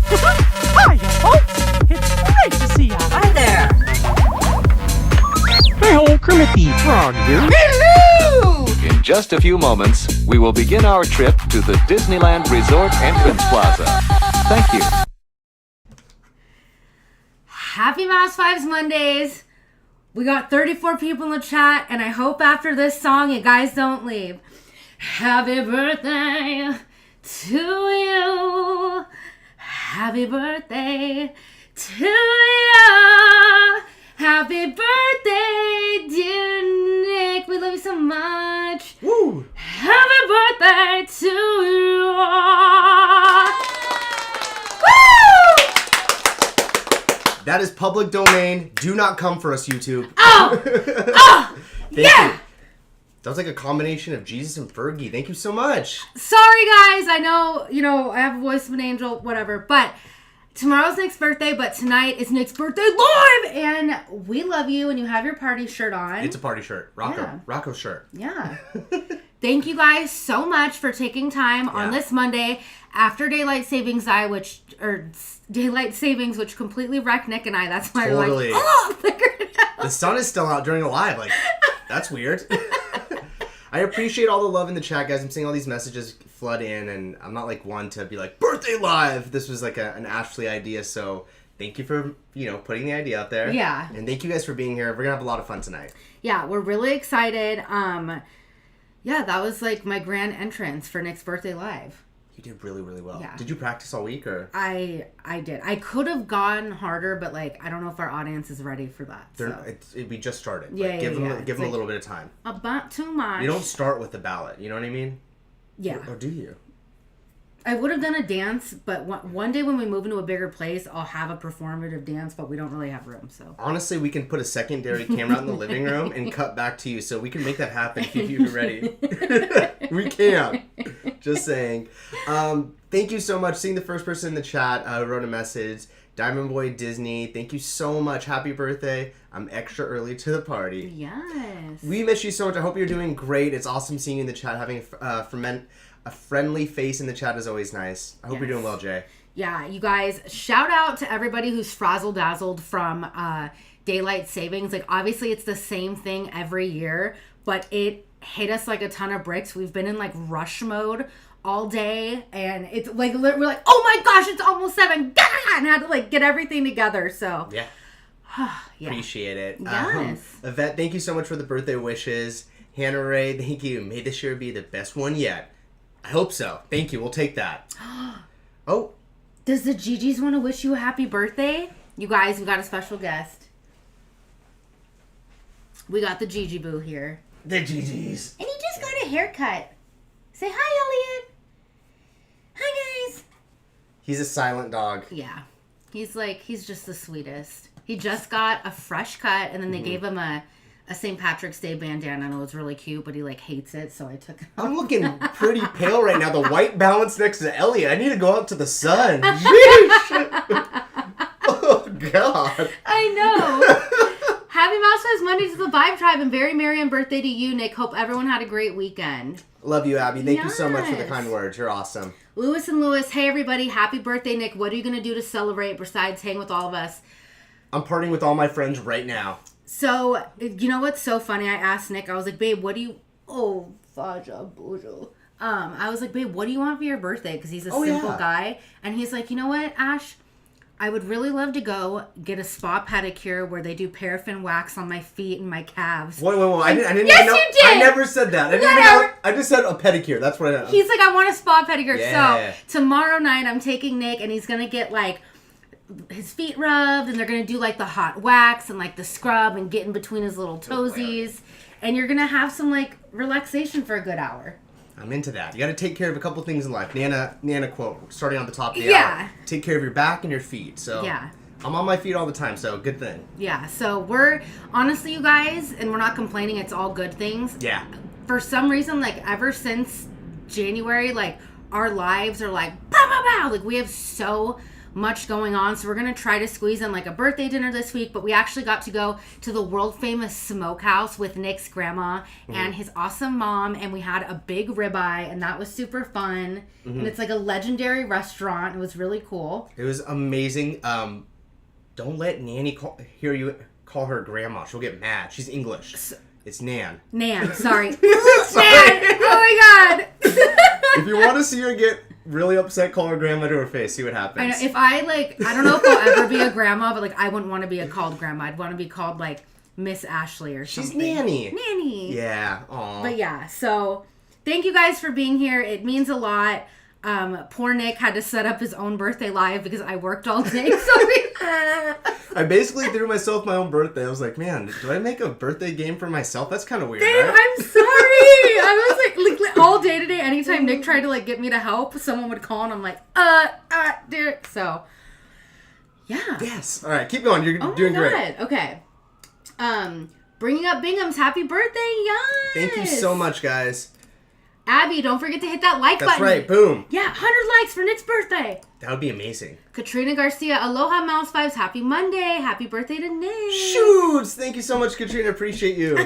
Hiya, folks. It's great to see ya. Hi there. Hey, old Kermit the Frog here. Hello. In just a few moments, we will begin our trip to the Disneyland Resort Entrance Plaza. Thank you. Happy Mouse Fives Mondays. We got 34 people in the chat, and I hope after this song you guys don't leave. Happy birthday to you. Happy birthday to you. Happy birthday, dear Nick. We love you so much. Woo! Happy birthday to you. Woo! That is public domain. Do not come for us, YouTube. Oh! Oh! Yeah! You. That was like a combination of Jesus and Fergie. Thank you so much. Sorry, guys. I know, I have a voice of an angel, whatever. But tomorrow's Nick's birthday, but tonight is Nick's birthday live! And we love you, and you have your party shirt on. It's a party shirt. Yeah. Rocco's shirt. Yeah. Thank you guys so much for taking time on this Monday after Daylight Savings Daylight Savings, which completely wrecked Nick and I. That's why Totally. we're like, oh, figure it out. The sun is still out during a live. Like, that's weird. I appreciate all the love in the chat, guys. I'm seeing all these messages flood in, and I'm not like one to be like, birthday live! This was like an Ashley idea, so thank you for, putting the idea out there. Yeah. And thank you guys for being here. We're going to have a lot of fun tonight. Yeah, we're really excited. Yeah, that was like my grand entrance for Nick's birthday live. You did really, really well. Yeah. Did you practice all week, or? I did. I could have gone harder, but I don't know if our audience is ready for that. We just started. Yeah, Give them It's a little bit of time. About too much. You don't start with the ballot. You know what I mean? Yeah. Or do you? I would have done a dance, but one day when we move into a bigger place, I'll have a performative dance, but we don't really have room, so. Honestly, we can put a secondary camera out in the living room and cut back to you, so we can make that happen if you're ready. We can. Just saying. Thank you so much. Seeing the first person in the chat wrote a message. Diamond Boy Disney, thank you so much. Happy birthday. I'm extra early to the party. Yes. We miss you so much. I hope you're doing great. It's awesome seeing you in the chat. Having a friendly face in the chat is always nice. I hope you're doing well, Jay. Yeah, you guys, shout out to everybody who's frazzle-dazzled from Daylight Savings. Obviously, it's the same thing every year, but it hit us like a ton of bricks. We've been in, rush mode all day, and it's, we're like, oh my gosh, it's almost 7, and had to, get everything together, so. Yeah. Yeah. Appreciate it. Yes. Yvette, thank you so much for the birthday wishes. Hannah Ray, thank you. May this year be the best one yet. I hope so. Thank you. We'll take that. Oh. Does the Gigi's want to wish you a happy birthday? You guys, we got a special guest. We got the Gigi Boo here. The Gigi's. And he just got a haircut. Say hi, Elliot. Hi, guys. He's a silent dog. Yeah. He's just the sweetest. He just got a fresh cut, and then they gave him a St. Patrick's Day bandana, and it was really cute, but he hates it, so I took it off. I'm looking pretty pale right now. The white balance next to Elliot. I need to go out to the sun. Yeesh. Oh, God. I know. Happy Mouse Fest Monday to the Vibe Tribe, and very merry and birthday to you, Nick. Hope everyone had a great weekend. Love you, Abby. Thank you so much for the kind words. You're awesome. Lewis and Lewis, hey, everybody. Happy birthday, Nick. What are you going to do to celebrate besides hang with all of us? I'm partying with all my friends right now. So, you know what's so funny? I asked Nick, I was like, babe, what do you... Oh, Faja Bojo. I was like, babe, what do you want for your birthday? Because he's a simple guy. And he's like, you know what, Ash? I would really love to go get a spa pedicure where they do paraffin wax on my feet and my calves. Wait. I didn't yes, even know. You did! I never said that. I didn't even know. I just said a pedicure. That's what I know. He's like, I want a spa pedicure. Yeah. So, tomorrow night, I'm taking Nick, and he's going to get, his feet rubbed, and they're going to do, the hot wax and, the scrub and get in between his little toesies. And you're going to have some, relaxation for a good hour. I'm into that. You got to take care of a couple things in life. Nana quote, starting on the top of the hour. Take care of your back and your feet. So yeah. I'm on my feet all the time, so good thing. Yeah, so we're, honestly, you guys, and we're not complaining, it's all good things. Yeah. For some reason, ever since January, our lives are pow, pow, pow. We have so much going on, so we're gonna try to squeeze in like a birthday dinner this week. But we actually got to go to the world famous smokehouse with Nick's grandma and his awesome mom, and we had a big ribeye, and that was super fun. And it's like a legendary restaurant. It was really cool. It was amazing. Don't let Nanny hear you call her grandma. She'll get mad. She's English. It's Nan. Nan, sorry. Nan! Oh my god! If you want to see her get really upset, call her grandma to her face. See what happens. I know, if I don't know if I'll ever be a grandma, but like I wouldn't want to be called grandma. I'd want to be called like Miss Ashley or something. She's Nanny. Nanny. Yeah. Aw. But yeah, so thank you guys for being here. It means a lot. Poor Nick had to set up his own birthday live because I worked all day. So I basically threw myself my own birthday. I was like, man, do I make a birthday game for myself? That's kind of weird, Dave, right? I'm sorry. I was like all day today, anytime Nick tried to like get me to help, someone would call and I'm like, dude. So, yeah. Yes. All right, keep going. You're doing great. Okay. Bringing up Bingham's happy birthday. Yes. Thank you so much, guys. Abby, don't forget to hit that like button. That's right. Boom. Yeah, 100 likes for Nick's birthday. That would be amazing. Katrina Garcia, aloha Mouse Vibes, happy Monday. Happy birthday to Nick. Shoots. Thank you so much, Katrina. Appreciate you.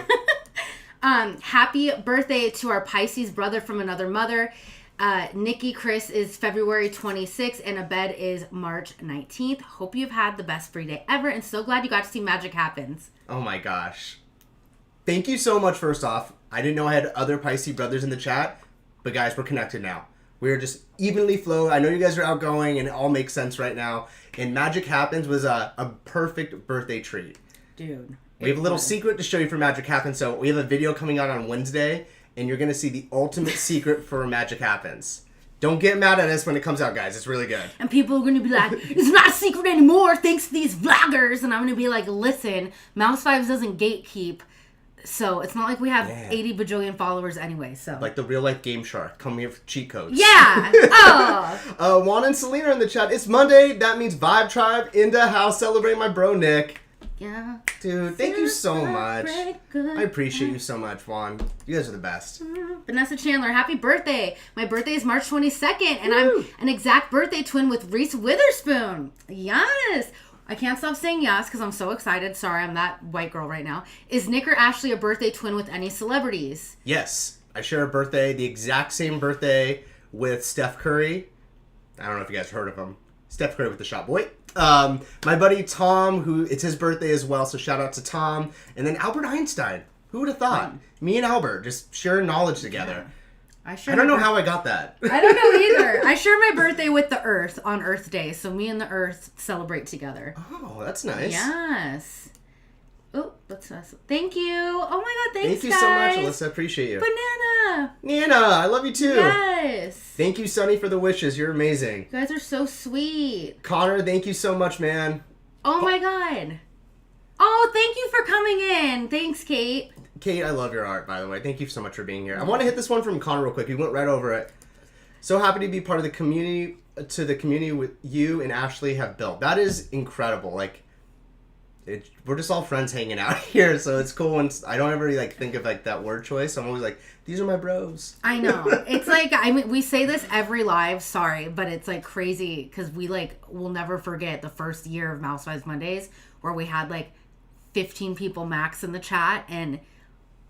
Happy birthday to our Pisces brother from another mother. Nikki Chris is February 26th and Abed is March 19th. Hope you've had the best free day ever and so glad you got to see Magic Happens. Oh my gosh. Thank you so much, first off. I didn't know I had other Pisces brothers in the chat, but guys, we're connected now. We're just evenly flowed. I know you guys are outgoing and it all makes sense right now. And Magic Happens was a perfect birthday treat. Dude. We have a little secret to show you for Magic Happens. So we have a video coming out on Wednesday, and you're going to see the ultimate secret for Magic Happens. Don't get mad at us when it comes out, guys. It's really good. And people are going to be like, it's not a secret anymore thanks to these vloggers. And I'm going to be like, listen, Mouse Vibes doesn't gatekeep. So it's not like we have 80 bajillion followers anyway. So like the real life Game Shark. Come here for cheat codes. Yeah. Oh. Juan and Selena in the chat. It's Monday. That means Vibe Tribe in the house. Celebrate my bro, Nick. Yeah. Dude, thank you so much. I appreciate you so much, Juan. You guys are the best. Vanessa Chandler, happy birthday. My birthday is March 22nd, and I'm an exact birthday twin with Reese Witherspoon. Yes. I can't stop saying yes because I'm so excited. Sorry, I'm that white girl right now. Is Nick or Ashley a birthday twin with any celebrities? Yes. I share a birthday, the exact same birthday with Steph Curry. I don't know if you guys heard of him. Steph Curry with the Shot Boy. My buddy Tom, who it's his birthday as well, so shout out to Tom. And then Albert Einstein. Who would have thought? Me and Albert just sharing knowledge together. I don't know how I got that. I don't know either. I share my birthday with the Earth on Earth Day, so me and the Earth celebrate together. Oh, that's nice. Yes. Oh, that's us. Thank you. Oh my God, thanks, Thank you guys. so much, Alyssa. Appreciate you. Banana. Nana, I love you too. Yes. Thank you, Sonny, for the wishes. You're amazing. You guys are so sweet. Connor, thank you so much, man. Oh my God. Oh, thank you for coming in. Thanks, Kate. Kate, I love your art, by the way. Thank you so much for being here. I want to hit this one from Connor real quick. He went right over it. So happy to be part of the community, with you and Ashley have built. That is incredible. Like, we're just all friends hanging out here, so it's cool when I don't ever like think of like that word choice. I'm always like, these are my bros. I know. It's like, I mean, we say this every live, sorry, but it's like crazy because we like will never forget the first year of Mouse Vibes Mondays where we had like 15 people max in the chat and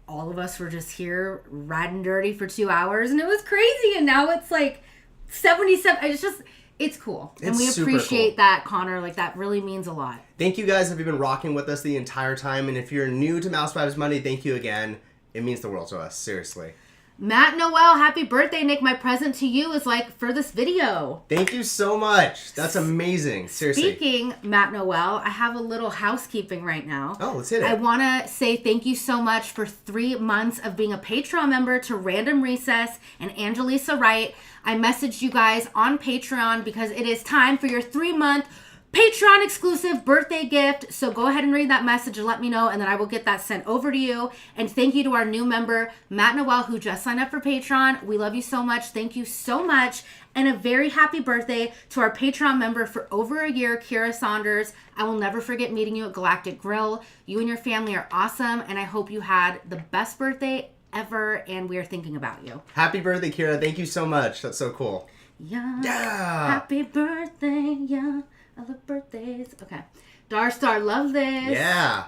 all of us were just here riding dirty for 2 hours and it was crazy. And now it's like 77. It's cool. And we appreciate that, Connor. Like, that really means a lot. Thank you guys if you've been rocking with us the entire time. And if you're new to Mouse Vibes Monday, thank you again. It means the world to us. Seriously. Matt Noel, happy birthday, Nick. My present to you is like for this video. Thank you so much. That's amazing. Seriously. Speaking, Matt Noel, I have a little housekeeping right now. Oh, let's hit it. I want to say thank you so much for 3 months of being a Patreon member to Random Recess and Angelisa Wright. I messaged you guys on Patreon because it is time for your 3-month Patreon exclusive birthday gift. So go ahead and read that message and let me know, and then I will get that sent over to you. And thank you to our new member, Matt Noel, who just signed up for Patreon. We love you so much. Thank you so much. And a very happy birthday to our Patreon member for over a year, Kira Saunders. I will never forget meeting you at Galactic Grill. You and your family are awesome, and I hope you had the best birthday ever, and we are thinking about you. Happy birthday, Kira. Thank you so much. That's so cool. Yeah. Yeah. Happy birthday, yeah. I love birthdays. Okay. Darstar, love this. Yeah.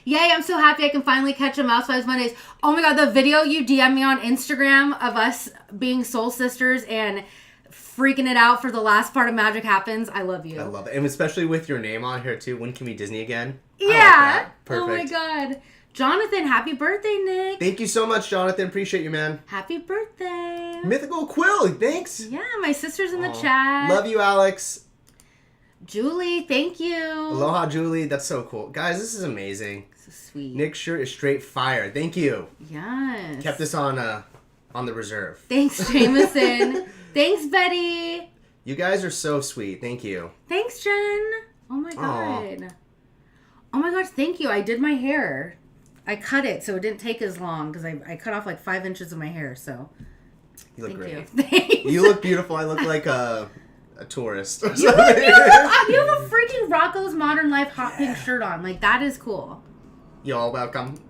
Yay, I'm so happy I can finally catch a Mouse Fives Mondays. Oh my god, the video you DM me on Instagram of us being soul sisters and freaking it out for the last part of Magic Happens. I love you. I love it. And especially with your name on here too. When can we Disney again? Yeah. I like that. Perfect. Oh my god. Jonathan, happy birthday, Nick. Thank you so much, Jonathan. Appreciate you, man. Happy birthday. Mythical Quill, thanks. Yeah, my sister's in the chat. Love you, Alex. Julie, thank you. Aloha, Julie. That's so cool. Guys, this is amazing. So sweet. Nick's shirt is straight fire. Thank you. Yes. Kept this on the reserve. Thanks, Jameson. Thanks, Betty. You guys are so sweet. Thank you. Thanks, Jen. Oh my god. Oh my gosh, thank you. I did my hair. I cut it so it didn't take as long because I cut off like 5 inches of my hair. So You look great. you. Thanks. You look beautiful. I look like a tourist. You have a freaking Rocco's Modern Life hot pink shirt on. Like, that is cool. Y'all welcome.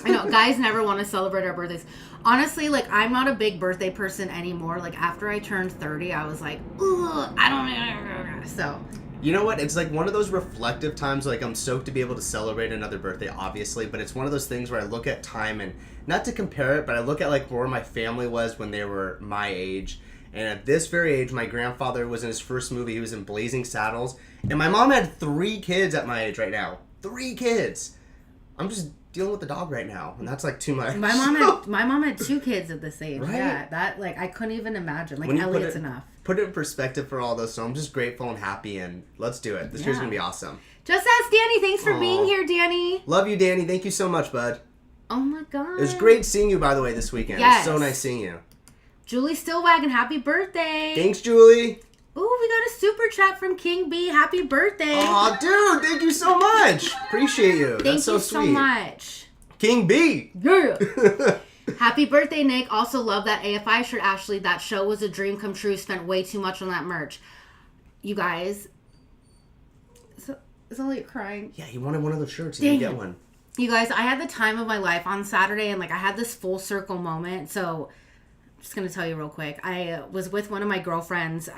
I know, guys never want to celebrate our birthdays. Honestly, like, I'm not a big birthday person anymore. Like, after I turned 30, I was like, ugh, I don't know. So. You know what? It's like one of those reflective times. Like, I'm stoked to be able to celebrate another birthday, obviously. But it's one of those things where I look at time and, not to compare it, but I look at, like, where my family was when they were my age. And at this very age, my grandfather was in his first movie. He was in Blazing Saddles. And my mom had 3 kids at my age right now. 3 kids. I'm just dealing with the dog right now. And that's like too much. My mom had 2 kids at this age. Right? Yeah, that, like, I couldn't even imagine. Like, Elliot's enough. Put it in perspective for all those. So I'm just grateful and happy. And let's do it. This year's going to be awesome. Just ask Danny. Thanks for being here, Danny. Love you, Danny. Thank you so much, bud. Oh, my God. It was great seeing you, by the way, this weekend. Yes. It was so nice seeing you. Julie Stillwagon, happy birthday. Thanks, Julie. Ooh, we got a super chat from King B. Happy birthday. Aw, dude, thank you so much. Appreciate you. That's so sweet. Thank you so much. King B. Yeah. Happy birthday, Nick. Also love that AFI shirt, Ashley. That show was a dream come true. Spent way too much on that merch. You guys. Is Elliot crying? Yeah, he wanted one of those shirts. He didn't get one. You guys, I had the time of my life on Saturday, and like I had this full circle moment. So I'm just going to tell you real quick. I was with one of my girlfriends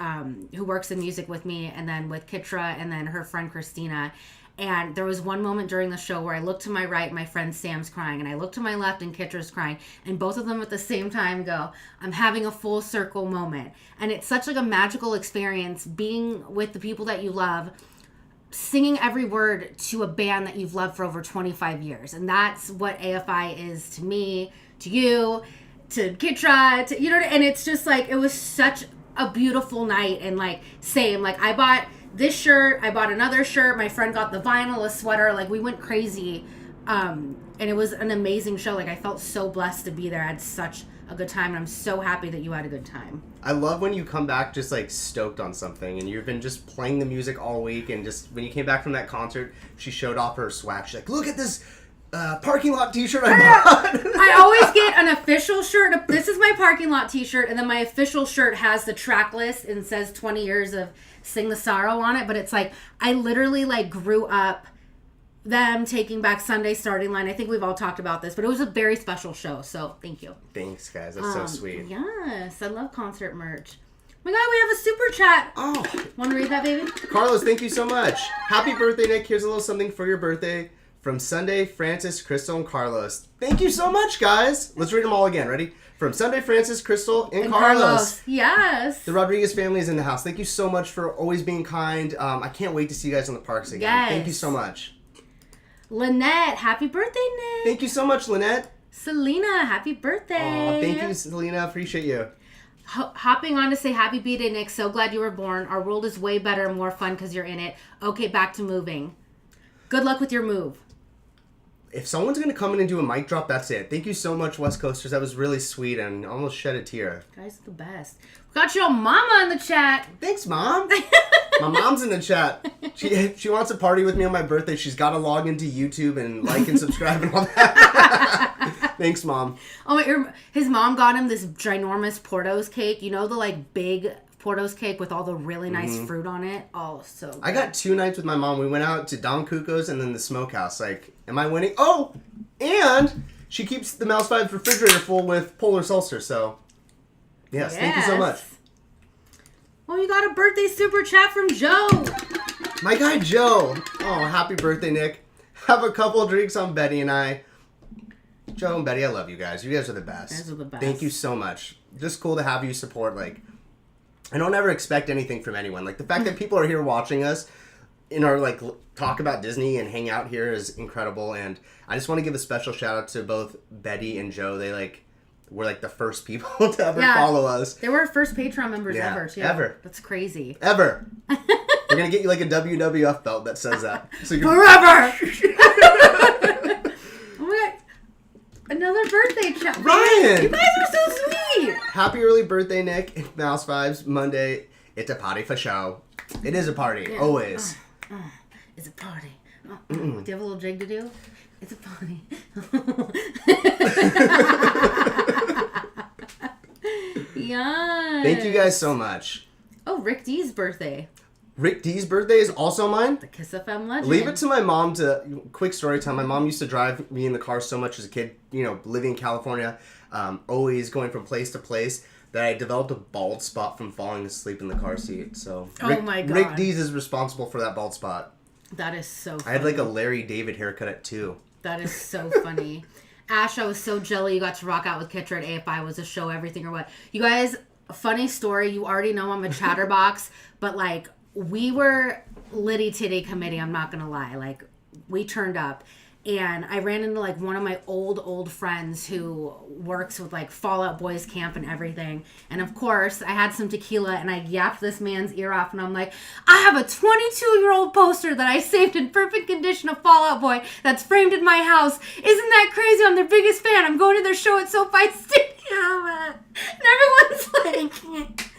who works in music with me, and then with Kitra, and then her friend Christina. And there was one moment during the show where I looked to my right, my friend Sam's crying, and I looked to my left, and Kitra's crying, and both of them at the same time go, I'm having a full circle moment. And it's such like a magical experience being with the people that you love, singing every word to a band that you've loved for over 25 years. And that's what AFI is to me, to you, to Kitra, to, you know, and it's just like, it was such a beautiful night. And like, same, like I bought this shirt, I bought another shirt, my friend got the vinyl, a sweater, like we went crazy. And it was an amazing show. Like I felt so blessed to be there. I had such a good time, and I'm so happy that you had a good time. I love when you come back just like stoked on something, and you've been just playing the music all week, and just when you came back from that concert, she showed off her swag. She's like, look at this parking lot t-shirt I bought. I always get an official shirt. This is my parking lot t-shirt, and then my official shirt has the track list and says 20 years of Sing the Sorrow on it. But it's like, I literally like grew up them Taking Back Sunday starting line. I think we've all talked about this, but it was a very special show. So thank you. Thanks, guys. That's so sweet. Yes, I love concert merch. Oh my God, we have a super chat. Oh, Want to read that, baby? Carlos, thank you so much. Happy birthday, Nick. Here's a little something for your birthday from Sunday, Francis, Crystal, and Carlos. Thank you so much, guys. Let's read them all again. Ready? From Sunday, Francis, Crystal, and Carlos. Yes. The Rodriguez family is in the house. Thank you so much for always being kind. I can't wait to see you guys in the parks again. Yes. Thank you so much. Lynette, happy birthday, Nick. Thank you so much, Lynette. Selena, happy birthday. Aw, thank you, Selena. Appreciate you. Hopping on to say happy birthday, Nick. So glad you were born. Our world is way better and more fun because you're in it. Okay, back to moving. Good luck with your move. If someone's going to come in and do a mic drop, that's it. Thank you so much, West Coasters. That was really sweet and almost shed a tear. You guys are the best. We got your mama in the chat. Thanks, Mom. My mom's in the chat. She wants to party with me on my birthday. She's got to log into YouTube and like and subscribe and all that. Thanks, Mom. Oh, his mom got him this ginormous Porto's cake. You know, the like big Porto's cake with all the really nice fruit on it. Oh, so good. I got 2 nights with my mom. We went out to Don Cuco's and then the Smokehouse. Like, am I winning? Oh, and she keeps the Mouse 5 refrigerator full with Polar Seltzer. So, yes, thank you so much. Oh, you got a birthday super chat from Joe. My guy Joe. Oh, happy birthday, Nick. Have a couple drinks on Betty and I. Joe and Betty, I love you guys. You guys are the best. You guys are the best. Thank you so much. Just cool to have you support. Like, I don't ever expect anything from anyone. Like, the fact that people are here watching us in our, like, talk about Disney and hang out here is incredible. And I just want to give a special shout out to both Betty and Joe. They, like, were, like, the first people to ever follow us. They were our first Patreon members ever, too. Ever. That's crazy. Ever. We're going to get you, like, a WWF belt that says that. So Forever! Oh my god. Another birthday chat. Ryan! You guys are so sweet! Happy early birthday, Nick. Mouse Vibes, Monday. It's a party for show. It is a party, always. It's a party. Do you have a little jig to do? It's a party. Yeah. Thank you guys so much. Oh, Rick D's birthday. Rick D's birthday is also mine. The Kiss FM legend. Leave it to my mom to... Quick story time. My mom used to drive me in the car so much as a kid, you know, living in California, always going from place to place, that I developed a bald spot from falling asleep in the car seat. So my God. Rick D's is responsible for that bald spot. That is so funny. I had like a Larry David haircut at 2. That is so funny. Ash, I was so jelly you got to rock out with Kitra at AFI. Was a show everything or what? You guys, a funny story. You already know I'm a chatterbox, but like we were litty titty committee. I'm not gonna lie. Like we turned up, and I ran into like one of my old friends who works with like Fallout Boys Camp and everything. And of course, I had some tequila and I yapped this man's ear off, and I'm like, I have a 22-year-old poster that I saved in perfect condition of Fallout Boy that's framed in my house. Isn't that crazy? I'm their biggest fan. I'm going to their show at SoFi Stadium. And everyone's like,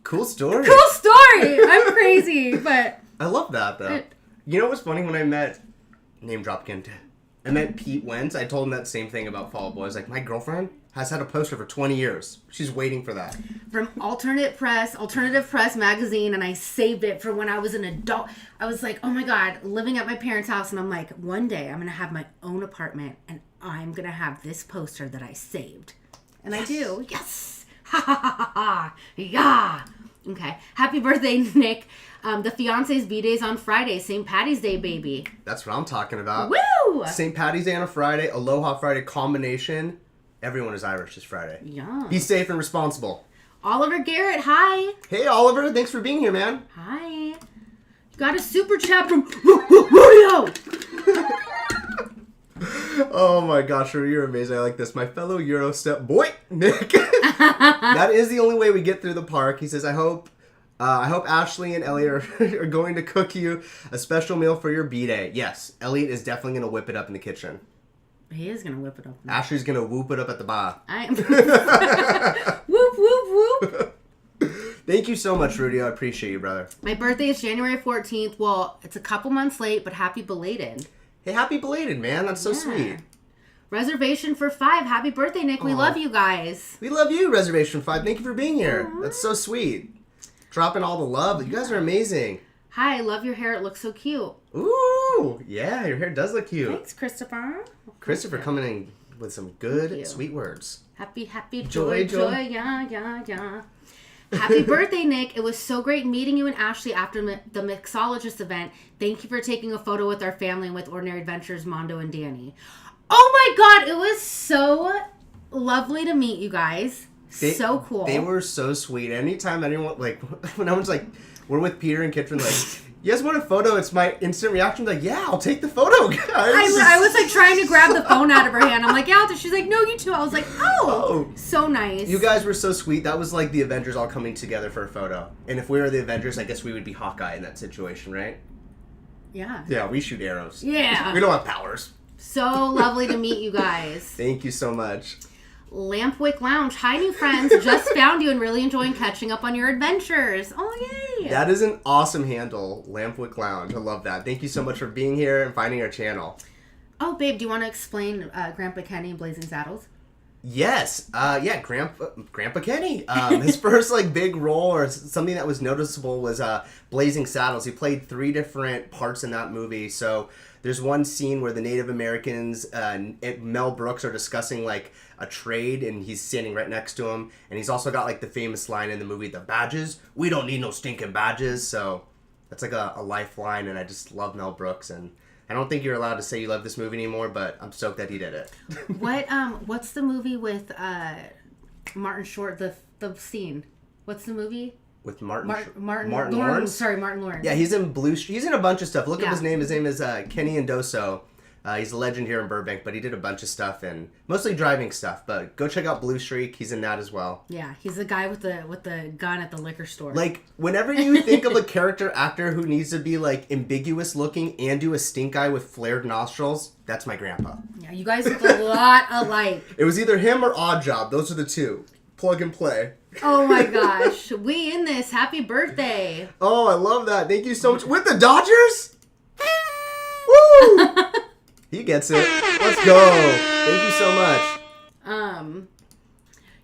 Cool story. cool story. I'm crazy, but I love that though. You know what's funny? When I met, name drop again, I met Pete Wentz. I told him that same thing about Fall Out Boy. I was like, my girlfriend has had a poster for 20 years. She's waiting for that. from Alternative Press magazine, and I saved it for when I was an adult. I was like, oh my God, living at my parents' house, and I'm like, one day I'm going to have my own apartment, and I'm going to have this poster that I saved. And I do. Yes! Ha ha ha ha ha! Yeah! Okay. Happy birthday, Nick. The fiance's B-Day's on Friday. St. Patty's Day, baby. That's what I'm talking about. Woo! St. Patty's Day on a Friday, Aloha Friday combination. Everyone is Irish this Friday. Yeah. Be safe and responsible. Oliver Garrett, hi. Hey, Oliver. Thanks for being here, man. Hi. You got a super chat from Rodeo. Oh my gosh, you're amazing. I like this. My fellow Euro step boy, Nick. That is the only way we get through the park. He says, I hope Ashley and Elliot are going to cook you a special meal for your B-Day. Yes, Elliot is definitely going to whip it up in the kitchen. He is going to whip it up. Ashley's going to whoop it up at the bar. Whoop, whoop, whoop. Thank you so much, Rudy. I appreciate you, brother. My birthday is January 14th. Well, it's a couple months late, but happy belated. Hey, happy belated, man. That's so sweet. Reservation for 5. Happy birthday, Nick. We love you guys. We love you, Reservation 5. Thank you for being here. That's so sweet. Dropping all the love. You guys are amazing. Hi, love your hair. It looks so cute. Ooh, yeah, your hair does look cute. Thanks, Christopher. Christopher coming in with some good, sweet words. Happy, Joy. joy. Yeah. Happy birthday, Nick. It was so great meeting you and Ashley after the mixologist event. Thank you for taking a photo with our family and with Ordinary Adventures, Mondo and Danny. Oh my God, it was so lovely to meet you guys. So cool. They were so sweet. Anytime anyone, like, when I was like, we're with Peter and Kitrin, like, you guys want a photo? It's my instant reaction, like, yeah, I'll take the photo, guys. I was like trying to grab the phone out of her hand. I'm like, yeah, she's like, no, you too. I was like, oh, so nice. You guys were so sweet. That was like the Avengers all coming together for a photo. And if we were the Avengers, I guess we would be Hawkeye in that situation, right? Yeah. Yeah, we shoot arrows. Yeah. We don't have powers. So lovely to meet you guys. Thank you so much. Lampwick Lounge. Hi, new friends. Just found you and really enjoying catching up on your adventures. Oh, yay. That is an awesome handle, Lampwick Lounge. I love that. Thank you so much for being here and finding our channel. Oh, babe, do you want to explain Grandpa Kenny and Blazing Saddles? Yes. Yeah, Grandpa Kenny. His first like big role or something that was noticeable was Blazing Saddles. He played 3 different parts in that movie. So there's one scene where the Native Americans and Mel Brooks are discussing like a trade, and he's standing right next to him. And he's also got like the famous line in the movie, "The badges, we don't need no stinking badges." So that's like a lifeline, and I just love Mel Brooks. And I don't think you're allowed to say you love this movie anymore, but I'm stoked that he did it. What's the movie with Martin Short? The scene. What's the movie? With Martin Lawrence. Lawrence? Sorry, Martin Lawrence. Yeah, he's in He's in a bunch of stuff. Look up his Yeah. name. His name is Kenny Indoso. He's a legend here in Burbank, but he did a bunch of stuff and mostly driving stuff. But go check out Blue Streak. He's in that as well. Yeah, he's the guy with the gun at the liquor store. Like, whenever you think of a character actor who needs to be, like, ambiguous looking and do a stink eye with flared nostrils, that's my grandpa. Yeah, you guys look a lot alike. It was either him or Oddjob. Those are the two. Plug and play. Oh my gosh. We in this. Happy birthday. Oh, I love that. Thank you so much. With the Dodgers? Woo! He gets it. Let's go. Thank you so much.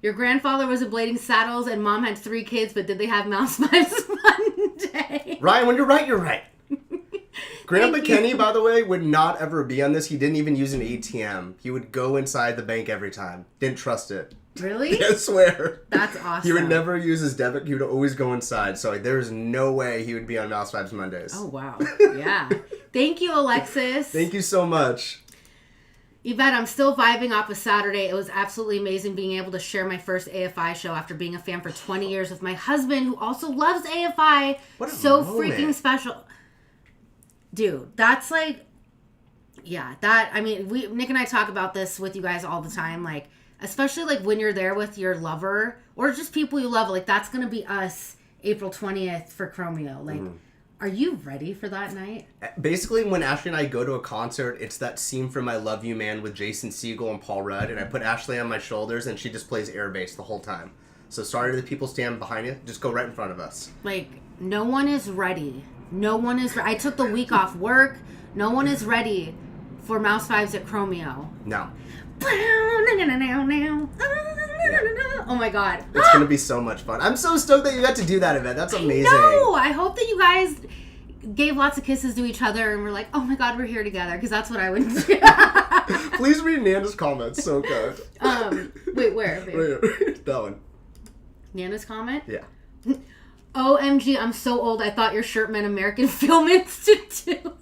Your grandfather was in Blading Saddles and mom had 3 kids, but did they have Mouse Vibes Monday? Ryan, when you're right, you're right. Grandpa Thank you. Kenny, by the way, would not ever be on this. He didn't even use an ATM. He would go inside the bank every time. Didn't trust it. Really? I swear. That's awesome. He would never use his debit. He would always go inside. So there's no way he would be on Mouse Vibes Mondays. Oh, wow. Yeah. Thank you, Alexis. Thank you so much. Yvette, I'm still vibing off of Saturday. It was absolutely amazing being able to share my first AFI show after being a fan for 20 years with my husband, who also loves AFI. What a so moment. freaking special. Dude, that's like, yeah, Nick and I talk about this with you guys all the time. Like, especially like when you're there with your lover or just people you love, like that's going to be us April 20th for Chromeo. Like, are you ready for that night? Basically, when Ashley and I go to a concert, it's that scene from I Love You Man with Jason Segel and Paul Rudd, and I put Ashley on my shoulders, and she just plays air bass the whole time. So sorry to the people standing behind you. Just go right in front of us. Like, no one is ready. No one is I took the week off work. No one is ready for Mouse Vibes at Chromeo. No. Oh my god. It's going to be so much fun. I'm so stoked that you got to do that event. That's amazing. No, I hope that you guys gave lots of kisses to each other and were like, oh my god, we're here together, because that's what I would do. Please read Nana's comments. So good. Wait, where? Right, that one. Nana's comment? Yeah. OMG, I'm so old, I thought your shirt meant American Film Institute.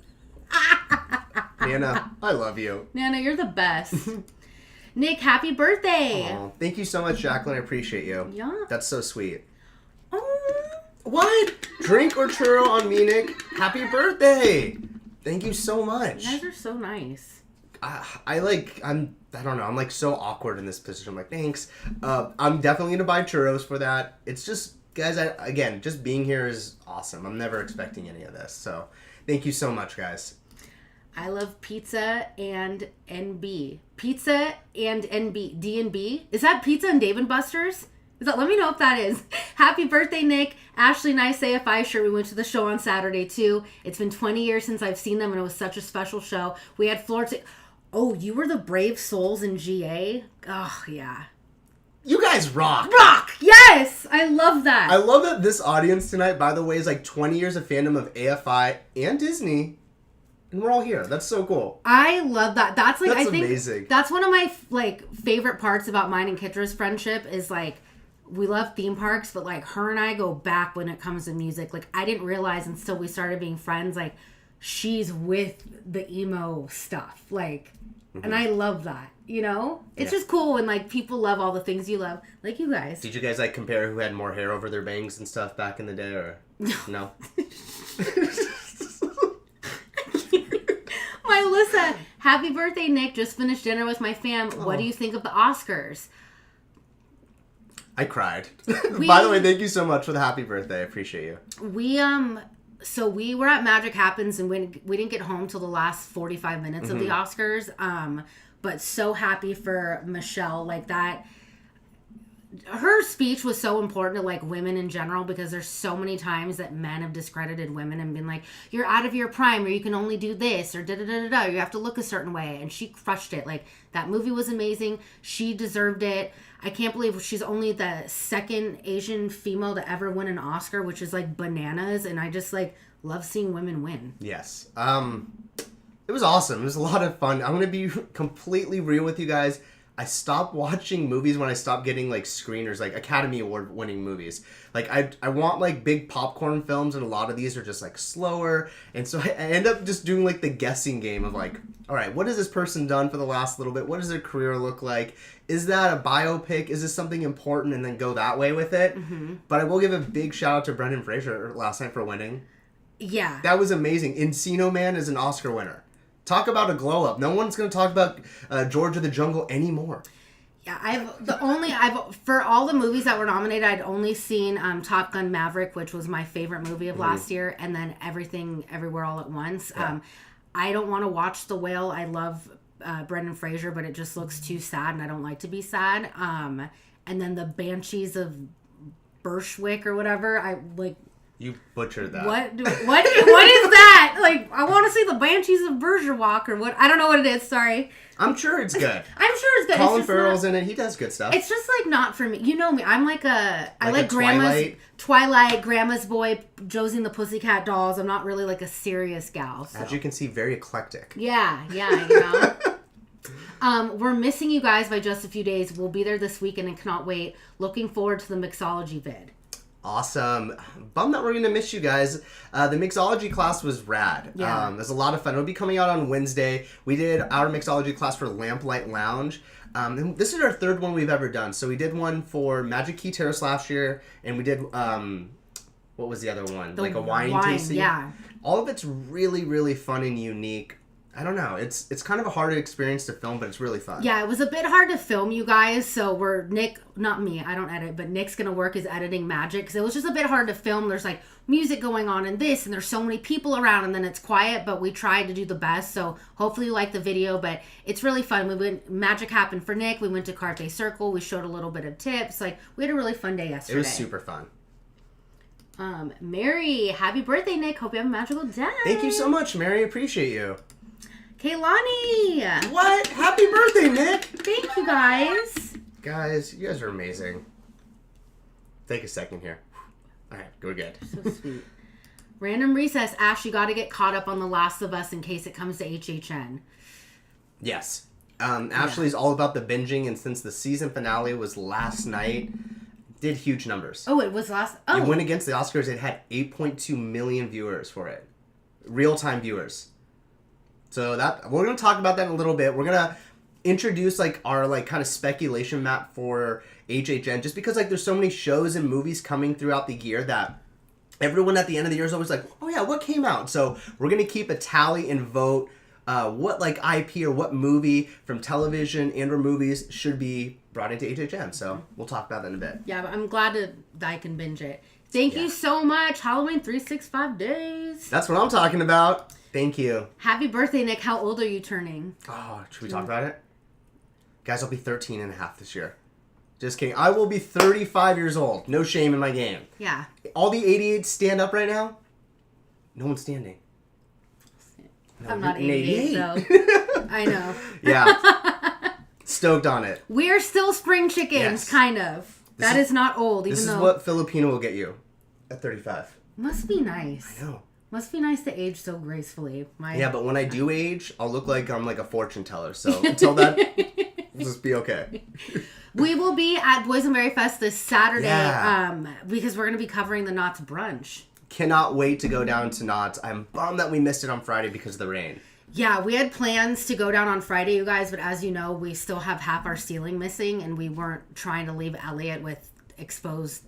Nana, I love you. Nana, you're the best. Nick, happy birthday. Oh, thank you so much, Jacqueline. I appreciate you. Yeah. That's so sweet. Oh. What? Drink or churro on me, Nick. Happy birthday. Thank you so much. You guys are so nice. I don't know. I'm like so awkward in this position. I'm like, thanks. I'm definitely going to buy churros for that. It's just, guys, again, just being here is awesome. I'm never expecting any of this. So thank you so much, guys. I love pizza and NB. Pizza and NB. D&B? Is that Pizza and Dave & Buster's? Let me know if that is. Happy birthday, Nick. Ashley and I say if I sure we went to the show on Saturday, too. It's been 20 years since I've seen them, and it was such a special show. We had Oh, you were the Brave Souls in GA? Oh, yeah. You guys rock. Rock! Yes! I love that. I love that this audience tonight, by the way, is like 20 years of fandom of AFI and Disney. And we're all here. That's so cool. I love that. That's like, That's I think amazing. That's one of my like favorite parts about mine and Kitra's friendship is like, we love theme parks, but like her and I go back when it comes to music. Like I didn't realize until we started being friends, like she's with the emo stuff. Like, and I love that, you know? It's just cool when like people love all the things you love, like you guys. Did you guys like compare who had more hair over their bangs and stuff back in the day, or no? My Alyssa, happy birthday, Nick. Just finished dinner with my fam. What do you think of the Oscars? I cried. By the way, thank you so much for the happy birthday. I appreciate you. So we were at Magic Happens and we didn't get home till the last 45 minutes of the Oscars. But so happy for Michelle, like that. her speech was so important to like women in general, because there's so many times that men have discredited women and been like, you're out of your prime, or you can only do this, or da-da-da-da-da, you have to look a certain way. And she crushed it. Like, that movie was amazing. She deserved it. I can't believe she's only the second Asian female to ever win an Oscar, which is like bananas. And I just like love seeing women win. Yes. It was awesome. It was a lot of fun. I'm going to be completely real with you guys. I stopped watching movies when I stopped getting like screeners, like Academy Award winning movies. Like I want like big popcorn films, and a lot of these are just like slower. And so I end up just doing like the guessing game of like, all right, what has this person done for the last little bit? What does their career look like? Is that a biopic? Is this something important? And then go that way with it. Mm-hmm. But I will give a big shout out to Brendan Fraser last night for winning. Yeah. That was amazing. Encino Man is an Oscar winner. Talk about a glow up. No one's going to talk about George of the Jungle anymore. Yeah, for all the movies that were nominated, I'd only seen Top Gun Maverick, which was my favorite movie of last year, and then Everything Everywhere All at Once. Yeah. I don't want to watch The Whale. I love Brendan Fraser, but it just looks too sad, and I don't like to be sad. And then the Banshees of Berwick or whatever, I like. You butchered that. What is that? Like, I want to see the Banshees of Bergerac or what? I don't know what it is. Sorry. I'm sure it's good. I'm sure it's good. Colin Farrell's in it. He does good stuff. It's just like not for me. You know me. I'm like I like Grandma's Twilight, Grandma's Boy, Josie and the Pussycat Dolls. I'm not really like a serious gal. So. As you can see, very eclectic. Yeah, you know. We're missing you guys by just a few days. We'll be there this weekend and cannot wait. Looking forward to the mixology vid. Awesome. Bummed that we're going to miss you guys. The mixology class was rad. Yeah. It was a lot of fun. It'll be coming out on Wednesday. We did our mixology class for Lamplight Lounge. And this is our third one we've ever done. So we did one for Magic Key Terrace last year, and we did, what was the other one? Like a wine tasting? Yeah. All of it's really, really fun and unique. I don't know. It's kind of a hard experience to film, but it's really fun. Yeah, it was a bit hard to film, you guys. So not me, I don't edit, but Nick's going to work as editing magic. Because it was just a bit hard to film. There's like music going on and this, and there's so many people around, and then it's quiet, but we tried to do the best. So hopefully you like the video, but it's really fun. Magic happened for Nick. We went to Carpe Circle. We showed a little bit of tips. Like, we had a really fun day yesterday. It was super fun. Mary, happy birthday, Nick. Hope you have a magical day. Thank you so much, Mary. Appreciate you. Kaylani! What? Happy birthday, Nick! Thank you, guys. Guys, you guys are amazing. Take a second here. All right, we're good. So sweet. Random recess. Ash, you got to get caught up on The Last of Us in case it comes to HHN. Yes. Ashley's all about the binging, and since the season finale was last night, did huge numbers. Oh, it was last... Oh. It went against the Oscars. It had 8.2 million viewers for it. Real-time viewers. So that we're going to talk about that in a little bit. We're going to introduce like our like kind of speculation map for HHN, just because like there's so many shows and movies coming throughout the year that everyone at the end of the year is always like, oh yeah, what came out? So we're going to keep a tally and vote what like IP or what movie from television and or movies should be brought into HHN. So we'll talk about that in a bit. Yeah, but I'm glad that I can binge it. Thank you so much. Halloween 365 days. That's what I'm talking about. Thank you. Happy birthday, Nick. How old are you turning? Oh, should we talk about it? Guys, I'll be 13 and a half this year. Just kidding. I will be 35 years old. No shame in my game. Yeah. All the 88s stand up right now. No one's standing. No, I'm not 88, though. I know. Yeah. Stoked on it. We're still spring chickens, kind of. That is not old, even though... This is what Filipino will get you at 35. Must be nice. I know. Must be nice to age so gracefully. Yeah, but when I do age, I'll look like I'm like a fortune teller. So until then, we'll just be okay. We will be at Boysenberry Fest this Saturday because we're going to be covering the Knott's brunch. Cannot wait to go down to Knott's. I'm bummed that we missed it on Friday because of the rain. Yeah, we had plans to go down on Friday, you guys, but as you know, we still have half our ceiling missing, and we weren't trying to leave Elliot with exposed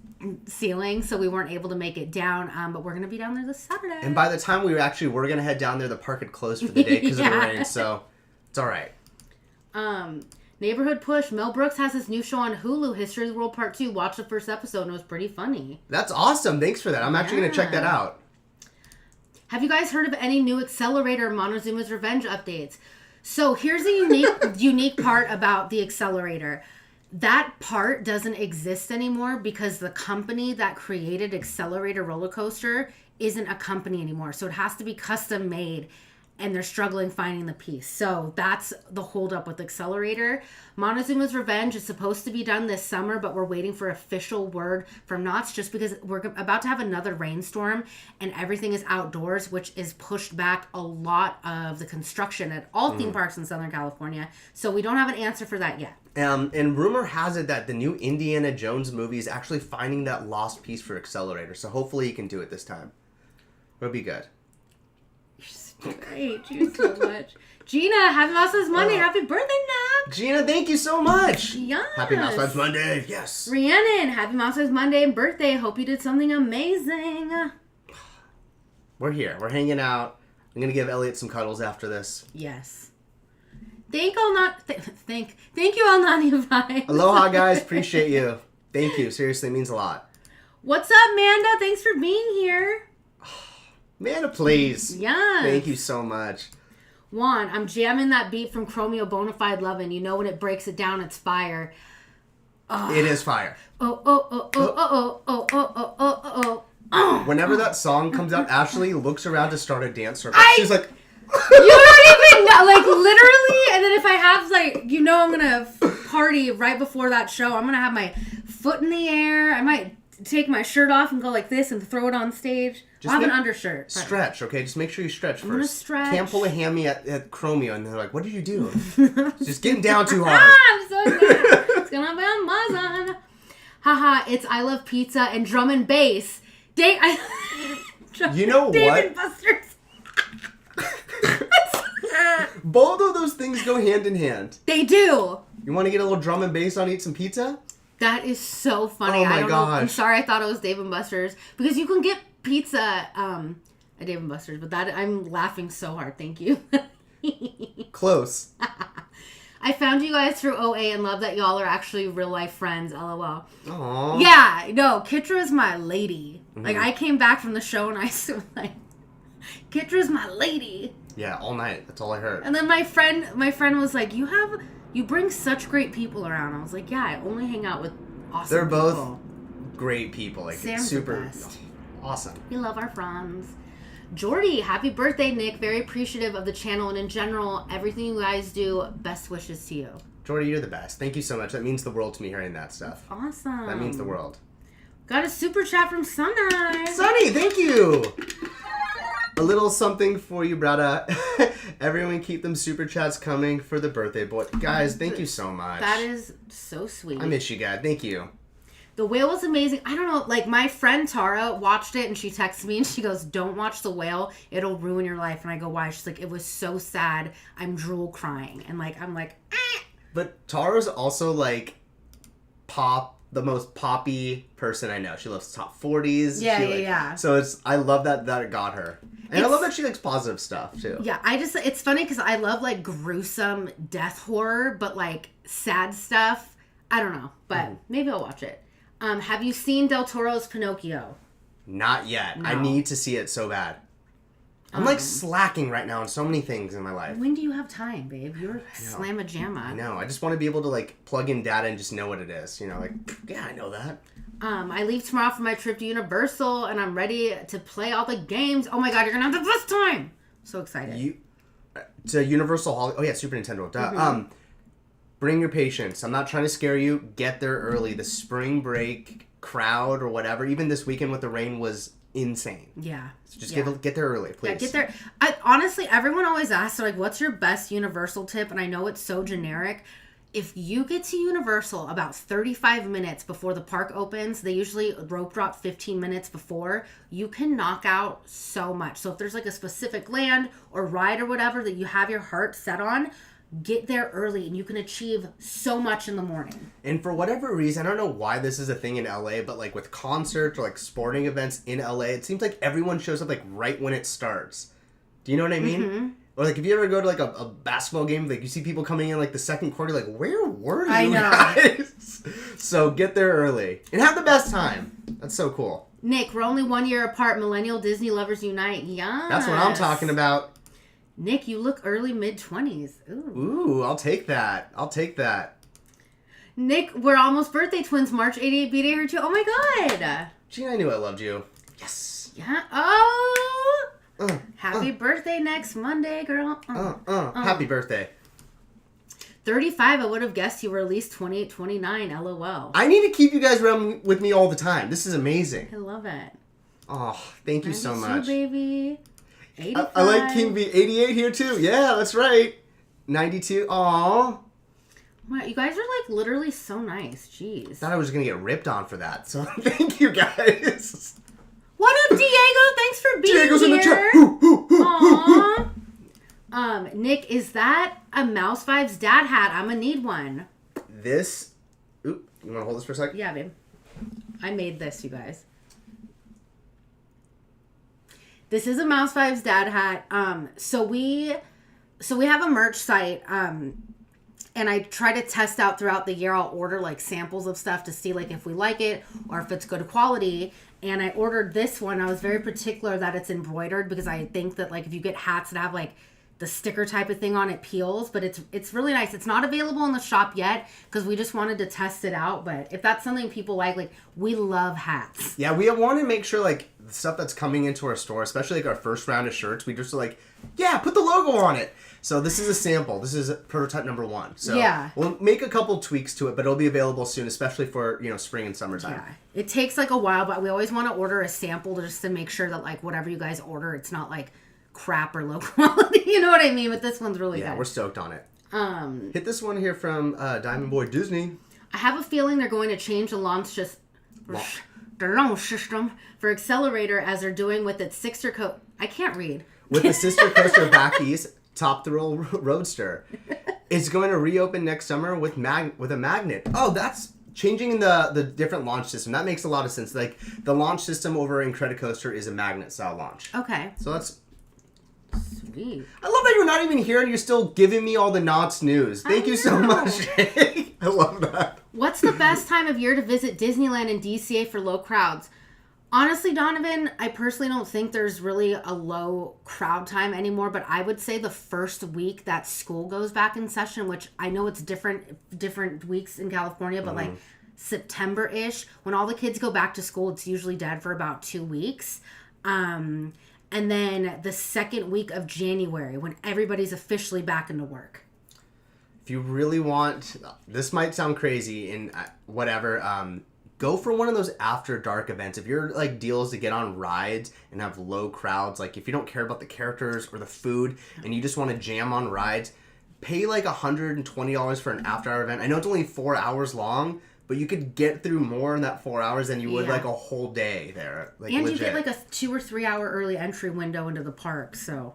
ceiling, so we weren't able to make it down, but we're going to be down there this Saturday. And by the time we were going to head down there, the park had closed for the day because of the rain, so it's all right. Neighborhood Push. Mel Brooks has his new show on Hulu, History of the World Part 2. Watched the first episode, and it was pretty funny. That's awesome. Thanks for that. I'm actually going to check that out. Have you guys heard of any new Accelerator Montezuma's Revenge updates? So here's a unique part about the Accelerator. that part doesn't exist anymore because the company that created Accelerator roller coaster isn't a company anymore. So it has to be custom made, and they're struggling finding the piece. So that's the holdup with Accelerator. Montezuma's Revenge is supposed to be done this summer, but we're waiting for official word from Knott's just because we're about to have another rainstorm and everything is outdoors, which is pushed back a lot of the construction at all theme parks in Southern California. So we don't have an answer for that yet. And rumor has it that the new Indiana Jones movie is actually finding that lost piece for Accelerator. So hopefully he can do it this time. It'll be good. I hate you so much. Gina, happy Mouse Monday. Happy birthday, Knock. Gina, thank you so much. Yes. Happy Mouse Monday. Yes. Rhiannon, happy Mouse Monday and birthday. Hope you did something amazing. We're here. We're hanging out. I'm going to give Elliot some cuddles after this. Yes. Thank you, Al Nani Vibes. Aloha, guys. Appreciate you. Thank you. Seriously, it means a lot. What's up, Manda? Thanks for being here. Amanda, please. Yes. Thank you so much. Juan, I'm jamming that beat from Chromeo Bonafide Lovin'. You know when it breaks it down, it's fire. It is fire. Whenever that song comes out, Ashley looks around to start a dance circle. She's like... You don't even know, like, literally, and then if I have, like, you know I'm gonna party right before that show. I'm gonna have my foot in the air. I might take my shirt off and go like this and throw it on stage. I'll have an undershirt. Stretch, okay? Just make sure you stretch first. I'm gonna stretch. Can't pull a hammy at Chromeo and they're like, what did you do? It's just getting down too hard. I'm so good. It's gonna be amazing. Haha, it's I Love Pizza and Drum and Bass. You know what? David Buster's. Both of those things go hand in hand. They do. You want to get a little drum and bass on Eat Some Pizza? That is so funny. Oh my I don't know. I'm gosh. sorry, I thought it was Dave & Buster's because you can get pizza at Dave & Buster's, but that I'm laughing so hard. Thank you. Close. I found you guys through OA and love that y'all are actually real life friends. LOL. Aww. Yeah, no, Kitra's my lady. Like I came back from the show and I was like, Kitra's my lady. Yeah, all night. That's all I heard. And then my friend was like, you bring such great people around. I was like, yeah, I only hang out with awesome They're both people. great people. Like Sam's super the best. Awesome. We love our friends. Jordy, happy birthday, Nick. Very appreciative of the channel and in general, everything you guys do. Best wishes to you. Jordy, you're the best. Thank you so much. That means the world to me hearing that stuff. Awesome. That means the world. Got a super chat from Sunrise. Sunny, thank you. A little something for you, brother. Everyone keep them super chats coming for the birthday boy. Guys, thank you so much. That is so sweet. I miss you guys. Thank you. The Whale was amazing. I don't know, like my friend Tara watched it and she texted me and she goes, don't watch The Whale. It'll ruin your life. And I go, why? She's like, it was so sad. I'm drool crying. And like, I'm like, eh. But Tara's also like the most poppy person I know. She loves top 40s. Yeah. So I love that it got her. And I love that she likes positive stuff too. Yeah, it's funny because I love like gruesome death horror, but like sad stuff, I don't know. But maybe I'll watch it. Have you seen Del Toro's Pinocchio? Not yet. No. I need to see it so bad. I'm like slacking right now on so many things in my life. When do you have time, babe? You're slamma-jamma. I know. I just want to be able to like plug in data and just know what it is. You know, like, yeah, I know that. I leave tomorrow for my trip to Universal, and I'm ready to play all the games. Oh my god, you're gonna have the best time! So excited. To Universal Holiday. Oh yeah, Super Nintendo. Duh. Bring your patience. I'm not trying to scare you. Get there early. The spring break crowd or whatever, even this weekend with the rain, was insane. Yeah. So just get there early, please. Yeah, get there. Honestly, everyone always asks, like, what's your best Universal tip? And I know it's so generic. If you get to Universal about 35 minutes before the park opens, they usually rope drop 15 minutes before, you can knock out so much. So if there's like a specific land or ride or whatever that you have your heart set on, get there early and you can achieve so much in the morning. And for whatever reason, I don't know why this is a thing in LA, but like with concerts or like sporting events in LA, it seems like everyone shows up like right when it starts. Do you know what I mean? Or like if you ever go to like a basketball game, like you see people coming in like the second quarter, like where were you guys? So get there early and have the best time. That's so cool. Nick, we're only 1 year apart. Millennial Disney lovers unite. Yes. That's what I'm talking about. Nick, you look early mid-20s. Ooh, I'll take that. Nick, we're almost birthday twins. March 88 B-Day here too. Oh my god. Gene, I knew I loved you. Yes. Yeah. Oh. Happy birthday next Monday, girl. Happy birthday. 35, I would have guessed you were at least 28, 29. LOL. I need to keep you guys around with me all the time. This is amazing. I love it. Oh, thank you so much. Baby. 85. I like King V. 88 here too. Yeah, that's right. 92. Aw. Wow, you guys are like literally so nice. Jeez. Thought I was going to get ripped on for that. So thank you guys. What up, Diego? Thanks for being Diego's here. in the chat. Aww. Nick, is that a Mouse Vibes dad hat? I'm gonna need one. This. Oop, you want to hold this for a second? Yeah, babe. I made this, you guys. This is a Mouse Vibes dad hat. So we have a merch site. And I try to test out throughout the year. I'll order like samples of stuff to see like if we like it or if it's good quality. And I ordered this one. I was very particular that it's embroidered because I think that like if you get hats that have like the sticker type of thing on it peels, but it's really nice. It's not available in the shop yet because we just wanted to test it out. But if that's something people like we love hats. Yeah, we want to make sure like the stuff that's coming into our store, especially like our first round of shirts, we just like, yeah, put the logo on it. So this is a sample. This is prototype number 1. So yeah. We'll make a couple tweaks to it, but it'll be available soon, especially for, spring and summertime. Yeah. It takes like a while, but we always want to order a sample just to make sure that like whatever you guys order, it's not like crap or low quality. You know what I mean? But this one's really good. Yeah, we're stoked on it. Hit this one here from Diamond Boy Disney. I have a feeling they're going to change the launch system for Accelerator as they're doing with its sister I can't read. With the sister coaster Backies Top Thrill Roadster. It's going to reopen next summer with a magnet. Oh, that's changing the different launch system. That makes a lot of sense. Like the launch system over in Credicoaster is a magnet style launch. Okay. So that's sweet. I love that you're not even here and you're still giving me all the Knott's news. Thank you so much. I love that. What's the best time of year to visit Disneyland and DCA for low crowds? Honestly, Donovan, I personally don't think there's really a low crowd time anymore, but I would say the first week that school goes back in session, which I know it's different weeks in California, but like September-ish, when all the kids go back to school, it's usually dead for about 2 weeks. And then the second week of January, when everybody's officially back into work. If you really want, this might sound crazy and whatever, go for one of those after dark events. If your like deal is to get on rides and have low crowds, like if you don't care about the characters or the food and you just want to jam on rides, pay like $120 for an after hour event. I know it's only 4 hours long, but you could get through more in that 4 hours than you would like a whole day there. Like, and legit. You get like a 2 or 3 hour early entry window into the park, so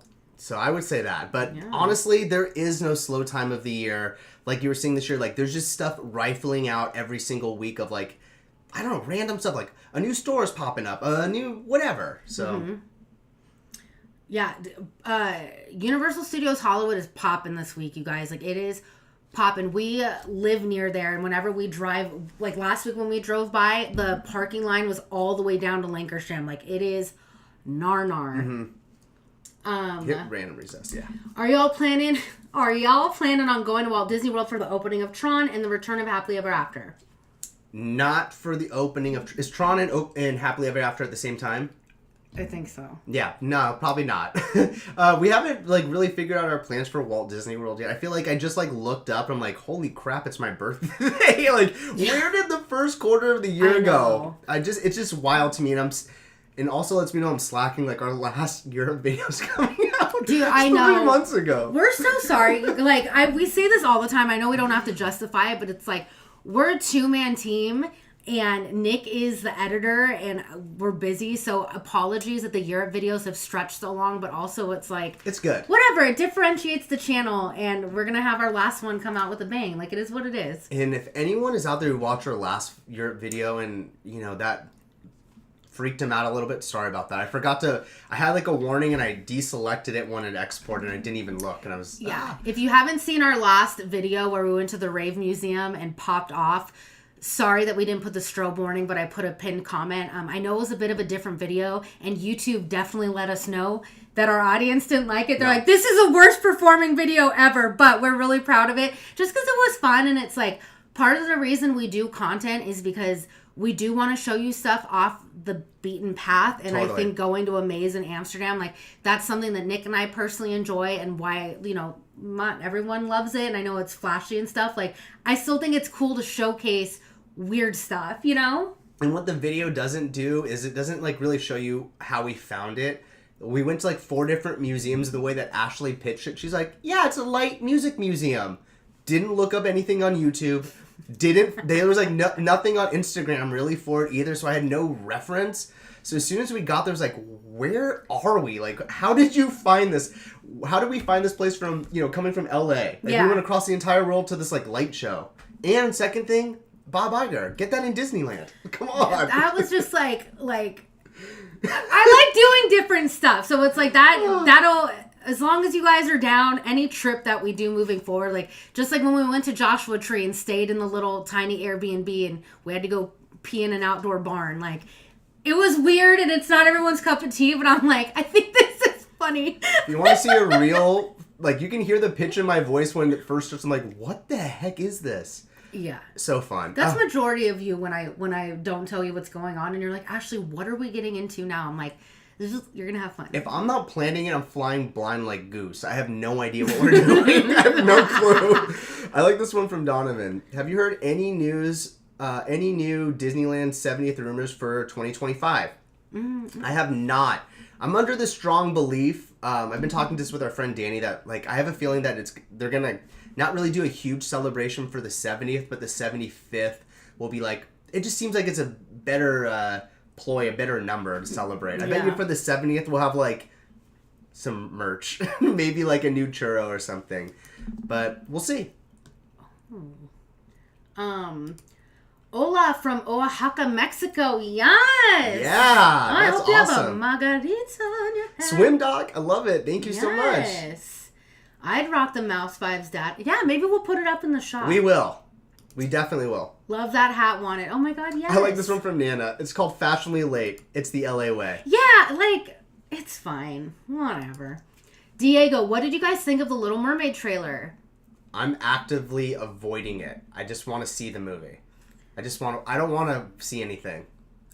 I would say that. But honestly, there is no slow time of the year. Like you were seeing this year, like there's just stuff rifling out every single week of like, I don't know, random stuff, like a new store is popping up, a new whatever. So, yeah, Universal Studios Hollywood is popping this week, you guys. Like, it is popping. We live near there, and whenever we drive, like last week when we drove by, the parking line was all the way down to Lankersham. Like, it is nar. hit random recess, yeah. Are y'all planning on going to Walt Disney World for the opening of Tron and the return of Happily Ever After? Not for the opening of... Is Tron and Happily Ever After at the same time? I think so. Yeah, no, probably not. We haven't like really figured out our plans for Walt Disney World yet. I feel like I just like looked up and I'm like, holy crap, it's my birthday. Like, where did the first quarter of the year go? It's just wild to me, and also lets me know I'm slacking. Like our last Europe video's coming out. Dude, I know. 3 months ago. We're so sorry. Like we say this all the time. I know we don't have to justify it, but it's like we're a 2-man team. And Nick is the editor, and we're busy, so apologies that the Europe videos have stretched so long, but also it's like... It's good. Whatever, it differentiates the channel, and we're going to have our last one come out with a bang. Like, it is what it is. And if anyone is out there who watched our last Europe video and, you know, that freaked him out a little bit, sorry about that. I had like a warning, and I deselected it when it exported, and I didn't even look, and I was... Yeah, if you haven't seen our last video where we went to the Rave Museum and popped off... Sorry that we didn't put the strobe warning, but I put a pinned comment. I know it was a bit of a different video, and YouTube definitely let us know that our audience didn't like it. They're like, this is the worst performing video ever, but we're really proud of it just because it was fun, and it's like part of the reason we do content is because we do want to show you stuff off the beaten path. And I think going to a maze in Amsterdam, like, that's something that Nick and I personally enjoy, and why, you know, not everyone loves it. And I know it's flashy and stuff. Like, I still think it's cool to showcase weird stuff, you know? And what the video doesn't do is it doesn't, like, really show you how we found it. We went to, like, 4 different museums. The way that Ashley pitched it, she's like, yeah, it's a light music museum. Didn't look up anything on YouTube. There was like nothing on Instagram really for it either, so I had no reference. So as soon as we got there, I was like, where are we? Like, how did you find this? How did we find this place from, you know, coming from LA? Like, we went across the entire world to this, like, light show. And second thing, Bob Iger. Get that in Disneyland. Come on. That was just like I like doing different stuff. So it's like that'll, as long as you guys are down, any trip that we do moving forward, like, just like when we went to Joshua Tree and stayed in the little tiny Airbnb and we had to go pee in an outdoor barn. Like, it was weird and it's not everyone's cup of tea, but I'm like, I think this is funny. You want to see a real, like, you can hear the pitch in my voice when it first starts. I'm like, what the heck is this? Yeah. So fun. That's majority of you when I don't tell you what's going on and you're like, Ashley, what are we getting into now? I'm like, you're going to have fun. If I'm not planning it, I'm flying blind like Goose. I have no idea what we're doing. I have no clue. I like this one from Donovan. Have you heard any news, any new Disneyland 70th rumors for 2025? I have not. I'm under the strong belief, I've been talking this with our friend Danny, that, like, I have a feeling that they're going to not really do a huge celebration for the 70th, but the 75th will be like, it just seems like it's a better ploy, a better number to celebrate. I bet you for the 70th we'll have, like, some merch. Maybe, like, a new churro or something. But we'll see. Hola from Oaxaca, Mexico. Yes! Yeah, I that's hope you have a awesome. margarita on your head. Swim Doc, I love it. Thank you so much. Yes. I'd rock the Mouse Vibes dad. Yeah, maybe we'll put it up in the shop. We will. We definitely will. Love that hat, want it. Oh my god, yes. I like this one from Nana. It's called Fashionably Late. It's the LA way. Yeah, like, it's fine. Whatever. Diego, what did you guys think of the Little Mermaid trailer? I'm actively avoiding it. I just want to see the movie. I don't want to see anything.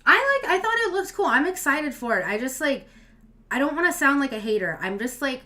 I thought it looks cool. I'm excited for it. I just, like, I don't want to sound like a hater. I'm just, like,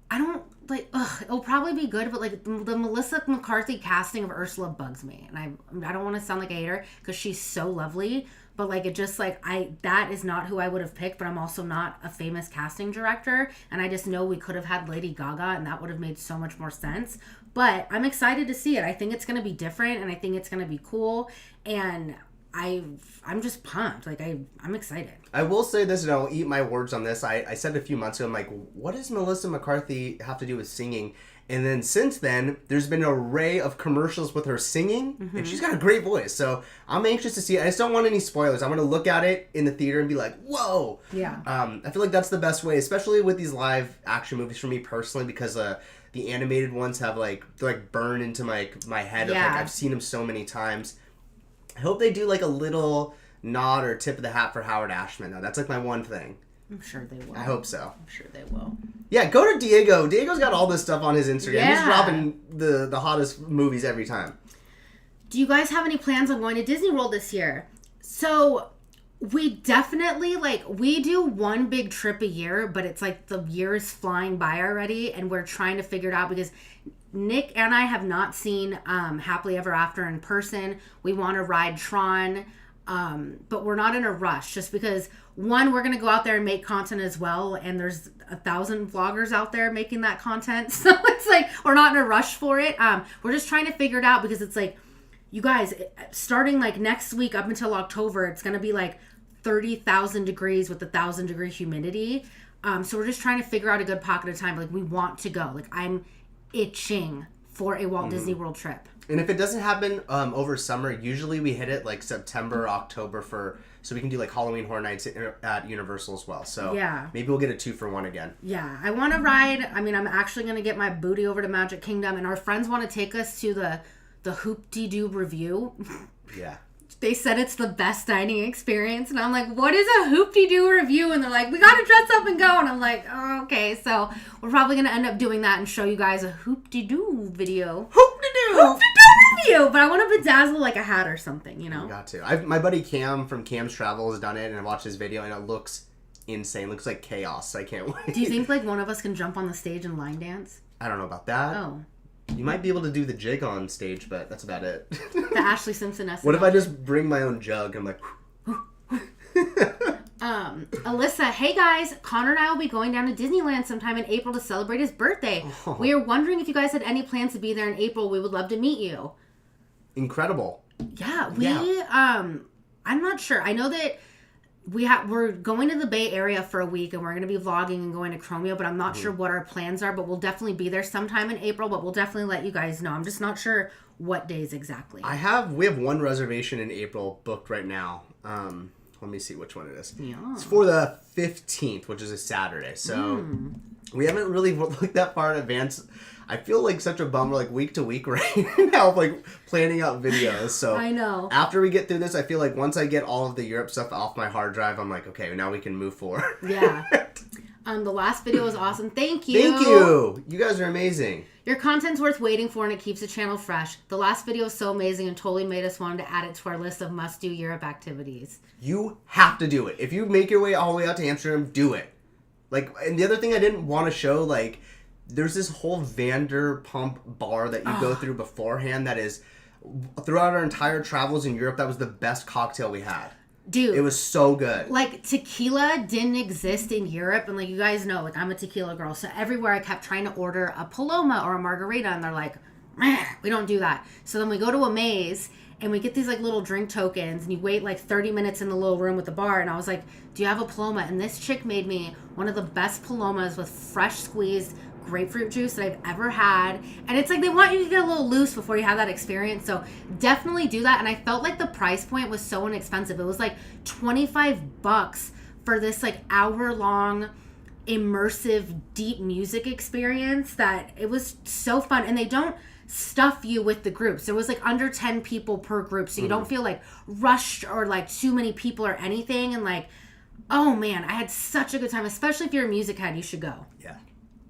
I don't, like, it'll probably be good, but, like, the Melissa McCarthy casting of Ursula bugs me. And I don't want to sound like a hater because she's so lovely, but, like, it just, like, that is not who I would have picked, but I'm also not a famous casting director, and I just know we could have had Lady Gaga, and that would have made so much more sense. But I'm excited to see it. I think it's going to be different, and I think it's going to be cool, and I'm just pumped. Like, I'm excited. I will say this, and I'll eat my words on this. I said a few months ago, I'm like, what does Melissa McCarthy have to do with singing? And then since then, there's been an array of commercials with her singing, and she's got a great voice. So I'm anxious to see it. I just don't want any spoilers. I'm going to look at it in the theater and be like, whoa. Yeah. I feel like that's the best way, especially with these live action movies for me personally, because the animated ones have, like, they're, like, burned into my head. Yeah. Of, like, I've seen them so many times. I hope they do, like, a little nod or tip of the hat for Howard Ashman, though. That's, like, my one thing. I'm sure they will. I hope so. I'm sure they will. Yeah, go to Diego. Diego's got all this stuff on his Instagram. Yeah. He's dropping the hottest movies every time. Do you guys have any plans on going to Disney World this year? So we definitely, like, we do one big trip a year, but it's like the year is flying by already, and we're trying to figure it out because Nick and I have not seen Happily Ever After in person. We want to ride Tron, but we're not in a rush just because, one, we're going to go out there and make content as well, and there's 1,000 vloggers out there making that content, so it's like we're not in a rush for it. We're just trying to figure it out because it's like, you guys, starting like next week up until October, it's going to be like 30,000 degrees with 1,000 degree humidity. So we're just trying to figure out a good pocket of time. Like, we want to go. Like, I'm itching for a Walt Disney World trip. And if it doesn't happen over summer, usually we hit it like September, October so we can do like Halloween Horror Nights at Universal as well. So yeah, maybe we'll get a 2-for-1 again. Yeah, I want to ride. I mean, I'm actually going to get my booty over to Magic Kingdom, and our friends want to take us to the Hoop-de-Doo review. Yeah. They said it's the best dining experience, and I'm like, what is a Hoop-de-Doo review? And they're like, we got to dress up and go. And I'm like, oh, okay. So we're probably going to end up doing that and show you guys a Hoop-de-Doo video. Hoop-de-Doo! Hoop-de-Doo! you, but I want to bedazzle like a hat or something, you know? You got to. My buddy Cam from Cam's Travel has done it, and I watched his video, and it looks insane. It looks like chaos. I can't wait. Do you think like one of us can jump on the stage and line dance? I don't know about that. Oh. You might be able to do the jig on stage, but that's about it. The Ashley Simpson SNL. What if I just bring my own jug and I'm like... Alyssa, hey guys, Connor and I will be going down to Disneyland sometime in April to celebrate his birthday. Oh. We are wondering if you guys had any plans to be there in April. We would love to meet you. Incredible. Yeah, I'm not sure. I know that we're going to the Bay Area for a week and we're going to be vlogging and going to Chromio, but I'm not sure what our plans are, but we'll definitely be there sometime in April, but we'll definitely let you guys know. I'm just not sure what days exactly. We have one reservation in April booked right now. Let me see which one it is. Yeah. It's for the 15th, which is a Saturday. So we haven't really looked that far in advance. I feel like such a bummer, like week to week right now, like planning out videos. So I know. After we get through this, I feel like once I get all of the Europe stuff off my hard drive, I'm like, okay, now we can move forward. Yeah. The last video was awesome. Thank you. Thank you. You guys are amazing. Your content's worth waiting for and it keeps the channel fresh. The last video was so amazing and totally made us want to add it to our list of must-do Europe activities. You have to do it. If you make your way all the way out to Amsterdam, do it. Like, and the other thing I didn't want to show, like, there's this whole Vanderpump bar that you go through beforehand that is, throughout our entire travels in Europe, that was the best cocktail we had. Dude. It was so good. Like, tequila didn't exist in Europe. And, like, you guys know, like, I'm a tequila girl. So everywhere I kept trying to order a Paloma or a margarita. And they're like, meh, we don't do that. So then we go to a maze and we get these, like, little drink tokens. And you wait, like, 30 minutes in the little room with the bar. And I was like, do you have a Paloma? And this chick made me one of the best Palomas with fresh squeezed grapefruit juice that I've ever had. And it's like they want you to get a little loose before you have that experience. So definitely do that. And I felt like the price point was so inexpensive. It was like $25 for this like hour-long immersive deep music experience that it was so fun. And they don't stuff you with the groups. There was like under 10 people per group. So you don't feel like rushed or like too many people or anything. And like, oh man, I had such a good time. Especially if you're a music head, you should go. Yeah.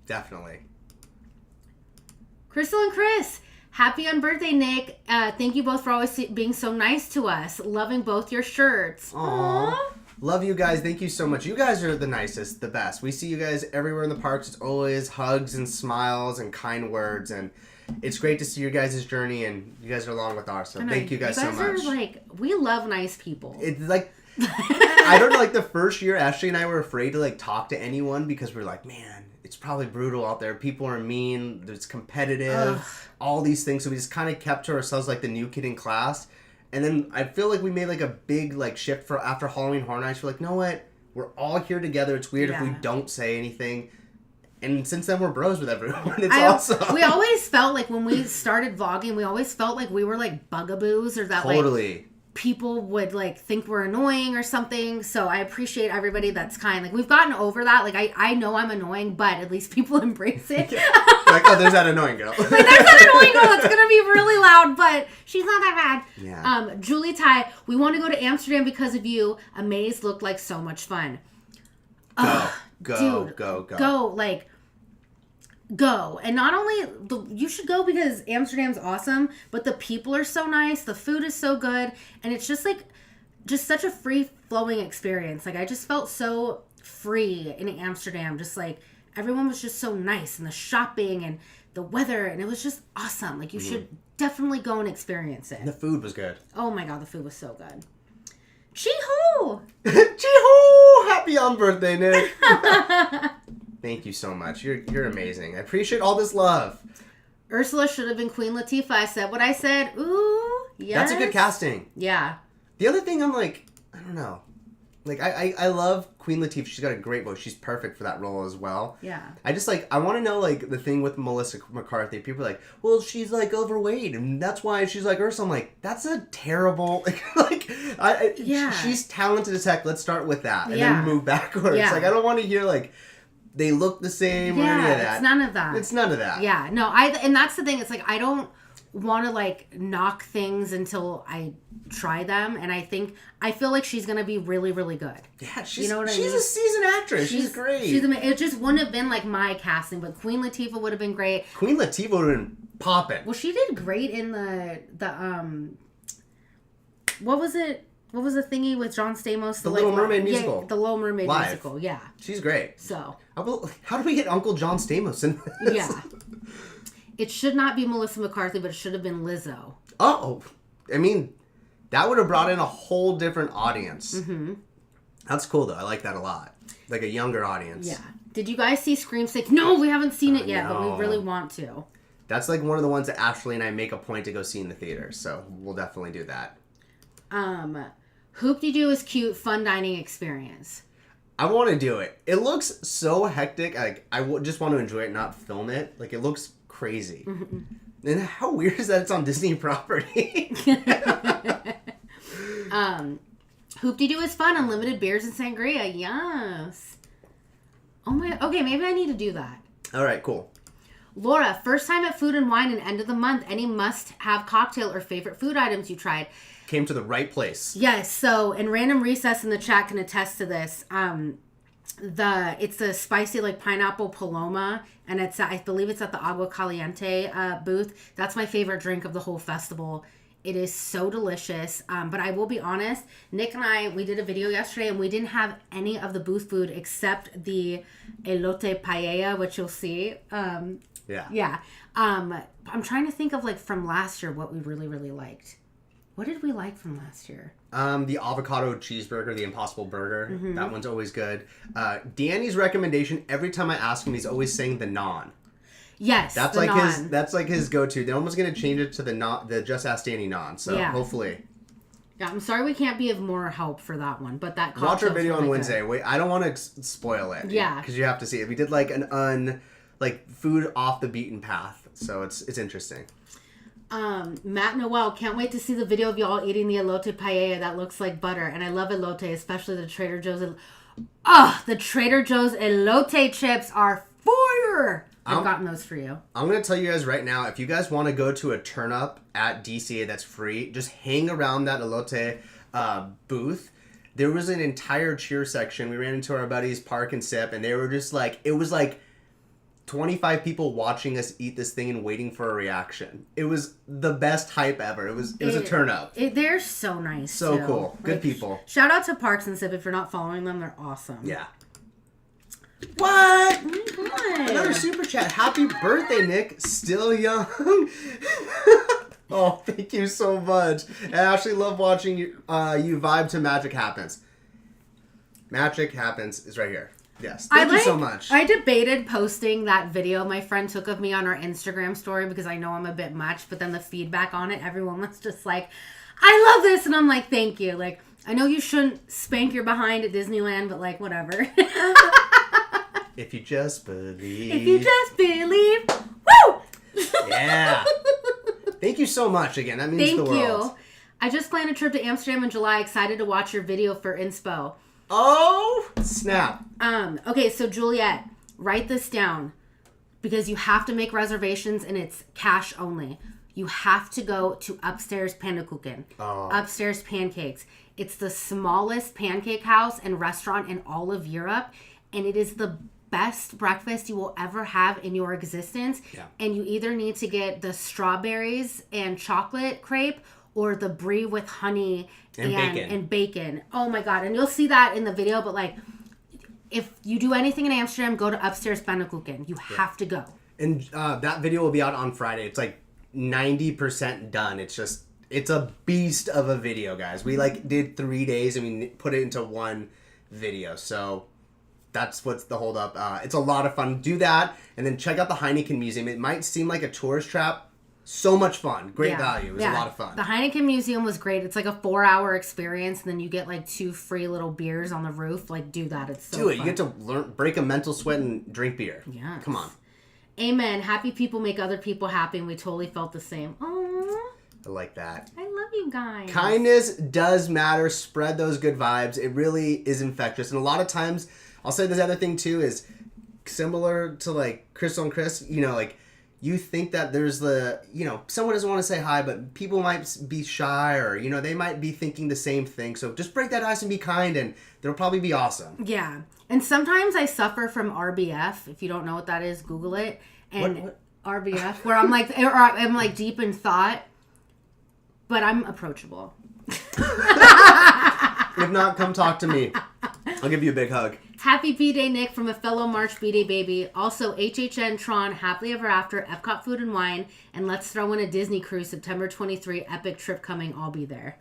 Definitely. Crystal and Chris, happy on birthday, Nick. Thank you both for always being so nice to us. Loving both your shirts. Aww. Love you guys. Thank you so much. You guys are the nicest, the best. We see you guys everywhere in the parks. It's always hugs and smiles and kind words. And it's great to see your guys' journey. And you guys are along with ours. So thank you guys so much. You guys are like, we love nice people. It's like, I don't know, like the first year, Ashley and I were afraid to like talk to anyone because we're like, man, it's probably brutal out there. People are mean. It's competitive. All these things. So we just kind of kept to ourselves like the new kid in class. And then I feel like we made like a big like shift for after Halloween Horror Nights. We're like, you know what? We're all here together. It's weird if we don't say anything. And since then, we're bros with everyone. It's awesome. We always felt like when we started vlogging, we always felt like we were like bugaboos or that like people would like think we're annoying or something. So I appreciate everybody that's kind. Like we've gotten over that. Like I know I'm annoying, but at least people embrace it. Like, oh, there's that annoying girl. Like there's that annoying girl that's gonna be really loud, but she's not that bad. Yeah. Julie Ty, we want to go to Amsterdam because of you. A maze looked like so much fun. Go. And not only you should go because Amsterdam's awesome, but the people are so nice, the food is so good, and it's just such a free flowing experience. Like I just felt so free in Amsterdam. Just like everyone was just so nice, and the shopping and the weather, and it was just awesome. Like you should definitely go and experience it. And the food was good. Oh my god, the food was so good. Chee-hoo! Chee-hoo! Happy on birthday, Nick. Thank you so much. You're amazing. I appreciate all this love. Ursula should have been Queen Latifah. I said what I said. Ooh, yes. That's a good casting. Yeah. The other thing, I'm like, I don't know. Like, I love Queen Latifah. She's got a great voice. She's perfect for that role as well. Yeah. I just, like, I want to know, like, the thing with Melissa McCarthy. People are like, well, she's, like, overweight, and that's why she's like Ursula. I'm like, that's a terrible, she's talented as heck. Let's start with that, and then move backwards. Yeah. Like, I don't want to hear, like, they look the same or any of that. It's none of that. It's none of that. Yeah, no, and that's the thing. It's like, I don't want to like knock things until I try them, and I feel like she's gonna be really, really good. Yeah, she's, you know what I she's mean? a seasoned actress. She's great. It just wouldn't have been like my casting, but Queen Latifah would have been great. Queen Latifah would have been popping. Well, she did great in the what was it? What was the thingy with John Stamos? The Little Mermaid musical. Yeah, the Little Mermaid Live. musical. Yeah. She's great. So. How do we get Uncle John Stamos in this? Yeah. It should not be Melissa McCarthy, but it should have been Lizzo. Oh, I mean, that would have brought in a whole different audience. Mm-hmm. That's cool, though. I like that a lot. Like a younger audience. Yeah. Did you guys see Scream 6? No, we haven't seen it yet, no. but we really want to. That's like one of the ones that Ashley and I make a point to go see in the theater, so we'll definitely do that. Hoop-de-Doo is cute, fun dining experience. I want to do it. It looks so hectic. Like just want to enjoy it, not film it. Like it looks crazy. Mm-hmm. And how weird is that it's on Disney property? Hoop-de-Doo is fun, unlimited beers and sangria. Yes. Oh my. Okay, maybe I need to do that. All right, cool. Laura, first time at Food and Wine and end of the month. Any must-have cocktail or favorite food items you tried? Came to the right place. Yes. So, and Random Recess in the chat can attest to this. It's a spicy like pineapple paloma, and I believe it's at the Agua Caliente booth. That's my favorite drink of the whole festival. It is so delicious. But I will be honest, Nick and we did a video yesterday, and we didn't have any of the booth food except the elote paella, which you'll see. Yeah. Yeah. I'm trying to think of like from last year what we really, really liked. What did we like from last year? The avocado cheeseburger, the Impossible Burger. Mm-hmm. That one's always good. Danny's recommendation, every time I ask him, he's always saying the naan. Yes, that's like naan. That's like his go-to. They're almost gonna change it to the Just Ask Danny naan. So hopefully. Yeah, I'm sorry we can't be of more help for that one, but that watch our video really on Wednesday. good. Wait, I don't want to spoil it. Yeah, because you have to see it. We did like like food off the beaten path, so it's interesting. Matt Noel, can't wait to see the video of y'all eating the elote paella that looks like butter. And I love elote, especially the Trader Joe's. The Trader Joe's elote chips are fire. I've gotten those for you. I'm going to tell you guys right now, if you guys want to go to a turn up at DCA that's free, just hang around that elote booth. There was an entire cheer section. We ran into our buddies, Park and Sip, and they were just like, it was like 25 people watching us eat this thing and waiting for a reaction. It was the best hype ever. It was a turn up. They're so nice. So too. cool. Good people. Shout out to Parks and Sip if you're not following them. They're awesome. Yeah. What? What? Another super chat. Happy birthday, Nick. Still young. Oh, thank you so much. I actually love watching you vibe to Magic Happens. Magic Happens is right here. Yes. Thank you so much. I debated posting that video my friend took of me on our Instagram story because I know I'm a bit much, but then the feedback on it, everyone was just like, I love this. And I'm like, thank you. Like, I know you shouldn't spank your behind at Disneyland, but like, whatever. If you just believe. If you just believe. Woo! Yeah. Thank you so much again. That means the world. Thank you. I just planned a trip to Amsterdam in July. Excited to watch your video for inspo. Oh, snap. Okay, so Juliet, write this down because you have to make reservations and it's cash only. You have to go to Upstairs Pannekuchen. Oh. Upstairs Pancakes. It's the smallest pancake house and restaurant in all of Europe, and it is the best breakfast you will ever have in your existence. Yeah. And you either need to get the strawberries and chocolate crepe or the brie with honey and bacon. Oh my god. And you'll see that in the video, but like if you do anything in Amsterdam, go to Upstairs Pannekuchen. You have to go. And that video will be out on Friday. It's like 90% done. It's a beast of a video, guys. We like did 3 days and we put it into one video. So that's what's the hold up. It's a lot of fun. Do that and then check out the Heineken Museum. It might seem like a tourist trap. So much fun. Great value. It was a lot of fun. The Heineken Museum was great. It's like a 4-hour experience, and then you get like 2 free little beers on the roof. Like, do that. It's so fun. You get to break a mental sweat and drink beer. Yeah. Come on. Amen. Happy people make other people happy, and we totally felt the same. Aww. I like that. I love you guys. Kindness does matter. Spread those good vibes. It really is infectious. And a lot of times, I'll say this other thing too is similar to like Crystal and Chris, you know, like you think that there's someone doesn't want to say hi, but people might be shy or, they might be thinking the same thing. So just break that ice and be kind, and they'll probably be awesome. Yeah. And sometimes I suffer from RBF. If you don't know what that is, Google it. And What? RBF, where I'm like deep in thought, but I'm approachable. If not, come talk to me. I'll give you a big hug. Happy B-Day, Nick, from a fellow March B-Day baby. Also, HHN Tron, Happily Ever After, Epcot Food and Wine, and let's throw in a Disney cruise, September 23, epic trip coming. I'll be there.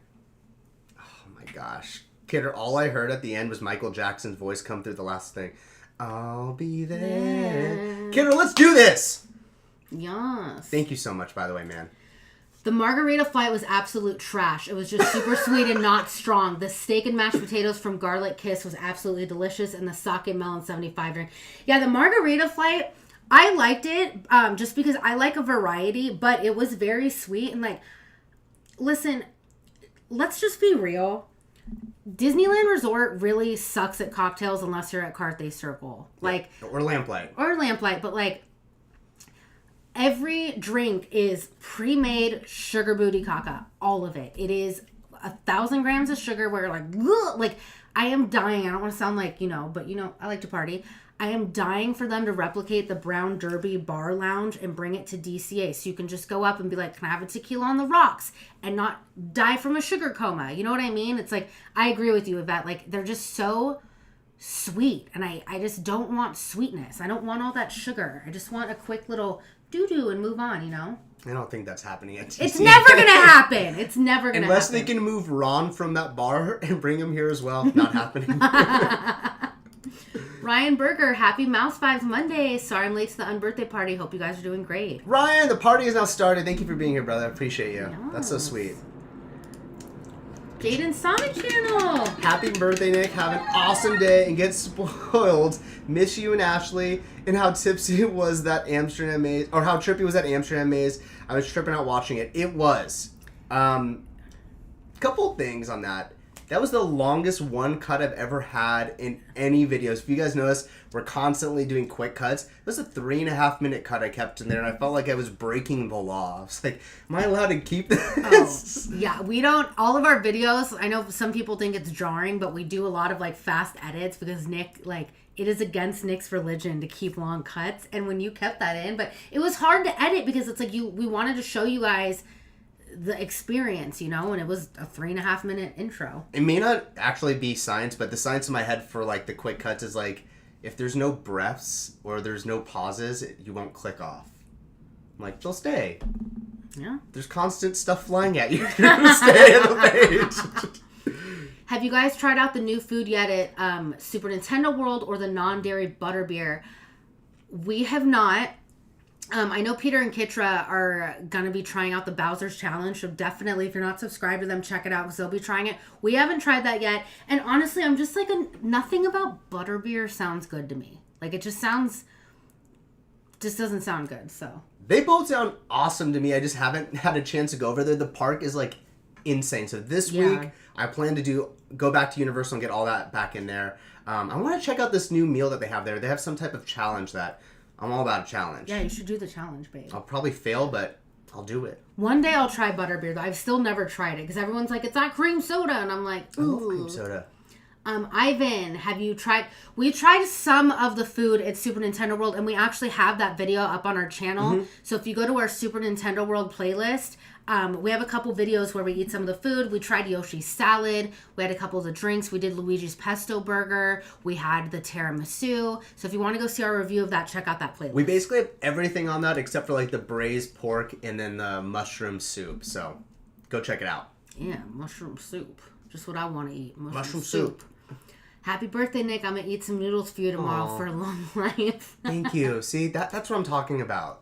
Oh my gosh. Kidder, all I heard at the end was Michael Jackson's voice come through the last thing. I'll be there. Kidder, let's do this! Yes. Thank you so much, by the way, man. The margarita flight was absolute trash. It was just super sweet and not strong. The steak and mashed potatoes from Garlic Kiss was absolutely delicious, and the sake melon 75 drink. Yeah, the margarita flight, I liked it just because I like a variety, but it was very sweet. And listen, let's just be real. Disneyland Resort really sucks at cocktails unless you're at Carthay Circle. Or Lamplight. But every drink is pre-made sugar booty caca. All of it. It is 1,000 grams of sugar where I am dying. I don't want to sound but I like to party. I am dying for them to replicate the Brown Derby bar lounge and bring it to DCA. So you can just go up and be like, can I have a tequila on the rocks? And not die from a sugar coma. You know what I mean? It's I agree with you, Yvette. They're just so sweet. And I just don't want sweetness. I don't want all that sugar. I just want a quick little doo-doo and move on, I don't think that's happening at TCA. It's never going to happen. It's never going to happen. Unless they can move Ron from that bar and bring him here as well. Not happening. Ryan Berger, happy Mouse Vibes Monday. Sorry I'm late to the unbirthday party. Hope you guys are doing great. Ryan, the party is now started. Thank you for being here, brother. I appreciate you. Yes. That's so sweet. Jaden Sonic Channel. Happy birthday, Nick. Have an awesome day and get spoiled. Miss you and Ashley. And how tipsy was that Amsterdam maze, or how trippy was that Amsterdam maze. I was tripping out watching it. It was. Couple things on that. That was the longest one cut I've ever had in any videos. If you guys notice, we're constantly doing quick cuts. It was a 3.5 minute cut I kept in there, and I felt like I was breaking the law. I was like, am I allowed to keep this? Oh, yeah, we don't, all of our videos, I know some people think it's jarring, but we do a lot of fast edits because Nick, it is against Nick's religion to keep long cuts. And when you kept that in, but it was hard to edit because it's we wanted to show you guys the experience, and it was a 3.5 minute intro. It may not actually be science, but the science in my head for the quick cuts is if there's no breaths or there's no pauses, you won't click off. They'll stay. Yeah. There's constant stuff flying at you. You're gonna stay on the page. Have you guys tried out the new food yet at Super Nintendo World or the non-dairy butterbeer? We have not. I know Peter and Kitra are going to be trying out the Bowser's Challenge, so definitely, if you're not subscribed to them, check it out because they'll be trying it. We haven't tried that yet, and honestly, I'm just nothing about butterbeer sounds good to me. It just doesn't sound good, so. They both sound awesome to me. I just haven't had a chance to go over there. The park is, insane. So this week, I plan to go back to Universal and get all that back in there. I want to check out this new meal that they have there. They have some type of challenge that... I'm all about a challenge. Yeah, you should do the challenge, babe. I'll probably fail, but I'll do it. One day I'll try butterbeer, though. I've still never tried it because everyone's like, it's not cream soda. And I'm like, ooh. I love cream soda. Ivan, have you tried... We tried some of the food at Super Nintendo World, and we actually have that video up on our channel. Mm-hmm. So if you go to our Super Nintendo World playlist, we have a couple videos where we eat some of the food. We tried Yoshi's salad. We had a couple of the drinks. We did Luigi's pesto burger. We had the tiramisu. So if you want to go see our review of that, check out that playlist. We basically have everything on that except for the braised pork and then the mushroom soup. So go check it out. Yeah, mushroom soup. Just what I want to eat. Mushroom soup. Happy birthday, Nick. I'm going to eat some noodles for you tomorrow for a long life. Thank you. See, that's what I'm talking about.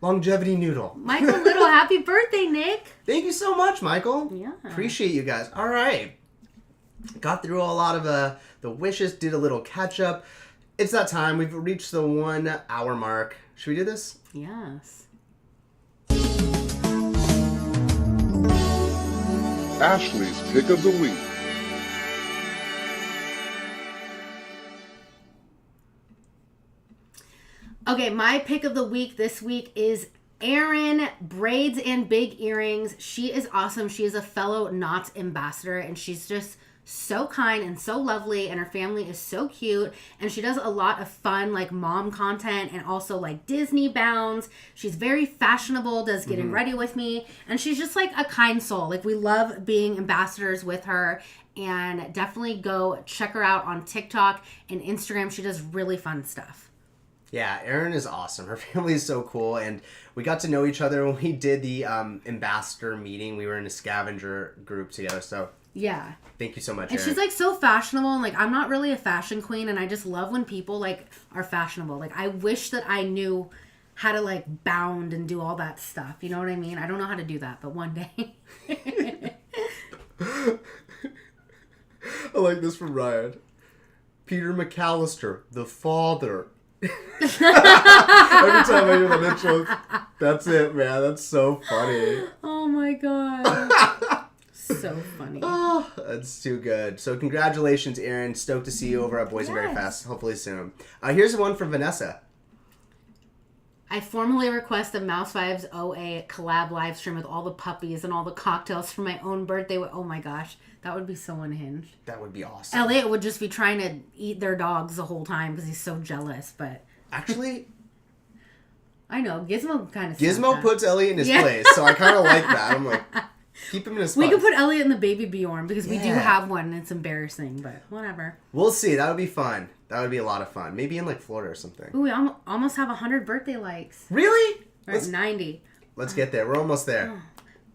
Longevity noodle. Michael Little, happy birthday, Nick. Thank you so much, Michael. Yeah. Appreciate you guys. All right. Got through a lot of the wishes, did a little catch up. It's that time. We've reached the 1 hour mark. Should we do this? Yes. Ashley's Pick of the Week. Okay, my pick of the week this week is Erin, braids and big earrings. She is awesome. She is a fellow Knots ambassador, and she's just so kind and so lovely, and her family is so cute, and she does a lot of fun like mom content and also like Disney bounds. She's very fashionable, does getting ready with me, and she's just like a kind soul. Like, we love being ambassadors with her, and definitely go check her out on TikTok and Instagram. She does really fun stuff. Yeah, Erin is awesome. Her family is so cool, and we got to know each other when we did the ambassador meeting. We were in a scavenger group together, so yeah. Thank you so much, And Erin. she's like so fashionable, and like I'm not really a fashion queen, and I just love when people like are fashionable. Like, I wish that I knew how to like bound and do all that stuff. You know what I mean? I don't know how to do that, but one day. I like this from Ryan. Peter McAllister, the father. Every time I hear that intro, that's it, man. That's so funny. Oh my god. So funny. Oh, that's too good. So congratulations, Erin. Stoked to see you over at Boysenberry Fest. Hopefully soon. Here's one from Vanessa. I formally request a Mouse Vibes OA collab live stream with all the puppies and all the cocktails for my own birthday. Oh my gosh. That would be so unhinged. That would be awesome. Elliot would just be trying to eat their dogs the whole time because he's so jealous, but... Actually... I know. Gizmo kind of... Gizmo puts Elliot in his place, so I kind of like that. I'm like... Keep him in his spot. We could put Elliot in the baby Bjorn because we do have one and it's embarrassing, but whatever. We'll see. That would be fun. That would be a lot of fun. Maybe in like Florida or something. Ooh, we almost have 100 birthday likes. Really? We're at 90. Let's get there. We're almost there.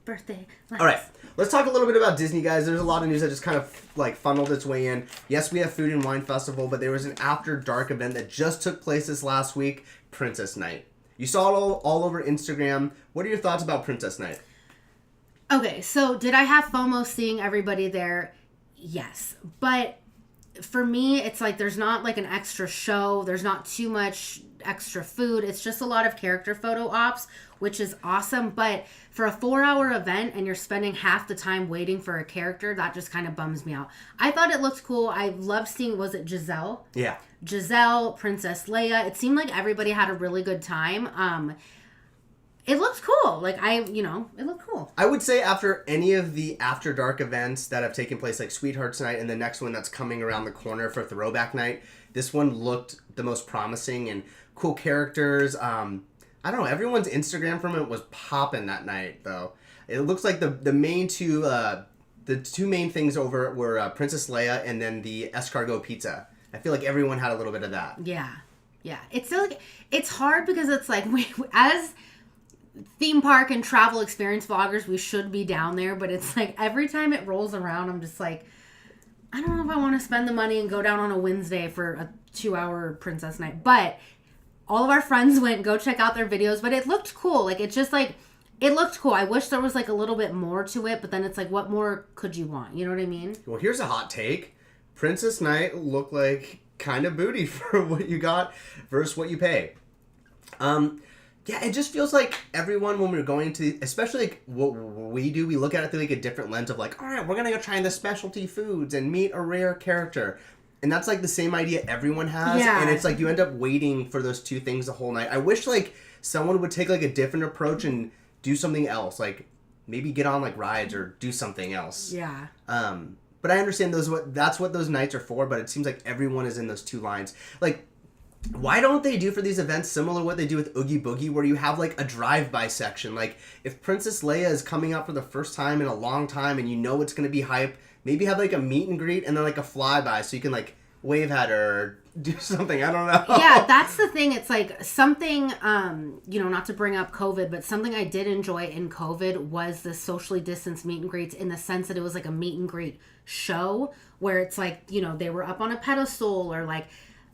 Birthday likes. All right. Let's talk a little bit about Disney, guys. There's a lot of news that just kind of like funneled its way in. Yes, we have Food and Wine Festival, but there was an After Dark event that just took place this last week, Princess Night. You saw it all over Instagram. What are your thoughts about Princess Night? Okay, so did I have FOMO seeing everybody there? Yes. But for me, it's like there's not like an extra show. There's not too much extra food. It's just a lot of character photo ops, which is awesome. But for a 4-hour event and you're spending half the time waiting for a character, that just kind of bums me out. I thought it looked cool. I loved seeing, was it Giselle? Yeah. Giselle, Princess Leia. It seemed like everybody had a really good time. It looked cool. Like, it looked cool. I would say after any of the After Dark events that have taken place, like Sweethearts Night and the next one that's coming around the corner for Throwback Night, this one looked the most promising and cool characters. I don't know. Everyone's Instagram from it was popping that night, though. It looks like the main two, the two main things over were Princess Leia and then the escargot pizza. I feel like everyone had a little bit of that. Yeah. It's like, it's hard because it's like, as theme park and travel experience vloggers, we should be down there, but it's like every time it rolls around, I'm just like, I don't know if I want to spend the money and go down on a Wednesday for a 2-hour Princess Night. But all of our friends went, go check out their videos, but it looked cool. Like, it's just like, it looked cool. I wish there was like a little bit more to it, but then it's like, what more could you want? You know what I mean? Well, here's a hot take. Princess Night looked like kind of booty for what you got versus what you pay. Yeah, it just feels like everyone, when we're going to, especially like what we do, we look at it through like a different lens of like, all right, we're going to go try the specialty foods and meet a rare character. And that's like the same idea everyone has. Yeah. And it's like you end up waiting for those two things the whole night. I wish like someone would take like a different approach and do something else. Like maybe get on like rides or do something else. Yeah. But I understand that's what those nights are for, but it seems like everyone is in those two lines. Like, why don't they do for these events similar to what they do with Oogie Boogie, where you have like a drive-by section? Like, if Princess Leia is coming out for the first time in a long time and you know it's going to be hype, maybe have like a meet and greet and then like a flyby so you can like wave at her or do something. I don't know. Yeah, that's the thing. It's like something, not to bring up COVID, but something I did enjoy in COVID was the socially distanced meet and greets, in the sense that it was like a meet and greet show where it's like, they were up on a pedestal, or like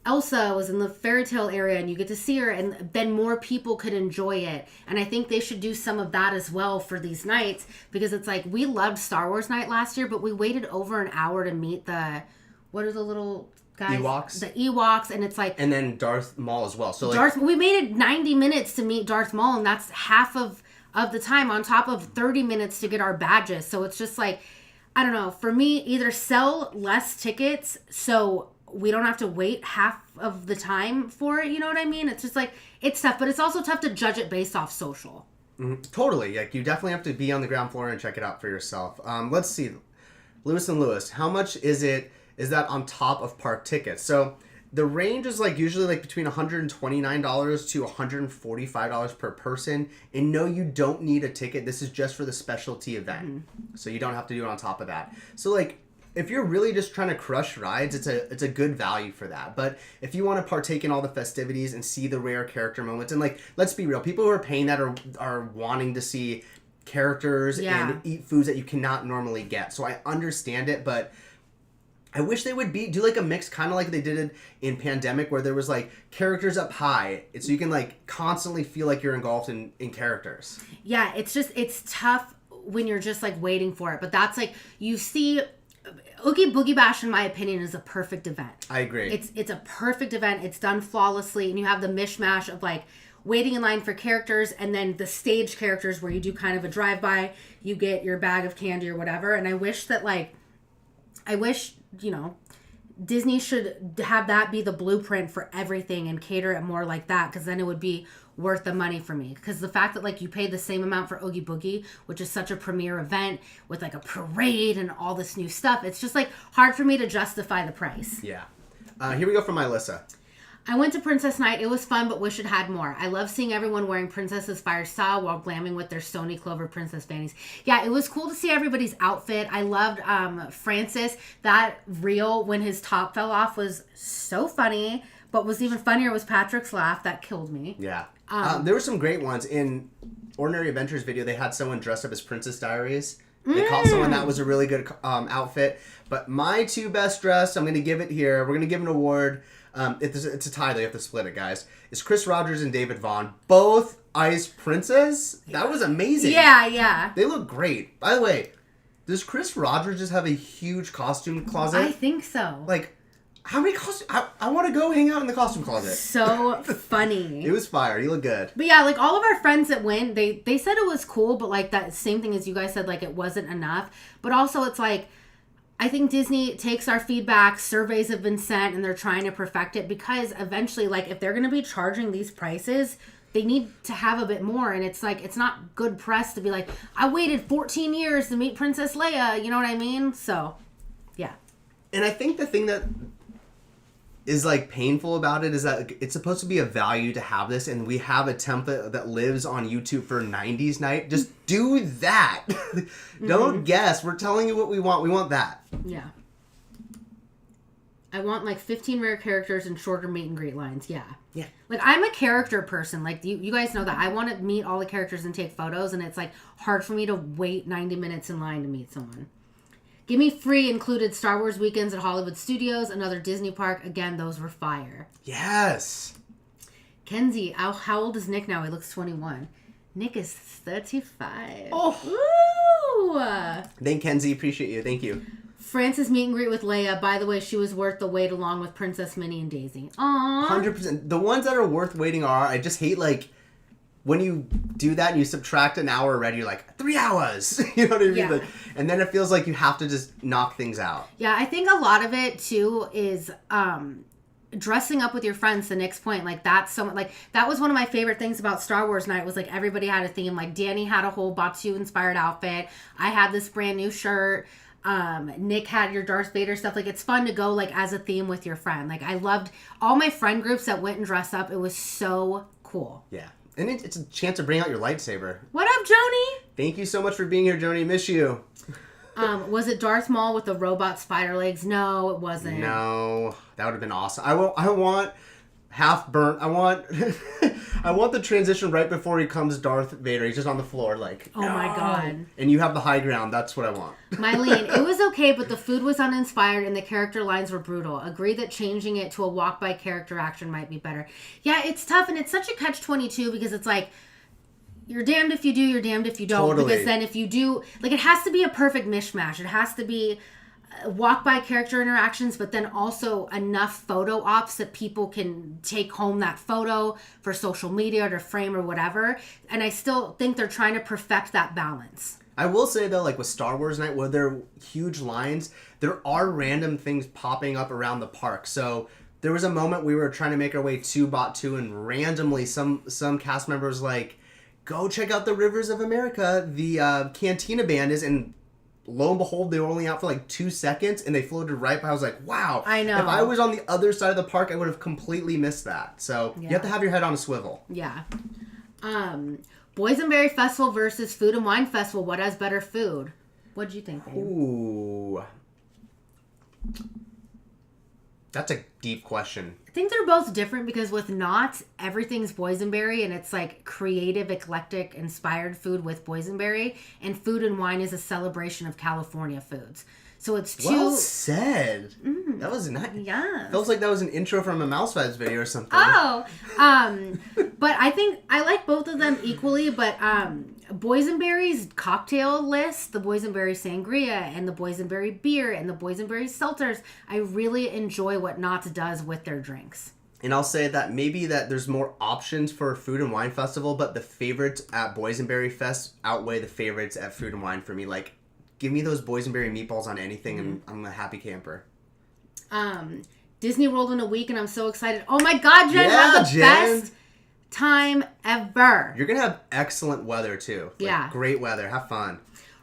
Elsa was in the fairy tale area and you get to see her, and then more people could enjoy it. And I think they should do some of that as well for these nights, because it's like, we loved Star Wars night last year, but we waited over an hour to meet what are the little guys? Ewoks. The Ewoks, and it's like... And then Darth Maul as well. So like, we made it 90 minutes to meet Darth Maul, and that's half of the time, on top of 30 minutes to get our badges. So it's just like, I don't know. For me, either sell less tickets so we don't have to wait half of the time for it. You know what I mean? It's just like, it's tough, but it's also tough to judge it based off social. Totally. Like, you definitely have to be on the ground floor and check it out for yourself. Let's see. Lewis and Lewis, how much is that on top of park tickets? So the range is like usually like between $129 to $145 per person. And no, you don't need a ticket. This is just for the specialty event. So you don't have to do it on top of that. So like, if you're really just trying to crush rides, it's a good value for that. But if you want to partake in all the festivities and see the rare character moments, and like, let's be real, people who are paying that are wanting to see characters and eat foods that you cannot normally get. So I understand it, but I wish they would do like a mix, kind of like they did in Pandemic, where there was like characters up high, so you can like constantly feel like you're engulfed in characters. Yeah, it's tough when you're just like waiting for it. But that's like, you see, Oogie Boogie Bash, in my opinion, is a perfect event. I agree. It's a perfect event. It's done flawlessly, and you have the mishmash of like waiting in line for characters, and then the stage characters where you do kind of a drive-by, you get your bag of candy or whatever. And I wish, you know, Disney should have that be the blueprint for everything and cater it more like that, because then it would be worth the money for me. Because the fact that like you pay the same amount for Oogie Boogie, which is such a premier event with like a parade and all this new stuff, it's just like hard for me to justify the price. Yeah. Here we go from Alyssa. I went to Princess Night. It was fun, but wish it had more. I love seeing everyone wearing Princess's Fire style while glamming with their Stony Clover princess fannies. Yeah, it was cool to see everybody's outfit. I loved Francis. That reel when his top fell off was so funny, but was even funnier was Patrick's laugh. That killed me. Yeah. There were some great ones. In Ordinary Adventures video, they had someone dressed up as Princess Diaries. They caught someone that was a really good outfit. But my two best dressed, I'm going to give it here. We're going to give an award. It's a tie, though. You have to split it, guys. It's Chris Rogers and David Vaughn. Both Ice Princess. That was amazing. Yeah. They look great. By the way, does Chris Rogers just have a huge costume closet? I think so. Like, how many costumes? I want to go hang out in the costume closet. So funny. It was fire. You look good. But yeah, like all of our friends that went, they said it was cool, but like that same thing as you guys said, like it wasn't enough. But also it's like, I think Disney takes our feedback, surveys have been sent, and they're trying to perfect it, because eventually, like, if they're going to be charging these prices, they need to have a bit more. And it's like, it's not good press to be like, I waited 14 years to meet Princess Leia. You know what I mean? So, yeah. And I think the thing that is like painful about it is that it's supposed to be a value to have this, and we have a template that lives on YouTube for 90s night. Just do that. Don't guess. We're telling you what we want. We want that. Yeah. I want like 15 rare characters and shorter meet and greet lines. Yeah. Like, I'm a character person. Like, you guys know that. I want to meet all the characters and take photos, and it's like hard for me to wait 90 minutes in line to meet someone. Give me free included Star Wars weekends at Hollywood Studios, another Disney park. Again, those were fire. Yes. Kenzie, how old is Nick now? He looks 21. Nick is 35. Oh. Woo! Thank Kenzie. Appreciate you. Thank you. Francis meet and greet with Leia. By the way, she was worth the wait along with Princess Minnie and Daisy. Aww. 100%. The ones that are worth waiting are, I just hate like, when you do that and you subtract an hour already, you're like, 3 hours. You know what I mean? Yeah. Like, and then it feels like you have to just knock things out. Yeah, I think a lot of it too is dressing up with your friends. The next point, like that's so like that was one of my favorite things about Star Wars night, was like everybody had a theme. Like Danny had a whole Batu inspired outfit. I had this brand new shirt. Nick had your Darth Vader stuff. Like, it's fun to go like as a theme with your friend. Like, I loved all my friend groups that went and dressed up. It was so cool. Yeah. And it's a chance to bring out your lightsaber. What up, Joni? Thank you so much for being here, Joni. Miss you. Was it Darth Maul with the robot spider legs? No, it wasn't. No, that would have been awesome. I want half burnt. I want the transition right before he comes Darth Vader. He's just on the floor like, oh no. My God. And you have the high ground. That's what I want. Mylene, it was okay, but the food was uninspired and the character lines were brutal. Agree that changing it to a walk-by character action might be better. Yeah, it's tough, and it's such a catch-22 because it's like, you're damned if you do, you're damned if you don't. Totally. Because then if you do, like, it has to be a perfect mishmash. It has to be walk-by character interactions, but then also enough photo ops that people can take home that photo for social media or to frame or whatever. And I still think they're trying to perfect that balance. I will say, though, like with Star Wars Night, where there are huge lines, there are random things popping up around the park. So there was a moment we were trying to make our way to Bot 2, and randomly some cast members like, go check out the Rivers of America. The Cantina Band is, and lo and behold, they were only out for like 2 seconds, and they floated right by. I was like, wow. I know. If I was on the other side of the park, I would have completely missed that. So you have to have your head on a swivel. Yeah. Boysenberry Festival versus Food and Wine Festival. What has better food? What did you think, babe? Ooh. That's a deep question. I think they're both different because with Knott's, everything's boysenberry and it's like creative, eclectic, inspired food with boysenberry. And Food and Wine is a celebration of California foods. So it's two... Well said. That was nice. Yeah. Feels like that was an intro from a Mouse Vibes video or something. Oh! But I think I like both of them equally, but boysenberry's cocktail list, the boysenberry sangria and the boysenberry beer and the boysenberry seltzers, I really enjoy what Knott's does with their drinks. And I'll say that maybe that there's more options for Food and Wine Festival, but the favorites at Boysenberry Fest outweigh the favorites at Food and Wine for me. Like, give me those boysenberry meatballs on anything, and I'm a happy camper. Disney World in a week, and I'm so excited. Oh my God, Jen, Yeah, have the Jen. best time ever. You're going to have excellent weather, too. Like, Yeah. great weather. Have fun.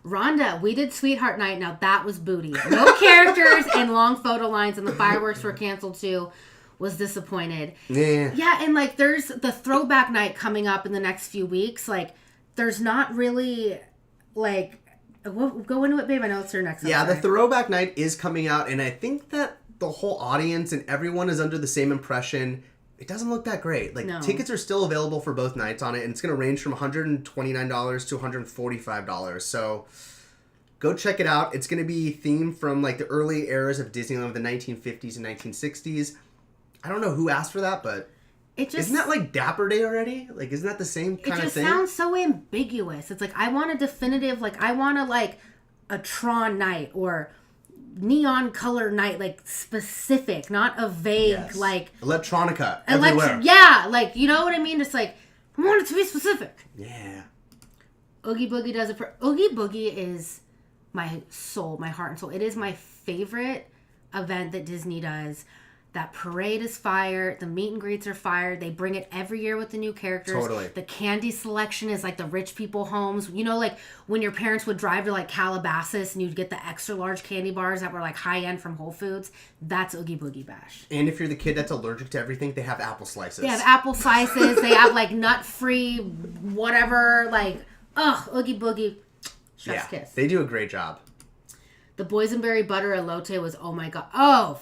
Rhonda, we did Sweetheart Night. Now that was booty. No characters and long photo lines, and the fireworks were canceled too. Was disappointed. Yeah. Yeah, and like there's the throwback night coming up in the next few weeks. Like there's not really like we'll go into it, babe. I know it's your next. Yeah, the episode. Throwback Night is coming out, and I think that the whole audience and everyone is under the same impression. It doesn't look that great. Like, No. tickets are still available for both nights on it, and it's going to range from $129 to $145. So, go check it out. It's going to be themed from, like, the early eras of Disneyland, the 1950s and 1960s. I don't know who asked for that, but It just isn't that, like, Dapper Day already? Like, isn't that the same kind it of just thing? sounds so ambiguous. It's like I want a definitive. Like I want a Tron night or neon color night, like specific, not a vague Yes. like Electronica everywhere. Yeah, like you know what I mean. Just like I want it to be specific. Yeah. Oogie Boogie does it. Oogie Boogie is my soul, my heart and soul. It is my favorite event that Disney does. That parade is fire. The meet and greets are fire. They bring it every year with the new characters. Totally. The candy selection is like the rich people homes. You know, like when your parents would drive to like Calabasas and you'd get the extra large candy bars that were like high end from Whole Foods. That's Oogie Boogie Bash. And if you're the kid that's allergic to everything, they have apple slices. They have apple slices. They have like nut free, whatever. Like, Oogie Boogie. Chef's kiss. They do a great job. The boysenberry butter elote was, oh my God. Oh,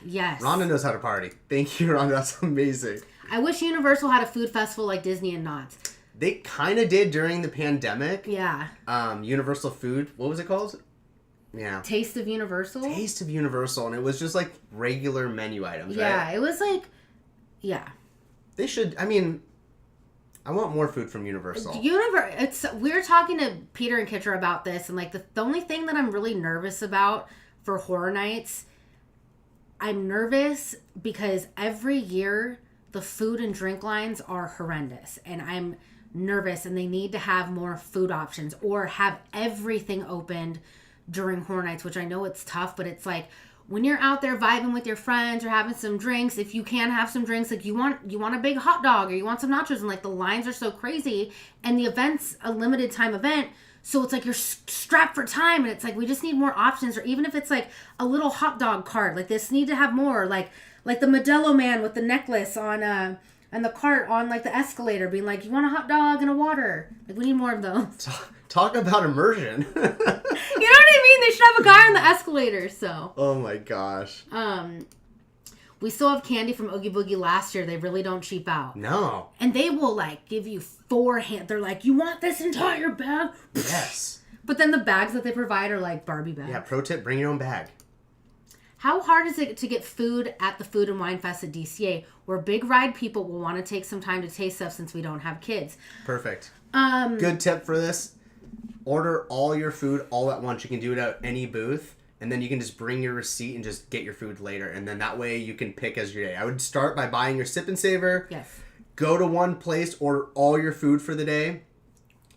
yes. Rhonda knows how to party. Thank you, Rhonda. That's amazing. I wish Universal had a food festival like Disney and Knott's. They kind of did during the pandemic. Yeah. Universal Food. What was it called? Yeah. Taste of Universal? Taste of Universal. And it was just like regular menu items, Yeah, right? it was like, yeah. They should, I mean, I want more food from Universal. We were talking to Peter and Kitcher about this, and like the only thing that I'm really nervous about for Horror Nights, I'm nervous because every year the food and drink lines are horrendous, and I'm nervous, and they need to have more food options or have everything opened during Horror Nights, which I know it's tough, but it's like when you're out there vibing with your friends or having some drinks, if you can have some drinks, like you want a big hot dog or you want some nachos, and like the lines are so crazy, and the event's a limited time event, so it's like you're strapped for time, and it's like we just need more options. Or even if it's like a little hot dog cart, like this need to have more, like the Modelo man with the necklace on and the cart on like the escalator being like, you want a hot dog and a water, like we need more of those. Talk about immersion. You know what I mean? They should have a guy on the escalator. So Oh my gosh. we still have candy from Oogie Boogie last year. They really don't cheap out. No. And they will like give you they're like, you want this entire bag? Yes. But then the bags that they provide are like Barbie bags. Yeah, pro tip, bring your own bag. How hard is it to get food at the Food and Wine Fest at DCA, where big ride people will want to take some time to taste stuff since we don't have kids? Perfect. Good tip for this. Order all your food all at once. You can do it at any booth, and then you can just bring your receipt and just get your food later. And then that way you can pick as your day. I would start by buying your Sip and Savor. Yes. Go to one place, order all your food for the day,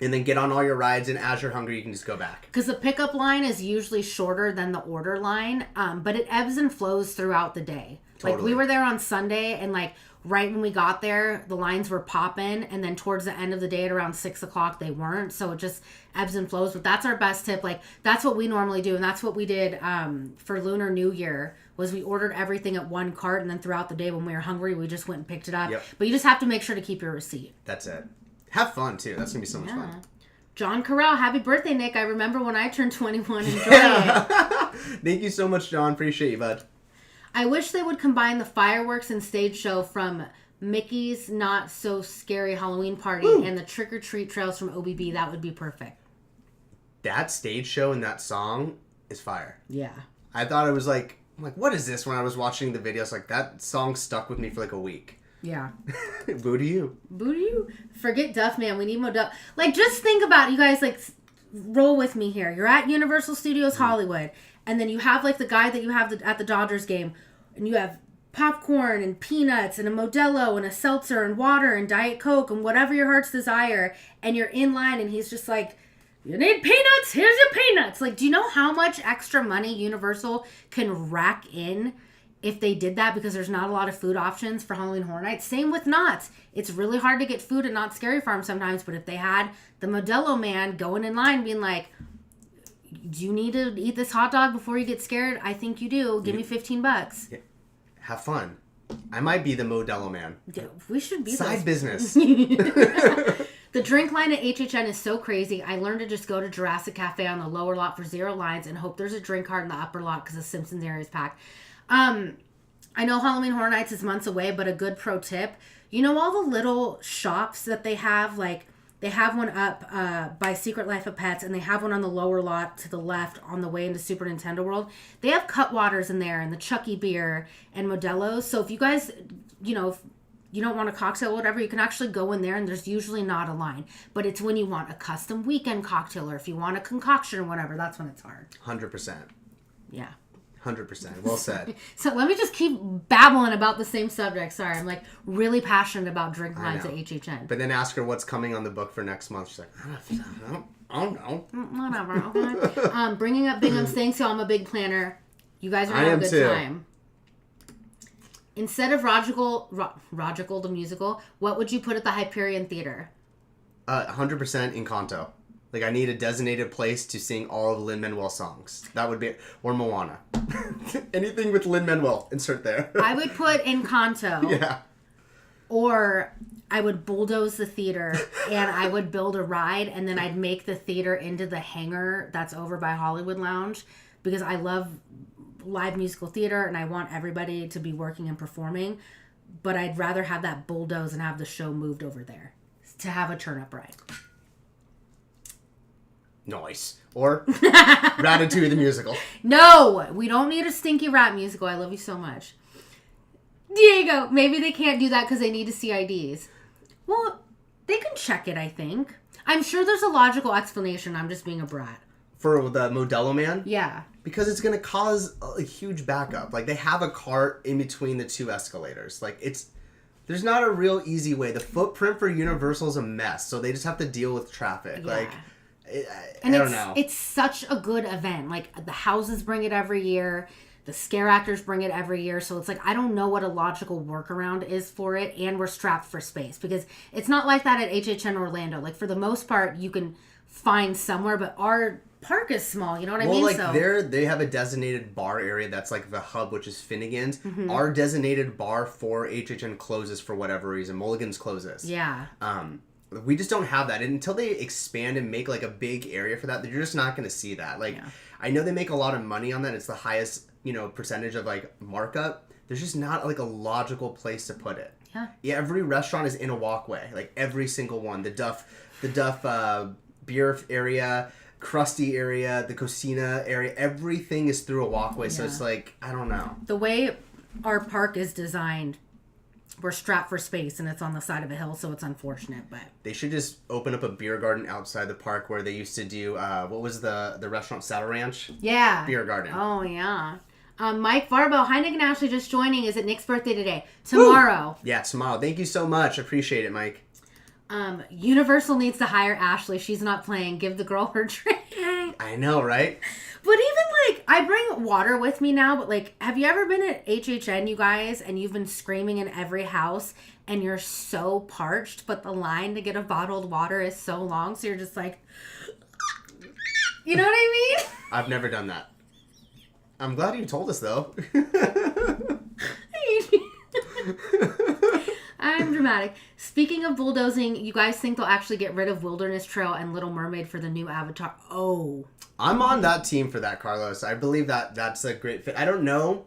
and then get on all your rides, and as you're hungry, you can just go back. Because the pickup line is usually shorter than the order line, but it ebbs and flows throughout the day. Like, Totally. we were there on Sunday, and, like, right when we got there, the lines were popping, and then towards the end of the day at around 6 o'clock, they weren't. So it just ebbs and flows. But that's our best tip. Like, that's what we normally do, and that's what we did for Lunar New Year, was we ordered everything at one cart, and then throughout the day when we were hungry, we just went and picked it up. Yep. But you just have to make sure to keep your receipt. That's it. Have fun, too. That's going to be so much fun. John Corral, happy birthday, Nick. I remember when I turned 21. Enjoy it. Thank you so much, John. Appreciate you, bud. I wish they would combine the fireworks and stage show from Mickey's Not So Scary Halloween Party and the Trick or Treat trails from OBB. That would be perfect. That stage show and that song is fire. Yeah. I thought it was like, I'm like, what is this? When I was watching the videos, like, that song stuck with me for like a week. Yeah. Boo to you. Boo to you. Forget Duff, man. We need more Duff. Like, just think about it. You guys, like, roll with me here. You're at Universal Studios Hollywood, and then you have, like, the guy that you have at the Dodgers game, and you have popcorn and peanuts and a Modelo and a seltzer and water and Diet Coke and whatever your heart's desire, and you're in line, and he's just like, you need peanuts? Here's your peanuts. Like, do you know how much extra money Universal can rack in if they did that, because there's not a lot of food options for Halloween Horror Nights? Same with Knott's. It's really hard to get food at Knott's Scary Farm sometimes, but if they had the Modelo man going in line being like, do you need to eat this hot dog before you get scared? I think you do. Give me $15. Yeah. Have fun. I might be the Modelo man. We should be Side those. business. The drink line at HHN is so crazy. I learned to just go to Jurassic Cafe on the lower lot for 0 lines and hope there's a drink cart in the upper lot because the Simpsons area is packed. I know Halloween Horror Nights is months away, but a good pro tip, you know all the little shops that they have, like they have one up by Secret Life of Pets, and they have one on the lower lot to the left on the way into Super Nintendo World. They have Cutwaters in there and the Chucky beer and Modelo's. So if you guys, you know, if you don't want a cocktail or whatever, you can actually go in there and there's usually not a line. But it's when you want a custom weekend cocktail or if you want a concoction or whatever, that's when it's hard. 100%. Yeah. 100%. Well said. So let me just keep babbling about the same subject. Sorry, I'm like really passionate about drink lines at HHN. But then ask her what's coming on the book for next month. She's like, I don't know. Whatever. Okay. Bringing up Bingham's. Thanks, y'all. I'm a big planner. You guys are having a good time. Instead of Rogical the musical, what would you put at the Hyperion Theater? 100% Encanto. Like, I need a designated place to sing all of Lin-Manuel songs. That would be... Or Moana. Anything with Lin-Manuel. Insert there. I would put Encanto. Yeah. Or I would bulldoze the theater and I would build a ride and then I'd make the theater into the hangar that's over by Hollywood Lounge because I love live musical theater and I want everybody to be working and performing. But I'd rather have that bulldoze and have the show moved over there to have a turn-up ride. Nice. Or Ratatouille the musical. No, we don't need a stinky rat musical. I love you so much. Diego, maybe they can't do that because they need to see IDs. Well, they can check it, I think. I'm sure there's a logical explanation. I'm just being a brat. For the Modelo Man? Yeah. Because it's going to cause a huge backup. Like, they have a cart in between the 2 escalators. Like, there's not a real easy way. The footprint for Universal is a mess, so they just have to deal with traffic. Yeah. Like... I And don't know. It's such a good event. Like, the houses bring it every year. The scare actors bring it every year. So it's like, I don't know what a logical workaround is for it. And we're strapped for space. Because it's not like that at HHN Orlando. Like, for the most part, you can find somewhere. But our park is small. You know what I mean? Well, like, they have a designated bar area that's like the hub, which is Finnegan's. Mm-hmm. Our designated bar for HHN closes for whatever reason. Mulligan's closes. Yeah. We just don't have that. And until they expand and make, like, a big area for that, you're just not going to see that. Like, yeah. I know they make a lot of money on that. It's the highest, percentage of, like, markup. There's just not, like, a logical place to put it. Yeah, every restaurant is in a walkway. Like, every single one. The Duff beer area, Krusty area, the Cocina area. Everything is through a walkway. Yeah. So it's like, I don't know. The way our park is designed, we're strapped for space, and it's on the side of a hill, so it's unfortunate. But they should just open up a beer garden outside the park where they used to do, what was the restaurant, Saddle Ranch? Yeah. Beer garden. Oh, yeah. Mike Varbo, hi, Nick and Ashley, just joining. Is it Nick's birthday today? Tomorrow. Woo! Yeah, tomorrow. Thank you so much. Appreciate it, Mike. Universal needs to hire Ashley. She's not playing. Give the girl her drink. I know, right? But even like, I bring water with me now, but like, have you ever been at HHN, you guys, and you've been screaming in every house and you're so parched, but the line to get a bottled water is so long, so you're just like, you know what I mean? I've never done that. I'm glad you told us, though. I'm dramatic. Speaking of bulldozing, you guys think they'll actually get rid of Wilderness Trail and Little Mermaid for the new Avatar? Oh. I'm on that team for that, Carlos. I believe that that's a great fit. I don't know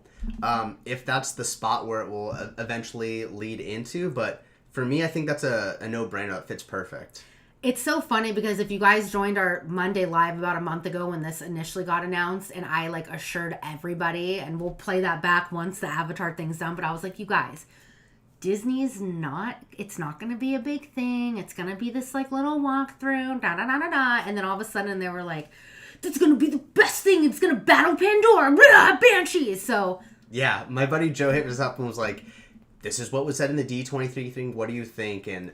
if that's the spot where it will eventually lead into, but for me, I think that's a no-brainer. That fits perfect. It's so funny because if you guys joined our Monday Live about a month ago when this initially got announced, and I like assured everybody, and we'll play that back once the Avatar thing's done, but I was like, you guys, Disney's not, it's not going to be a big thing. It's going to be this like little walkthrough, da-da-da-da-da. And then all of a sudden they were like, that's going to be the best thing. It's going to battle Pandora, blah, Banshees. So yeah, my buddy Joe hit us up and was like, this is what was said in the D23 thing. What do you think? And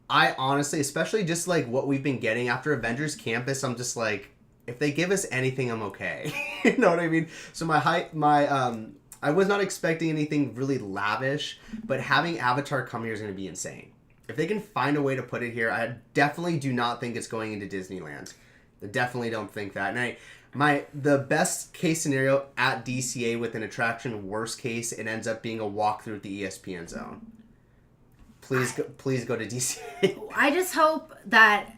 I honestly, especially just like what we've been getting after Avengers Campus, I'm just like, if they give us anything, I'm okay. You know what I mean? So I was not expecting anything really lavish, but having Avatar come here is going to be insane. If they can find a way to put it here, I definitely do not think it's going into Disneyland. I definitely don't think that. And the best case scenario at DCA with an attraction, worst case, it ends up being a walkthrough at the ESPN zone. Please go to DCA. I just hope that,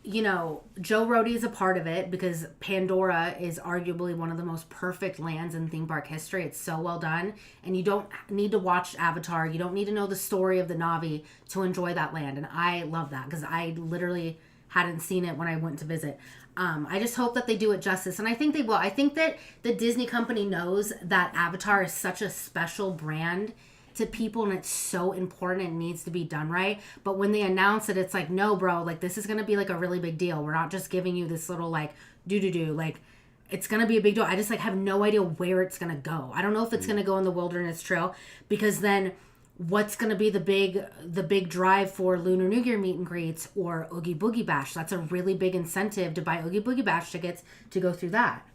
you know, Joe Rohde is a part of it because Pandora is arguably one of the most perfect lands in theme park history. It's so well done. And you don't need to watch Avatar. You don't need to know the story of the Na'vi to enjoy that land. And I love that because I literally hadn't seen it when I went to visit. I just hope that they do it justice. And I think they will. I think that the Disney company knows that Avatar is such a special brand to people and it's so important and needs to be done right. But when they announce it, it's like, no, bro, like this is going to be like a really big deal. We're not just giving you this little like do. Like it's going to be a big deal. I just like have no idea where it's going to go. I don't know if it's going to go in the Wilderness Trail because then what's going to be the big drive for Lunar New Year meet and greets or Oogie Boogie Bash. That's a really big incentive to buy Oogie Boogie Bash tickets to go through that.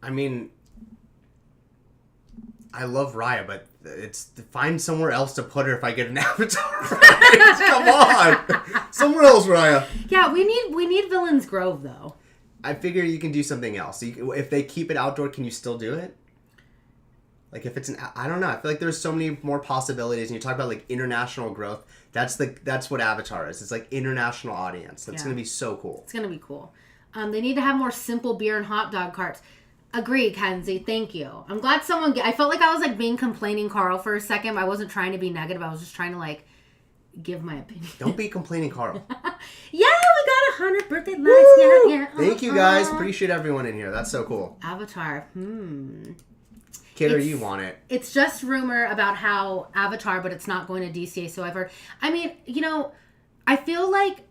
I mean, I love Raya, but it's find somewhere else to put her if I get an Avatar. Come on, somewhere else, Raya. Yeah, we need Villains Grove though. I figure you can do something else. If they keep it outdoor, can you still do it? Like if it's I don't know. I feel like there's so many more possibilities. And you talk about like international growth. That's what Avatar is. It's like international audience. That's gonna be so cool. It's gonna be cool. They need to have more simple beer and hot dog carts. Agree, Kenzie. Thank you. I'm glad I felt like I was like being complaining Carl for a second. I wasn't trying to be negative. I was just trying to like give my opinion. Don't be complaining, Carl. Yeah, we got 100 birthday lights. Yeah. Thank you guys. Appreciate everyone in here. That's so cool. Avatar. Kidder, you want it. It's just rumor about how Avatar, but it's not going to DCA. So I've heard. I mean, you know, I feel like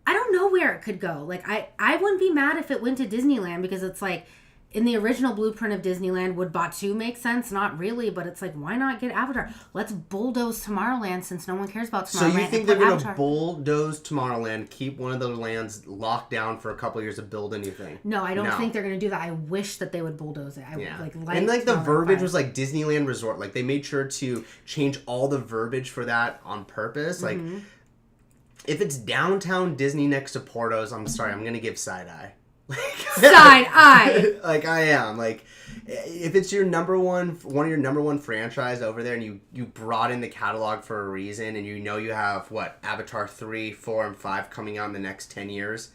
I don't know where it could go. Like I wouldn't be mad if it went to Disneyland because it's like in the original blueprint of Disneyland, would Batu make sense? Not really, but it's like, why not get Avatar? Let's bulldoze Tomorrowland since no one cares about Tomorrowland. So you think they're going to bulldoze Tomorrowland, keep one of the lands locked down for a couple of years to build anything? No, I don't think they're going to do that. I wish that they would bulldoze it. And like the verbiage was like Disneyland Resort. Like they made sure to change all the verbiage for that on purpose. Like if it's downtown Disney next to Porto's, I'm sorry, I'm going to give side eye. Side eye. Like I am. Like if it's your one of your number one franchise over there, and you brought in the catalog for a reason, and you know you have Avatar 3, 4, and 5 coming out in the next 10 years.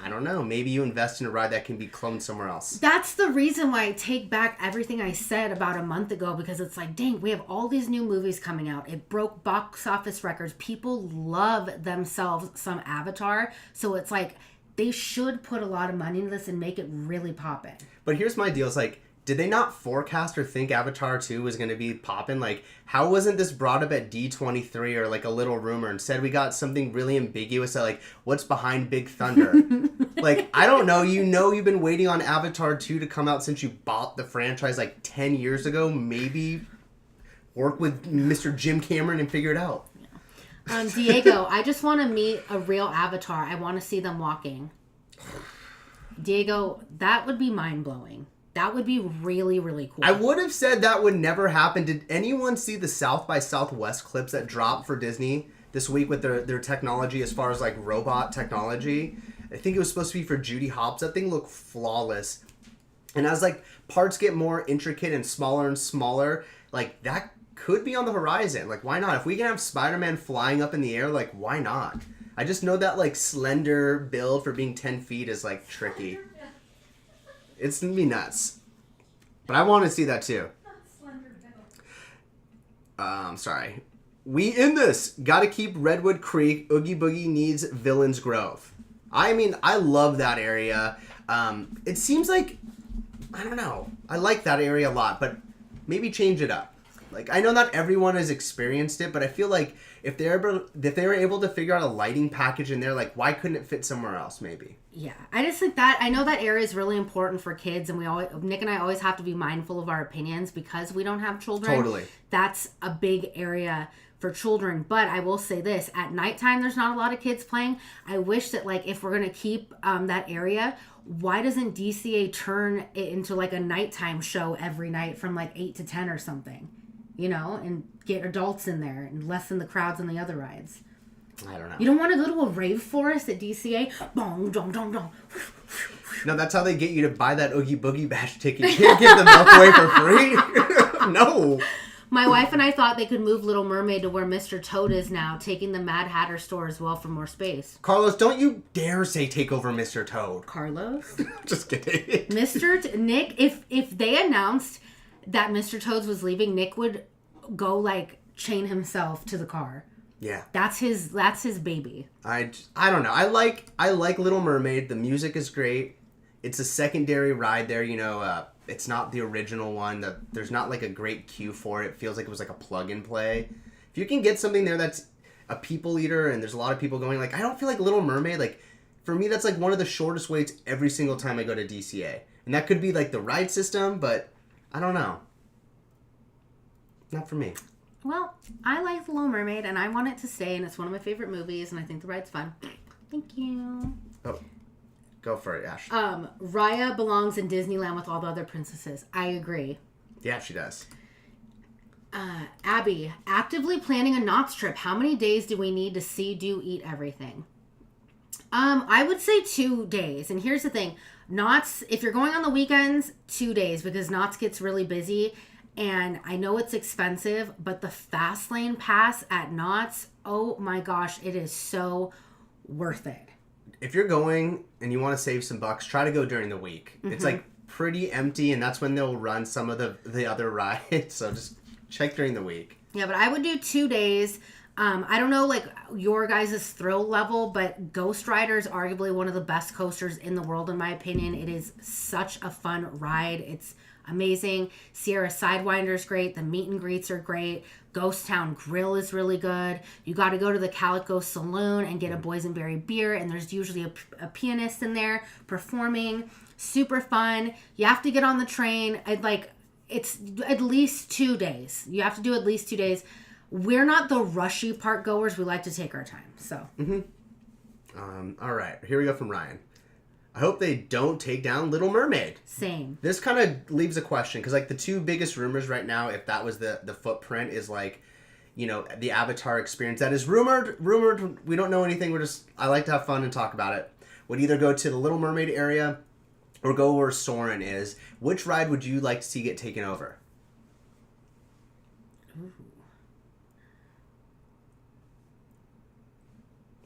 I don't know. Maybe you invest in a ride that can be cloned somewhere else. That's the reason why I take back everything I said about a month ago, because it's like, dang, we have all these new movies coming out. It broke box office records. People love themselves some Avatar. So it's like, they should put a lot of money into this and make it really poppin'. But here's my deal. It's like, did they not forecast or think Avatar 2 was going to be poppin'? Like, how wasn't this brought up at D23 or like a little rumor? Instead, we got something really ambiguous that like, what's behind Big Thunder? Like, I don't know. You know you've been waiting on Avatar 2 to come out since you bought the franchise like 10 years ago. Maybe work with Mr. Jim Cameron and figure it out. Diego, I just want to meet a real avatar. I want to see them walking. Diego, that would be mind-blowing. That would be really, really cool. I would have said that would never happen. Did anyone see the South by Southwest clips that dropped for Disney this week with their technology as far as like robot technology? I think it was supposed to be for Judy Hopps. That thing looked flawless. And as like parts get more intricate and smaller, like that could be on the horizon. Like, why not? If we can have Spider-Man flying up in the air, like, why not? I just know that like slender build for being 10 feet is like tricky. It's gonna be nuts. But I want to see that too. Sorry. We in this. Gotta keep Redwood Creek. Oogie Boogie needs Villains Grove. I mean, I love that area. It seems like, I don't know. I like that area a lot, but maybe change it up. Like, I know not everyone has experienced it, but I feel like if they were able to figure out a lighting package in there, like, why couldn't it fit somewhere else, maybe? Yeah, I just think that, I know that area is really important for kids, and Nick and I always have to be mindful of our opinions because we don't have children. Totally. That's a big area for children. But I will say this, at nighttime, there's not a lot of kids playing. I wish that, like, if we're going to keep that area, why doesn't DCA turn it into, like, a nighttime show every night from, like, 8 to 10 or something? You know, and get adults in there and lessen the crowds on the other rides. I don't know. You don't want to go to a rave forest at DCA? Bong, dong, dong, dong. No, that's how they get you to buy that Oogie Boogie Bash ticket. You can't give the milk away for free. No. My wife and I thought they could move Little Mermaid to where Mr. Toad is now, taking the Mad Hatter store as well for more space. Carlos, don't you dare say take over Mr. Toad. Carlos? Just kidding. Nick, if they announced that Mr. Toad's was leaving, Nick would go, like, chain himself to the car. Yeah. That's his baby. I don't know. I like Little Mermaid. The music is great. It's a secondary ride there, you know. It's not the original one. There's not like a great queue for it. It feels like it was like a plug and play. If you can get something there that's a people eater and there's a lot of people going, like, I don't feel like Little Mermaid, like, for me that's like one of the shortest waits every single time I go to DCA. And that could be like the ride system, but I don't know. Not for me. Well, I like The Little Mermaid, and I want it to stay, and it's one of my favorite movies, and I think the ride's fun. Thank you. Oh, go for it, Ash. Raya belongs in Disneyland with all the other princesses. I agree. Yeah, she does. Abby, actively planning a Knott's trip. How many days do we need to see, do, eat everything? I would say 2 days, and here's the thing. Knott's, if you're going on the weekends, 2 days, because Knott's gets really busy. And I know it's expensive, but the fast lane pass at Knott's, oh my gosh, it is so worth it. If you're going and you want to save some bucks, try to go during the week. Mm-hmm. It's like pretty empty, and that's when they'll run some of the other rides. So just check during the week. Yeah, but I would do 2 days. I don't know, like, your guys' thrill level, but Ghost Rider is arguably one of the best coasters in the world, in my opinion. It is such a fun ride. It's amazing. Sierra Sidewinder is great. The meet and greets are great. Ghost Town Grill is really good. You got to go to the Calico Saloon and get a boysenberry beer, and there's usually a pianist in there performing. Super fun. You have to get on the train. It's at least 2 days. You have to do at least 2 days. We're not the rushy park goers. We like to take our time. So. Mm-hmm. All right. Here we go from Ryan. I hope they don't take down Little Mermaid. Same. This kind of leaves a question, because like the two biggest rumors right now, if that was the footprint, is like, you know, the Avatar experience that is rumored. We don't know anything. I like to have fun and talk about it. Would either go to the Little Mermaid area or go where Soarin' is. Which ride would you like to see get taken over? Ooh.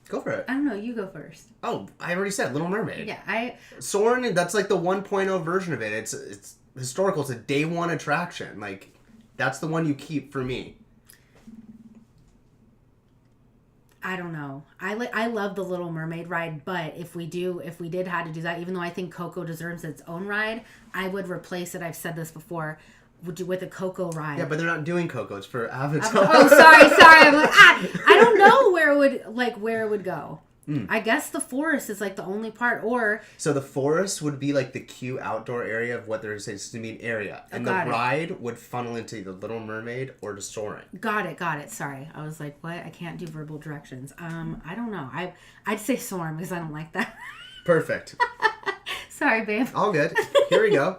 Go for it. I don't know. You go first. Oh, I already said Little Mermaid. Yeah, Soarin', that's like the 1.0 version of it. It's historical. It's a day one attraction. Like, that's the one you keep for me. I don't know. I love the Little Mermaid ride, but if we did have to do that, even though I think Coco deserves its own ride, I would replace it. I've said this before. With a Coco ride. Yeah, but they're not doing Coco. It's for Avatar. Oh, sorry. I'm like, I don't know where it would go. I guess the forest is like the only part, or... So the forest would be like the cute outdoor area of what there's supposed to be an area. And the ride would funnel into the Little Mermaid or to Soaring. Got it. Sorry. I was like, what? I can't do verbal directions. I don't know. I'd say Soaring because I don't like that. Perfect. Sorry, babe. All good. Here we go.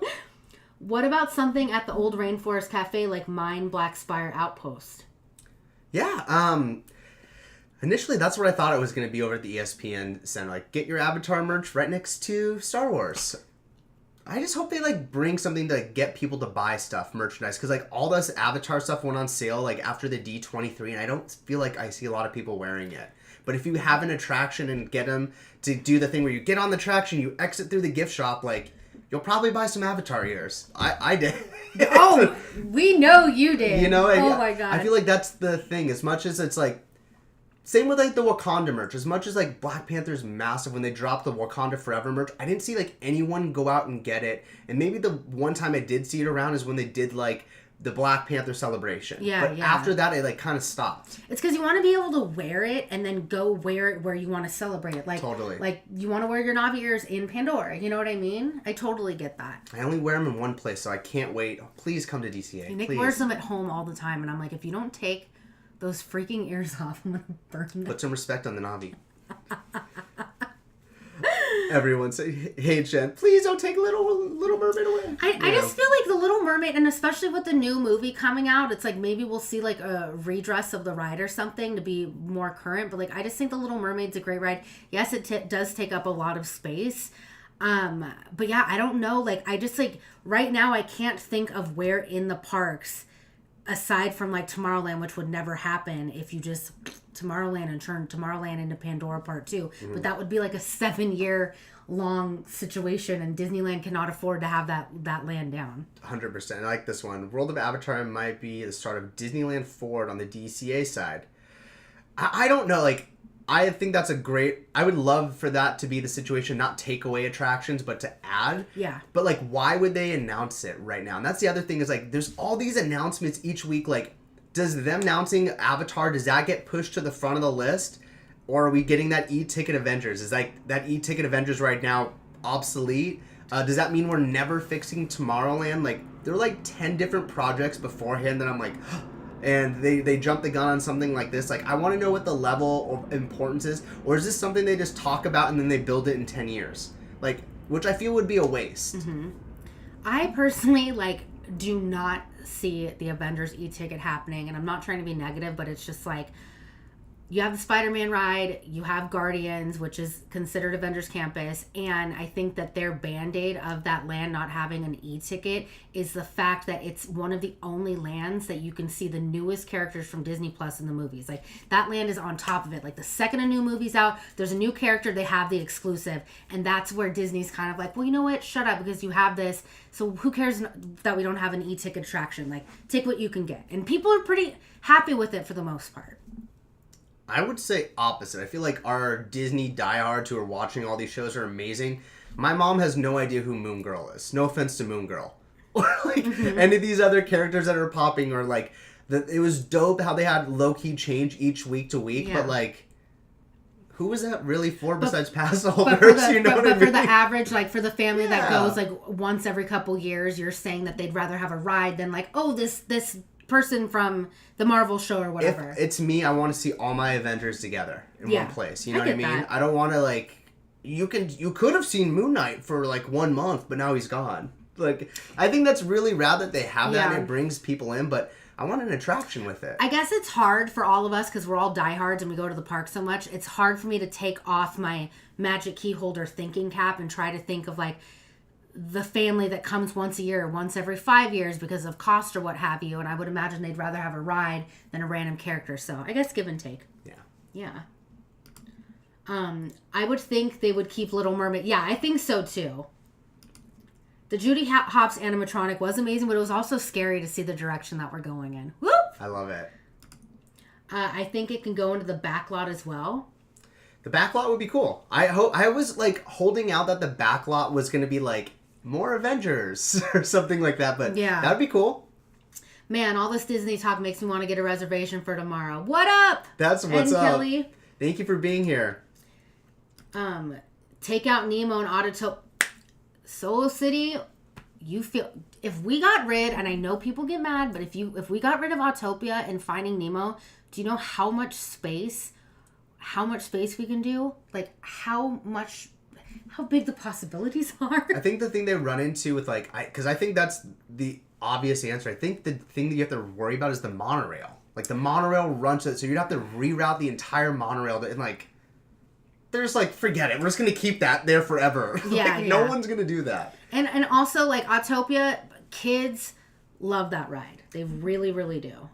What about something at the old Rainforest Cafe like Mine Black Spire Outpost? Yeah, initially that's what I thought it was going to be over at the ESPN Center. Like, get your Avatar merch right next to Star Wars. I just hope they, like, bring something to like, get people to buy stuff, merchandise. Because, like, all this Avatar stuff went on sale, like, after the D23, and I don't feel like I see a lot of people wearing it. But if you have an attraction and get them to do the thing where you get on the attraction, you exit through the gift shop, like... You'll probably buy some Avatar ears. I did. Oh, we know you did. You know? Oh my God. I feel like that's the thing. As much as it's like... Same with like the Wakanda merch. As much as like Black Panther's massive when they dropped the Wakanda Forever merch, I didn't see like anyone go out and get it. And maybe the one time I did see it around is when they did like the Black Panther celebration. But after that, it like kind of stopped. It's because you want to be able to wear it and then go wear it where you want to celebrate it. Like, totally. Like, you want to wear your Na'vi ears in Pandora. You know what I mean? I totally get that. I only wear them in one place, so I can't wait. Please come to DCA. Nick wears them at home all the time, and I'm like, if you don't take those freaking ears off, I'm going to burn them. Put some respect on the Na'vi. Everyone say, hey, Jen, please don't take Little Mermaid away. I just feel like the Little Mermaid, and especially with the new movie coming out, it's like maybe we'll see like a redress of the ride or something to be more current. But like, I just think the Little Mermaid's a great ride. Yes, it does take up a lot of space. But yeah, I don't know. Like, I just like right now I can't think of where in the parks, aside from like Tomorrowland, which would never happen if you just Tomorrowland and turn Tomorrowland into Pandora Part 2. Mm-hmm. But that would be like a 7-year long situation, and Disneyland cannot afford to have that land down. 100%. I like this one. World of Avatar might be the start of Disneyland Forward on the DCA side. I don't know. Like, I think that's a great... I would love for that to be the situation, not take away attractions, but to add. Yeah. But, like, why would they announce it right now? And that's the other thing is, like, there's all these announcements each week. Like, does them announcing Avatar, does that get pushed to the front of the list? Or are we getting that e-ticket Avengers? Is, like, that e-ticket Avengers right now obsolete? Does that mean we're never fixing Tomorrowland? Like, there are, like, 10 different projects beforehand that I'm like... and they jump the gun on something like this. Like, I want to know what the level of importance is. Or is this something they just talk about and then they build it in 10 years? Like, which I feel would be a waste. Mm-hmm. I personally, like, do not see the Avengers e-ticket happening. And I'm not trying to be negative, but it's just like, you have the Spider-Man ride, you have Guardians, which is considered Avengers Campus, and I think that their Band-Aid of that land not having an e-ticket is the fact that it's one of the only lands that you can see the newest characters from Disney Plus in the movies. Like, that land is on top of it. Like, the second a new movie's out, there's a new character, they have the exclusive, and that's where Disney's kind of like, well, you know what, shut up, because you have this, so who cares that we don't have an e-ticket attraction? Like, take what you can get. And people are pretty happy with it for the most part. I would say opposite. I feel like our Disney diehards who are watching all these shows are amazing. My mom has no idea who Moon Girl is. No offense to Moon Girl. Or like any of these other characters that are popping, or like it was dope how they had low-key change each week to week, but like, who was that really for besides pass holders? You know what I mean? For the average, like for the family that goes like once every couple years, you're saying that they'd rather have a ride than like, oh, this person from the Marvel show or whatever. If it's me, I want to see all my Avengers together in one place. You know what I mean? That. I don't want to like... You could have seen Moon Knight for like 1 month, but now he's gone. Like, I think that's really rad that they have that and it brings people in, but I want an attraction with it. I guess it's hard for all of us because we're all diehards and we go to the park so much. It's hard for me to take off my Magic Key Holder thinking cap and try to think of like the family that comes once a year, once every 5 years because of cost or what have you. And I would imagine they'd rather have a ride than a random character. So I guess give and take. Yeah. I would think they would keep Little Mermaid. Yeah, I think so too. The Judy Hopps animatronic was amazing, but it was also scary to see the direction that we're going in. Whoop! I love it. I think it can go into the back lot as well. The back lot would be cool. I was like holding out that the back lot was going to be like more Avengers or something like that, but that would be cool. Man, all this Disney talk makes me want to get a reservation for tomorrow. What up? That's what's up. Kelly. Thank you for being here. Take out Nemo and Autotopia. Solo City, you feel... If we got rid, and I know people get mad, but if we got rid of Autotopia and Finding Nemo, do you know how much space we can do? Like, how big the possibilities are? I think the thing they run into with, like... Because I think that's the obvious answer. I think the thing that you have to worry about is the monorail. Like, the monorail runs it, so you'd have to reroute the entire monorail, and, like... They're just like, forget it. We're just going to keep that there forever. Yeah, like, no one's going to do that. And also, like, Autopia, kids love that ride. They really, really do.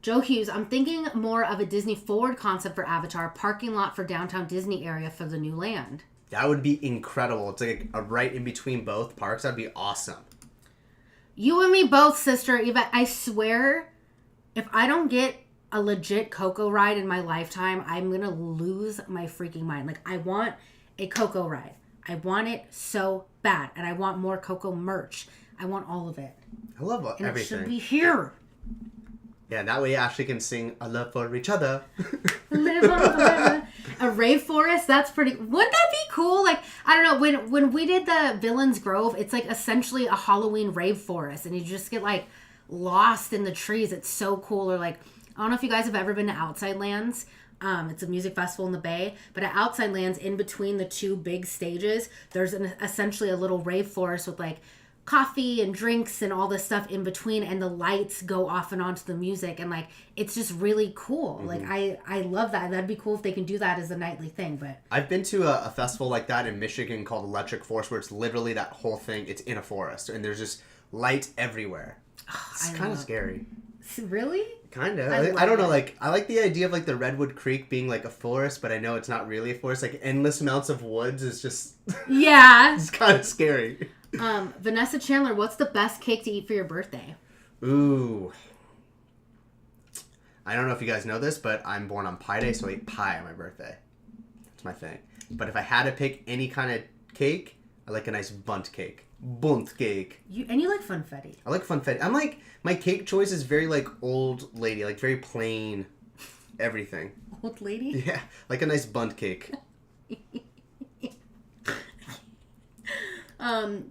Joe Hughes, I'm thinking more of a Disney Forward concept for Avatar, parking lot for downtown Disney area for the new land. That would be incredible. It's like a right in between both parks. That'd be awesome. You and me both, sister. Eva, I swear, if I don't get a legit Coco ride in my lifetime, I'm gonna lose my freaking mind. Like, I want a Coco ride. I want it so bad, and I want more Coco merch. I want all of it. I love and everything. It should be here. Yeah, that way Ashley can sing "A Love for Each Other." Live on forever. A rave forest. That's pretty. Wouldn't that be cool? Like, I don't know. When we did the Villains Grove, it's like essentially a Halloween rave forest, and you just get like lost in the trees. It's so cool. Or like, I don't know if you guys have ever been to Outside Lands. It's a music festival in the Bay. But at Outside Lands, in between the two big stages, there's essentially a little rave forest with like coffee and drinks and all this stuff in between. And the lights go off and onto the music. And like, it's just really cool. Mm-hmm. Like, I love that. That'd be cool if they can do that as a nightly thing. But I've been to a festival like that in Michigan called Electric Forest, where it's literally that whole thing. It's in a forest. And there's just lights everywhere. It's kind of scary. Really? Kind of. I don't know. Like, I like the idea of like the Redwood Creek being like a forest, but I know it's not really a forest. Like, endless amounts of woods is just... Yeah. It's kind of scary. Vanessa Chandler, what's the best cake to eat for your birthday? Ooh. I don't know if you guys know this, but I'm born on Pi Day, so I eat pie on my birthday. That's my thing. But if I had to pick any kind of cake, I like a nice bundt cake. Bundt cake. You like funfetti. I like funfetti. I'm like, my cake choice is very like old lady, like very plain everything. Old lady? Yeah, like a nice bundt cake.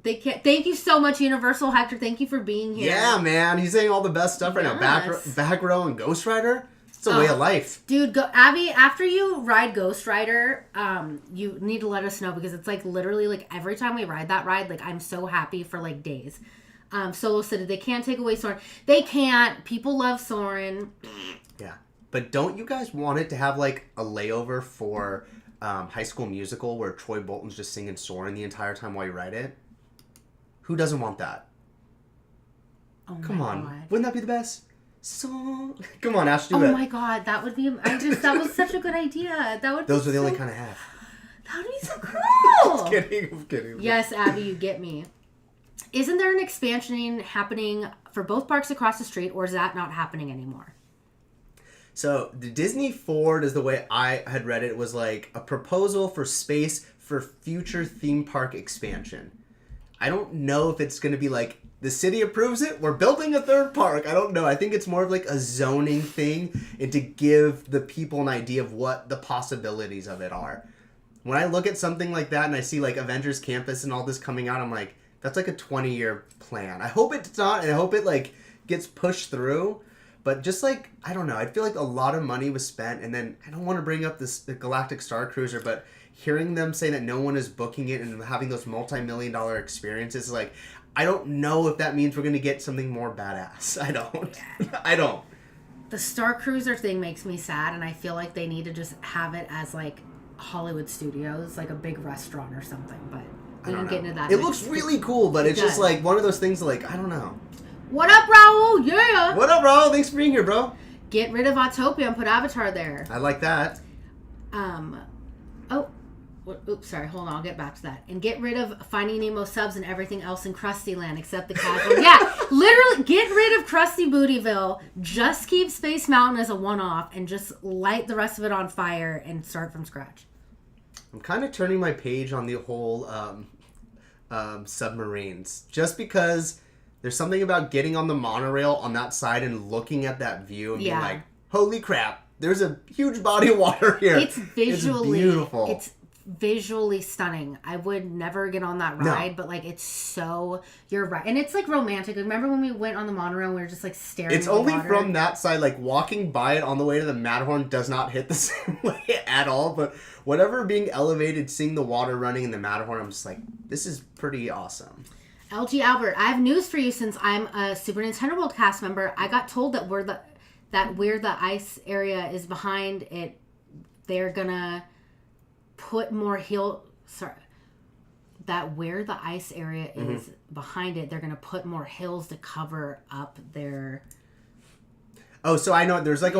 They can't. Thank you so much, Universal Hector. Thank you for being here. Yeah, man, he's saying all the best stuff right now. Back row and Ghost Rider. It's a way of life. Dude, Abby, after you ride Ghost Rider, you need to let us know, because it's like literally like every time we ride that ride, like I'm so happy for like days. Solo City, they can't take away Soren. They can't. People love Soren. Yeah. But don't you guys want it to have like a layover for High School Musical where Troy Bolton's just singing Soren the entire time while you ride it? Who doesn't want that? Oh Come on. God. Wouldn't that be the best? Come on, Ash, do it. Oh my God, that would be... that was such a good idea. Those are the only kind I have. That would be so cool. I'm kidding. Yes, Abby, you get me. Isn't there an expansion happening for both parks across the street, or is that not happening anymore? So, the Disney Forward is the way I had read it. It was like a proposal for space for future theme park expansion. I don't know if it's going to be like, the city approves it, we're building a third park. I don't know. I think it's more of like a zoning thing and to give the people an idea of what the possibilities of it are. When I look at something like that and I see like Avengers Campus and all this coming out, I'm like, that's like a 20-year plan. I hope it's not, and I hope it like gets pushed through. But just like, I don't know, I feel like a lot of money was spent, and then I don't want to bring up the Galactic Star Cruiser, but hearing them say that no one is booking it and having those multi-million-dollar experiences, like, I don't know if that means we're going to get something more badass. I don't. Yeah. I don't. The Star Cruiser thing makes me sad, and I feel like they need to just have it as like Hollywood Studios, like a big restaurant or something, but we don't get into that. It looks really cool, but it's just like one of those things like, I don't know. What up, Raul? Yeah. What up, Raul? Thanks for being here, bro. Get rid of Autopia and put Avatar there. I like that. Oops, sorry. Hold on. I'll get back to that. And get rid of Finding Nemo subs and everything else in Krusty Land except the casual. Yeah, literally get rid of Krusty Bootyville. Just keep Space Mountain as a one-off and just light the rest of it on fire and start from scratch. I'm kind of turning my page on the whole submarines. Just because there's something about getting on the monorail on that side and looking at that view and being like, holy crap. There's a huge body of water here. It's visually, it's beautiful. It's visually stunning. I would never get on that ride, but like it's so, you're right. And it's like romantic. Remember when we went on the monorail and we were just like staring It's at the only water? from that side, like walking by it on the way to the Matterhorn does not hit the same way at all. But whatever being elevated, seeing the water running in the Matterhorn, I'm just like, this is pretty awesome. LG Albert, I have news for you since I'm a Super Nintendo World cast member. I got told that where the ice area is behind it, they're gonna put more that where the ice area is behind it, they're gonna put more hills to cover up their... Oh, so I know there's like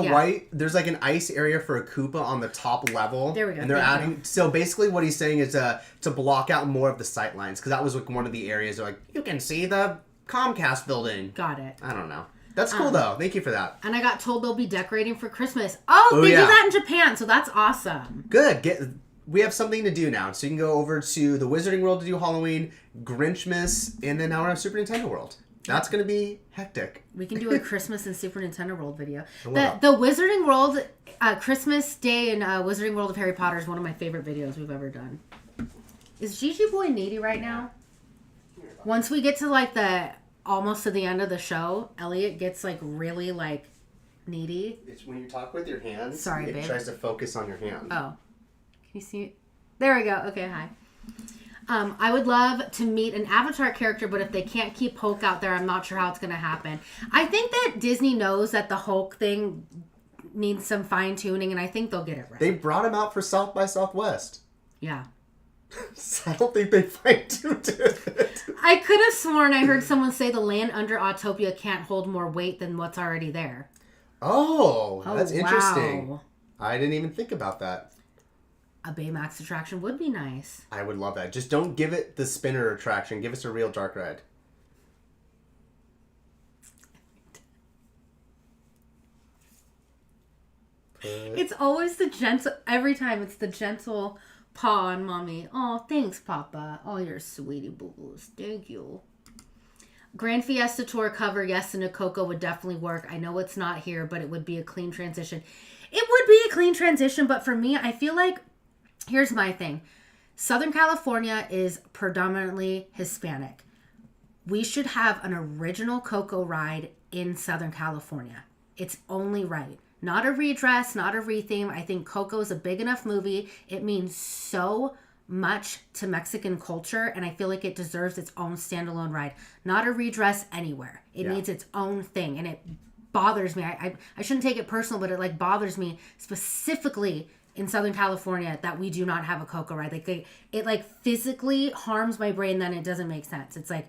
there's like an ice area for a Koopa on the top level. There we go. And they're adding, so basically what he's saying is to block out more of the sight lines, because that was like one of the areas they're like, you can see the Comcast building. Got it. I don't know. That's cool though. Thank you for that. And I got told they'll be decorating for Christmas. Oh, they do that in Japan, so that's awesome. Good. We have something to do now. So you can go over to the Wizarding World to do Halloween, Grinchmas, and then now we're on Super Nintendo World. That's going to be hectic. We can do a Christmas and Super Nintendo World video. The Wizarding World, Christmas Day and Wizarding World of Harry Potter is one of my favorite videos we've ever done. Is Gigi Boy needy right now? Once we get to like almost to the end of the show, Elliot gets like really like needy. It's when you talk with your hands. Sorry, it babe. tries to focus on your hand. Oh. Can you see it? There we go. Okay, hi. I would love to meet an Avatar character, but if they can't keep Hulk out there, I'm not sure how it's going to happen. I think that Disney knows that the Hulk thing needs some fine-tuning, and I think they'll get it right. They brought him out for South by Southwest. Yeah. I don't think they fine-tuned it. I could have sworn I heard someone say the land under Autopia can't hold more weight than what's already there. Oh, that's interesting. Wow. I didn't even think about that. A Baymax attraction would be nice. I would love that. Just don't give it the spinner attraction. Give us a real dark ride. It's always the gentle... Every time it's the gentle paw on mommy. Oh, thanks, Papa. Oh, you're a sweetie boo-boos. Thank you. Grand Fiesta Tour cover, yes, and a Coco would definitely work. I know it's not here, but it would be a clean transition. It would be a clean transition, but for me, I feel like... Here's my thing. Southern California is predominantly Hispanic. We should have an original Coco ride in Southern California. It's only right. Not a redress, not a retheme. I think Coco is a big enough movie. It means so much to Mexican culture, and I feel like it deserves its own standalone ride. Not a redress anywhere. It needs its own thing, and it bothers me. I shouldn't take it personal, but it like bothers me specifically in Southern California that we do not have a Coco ride. Like it like physically harms my brain, then it doesn't make sense. It's like,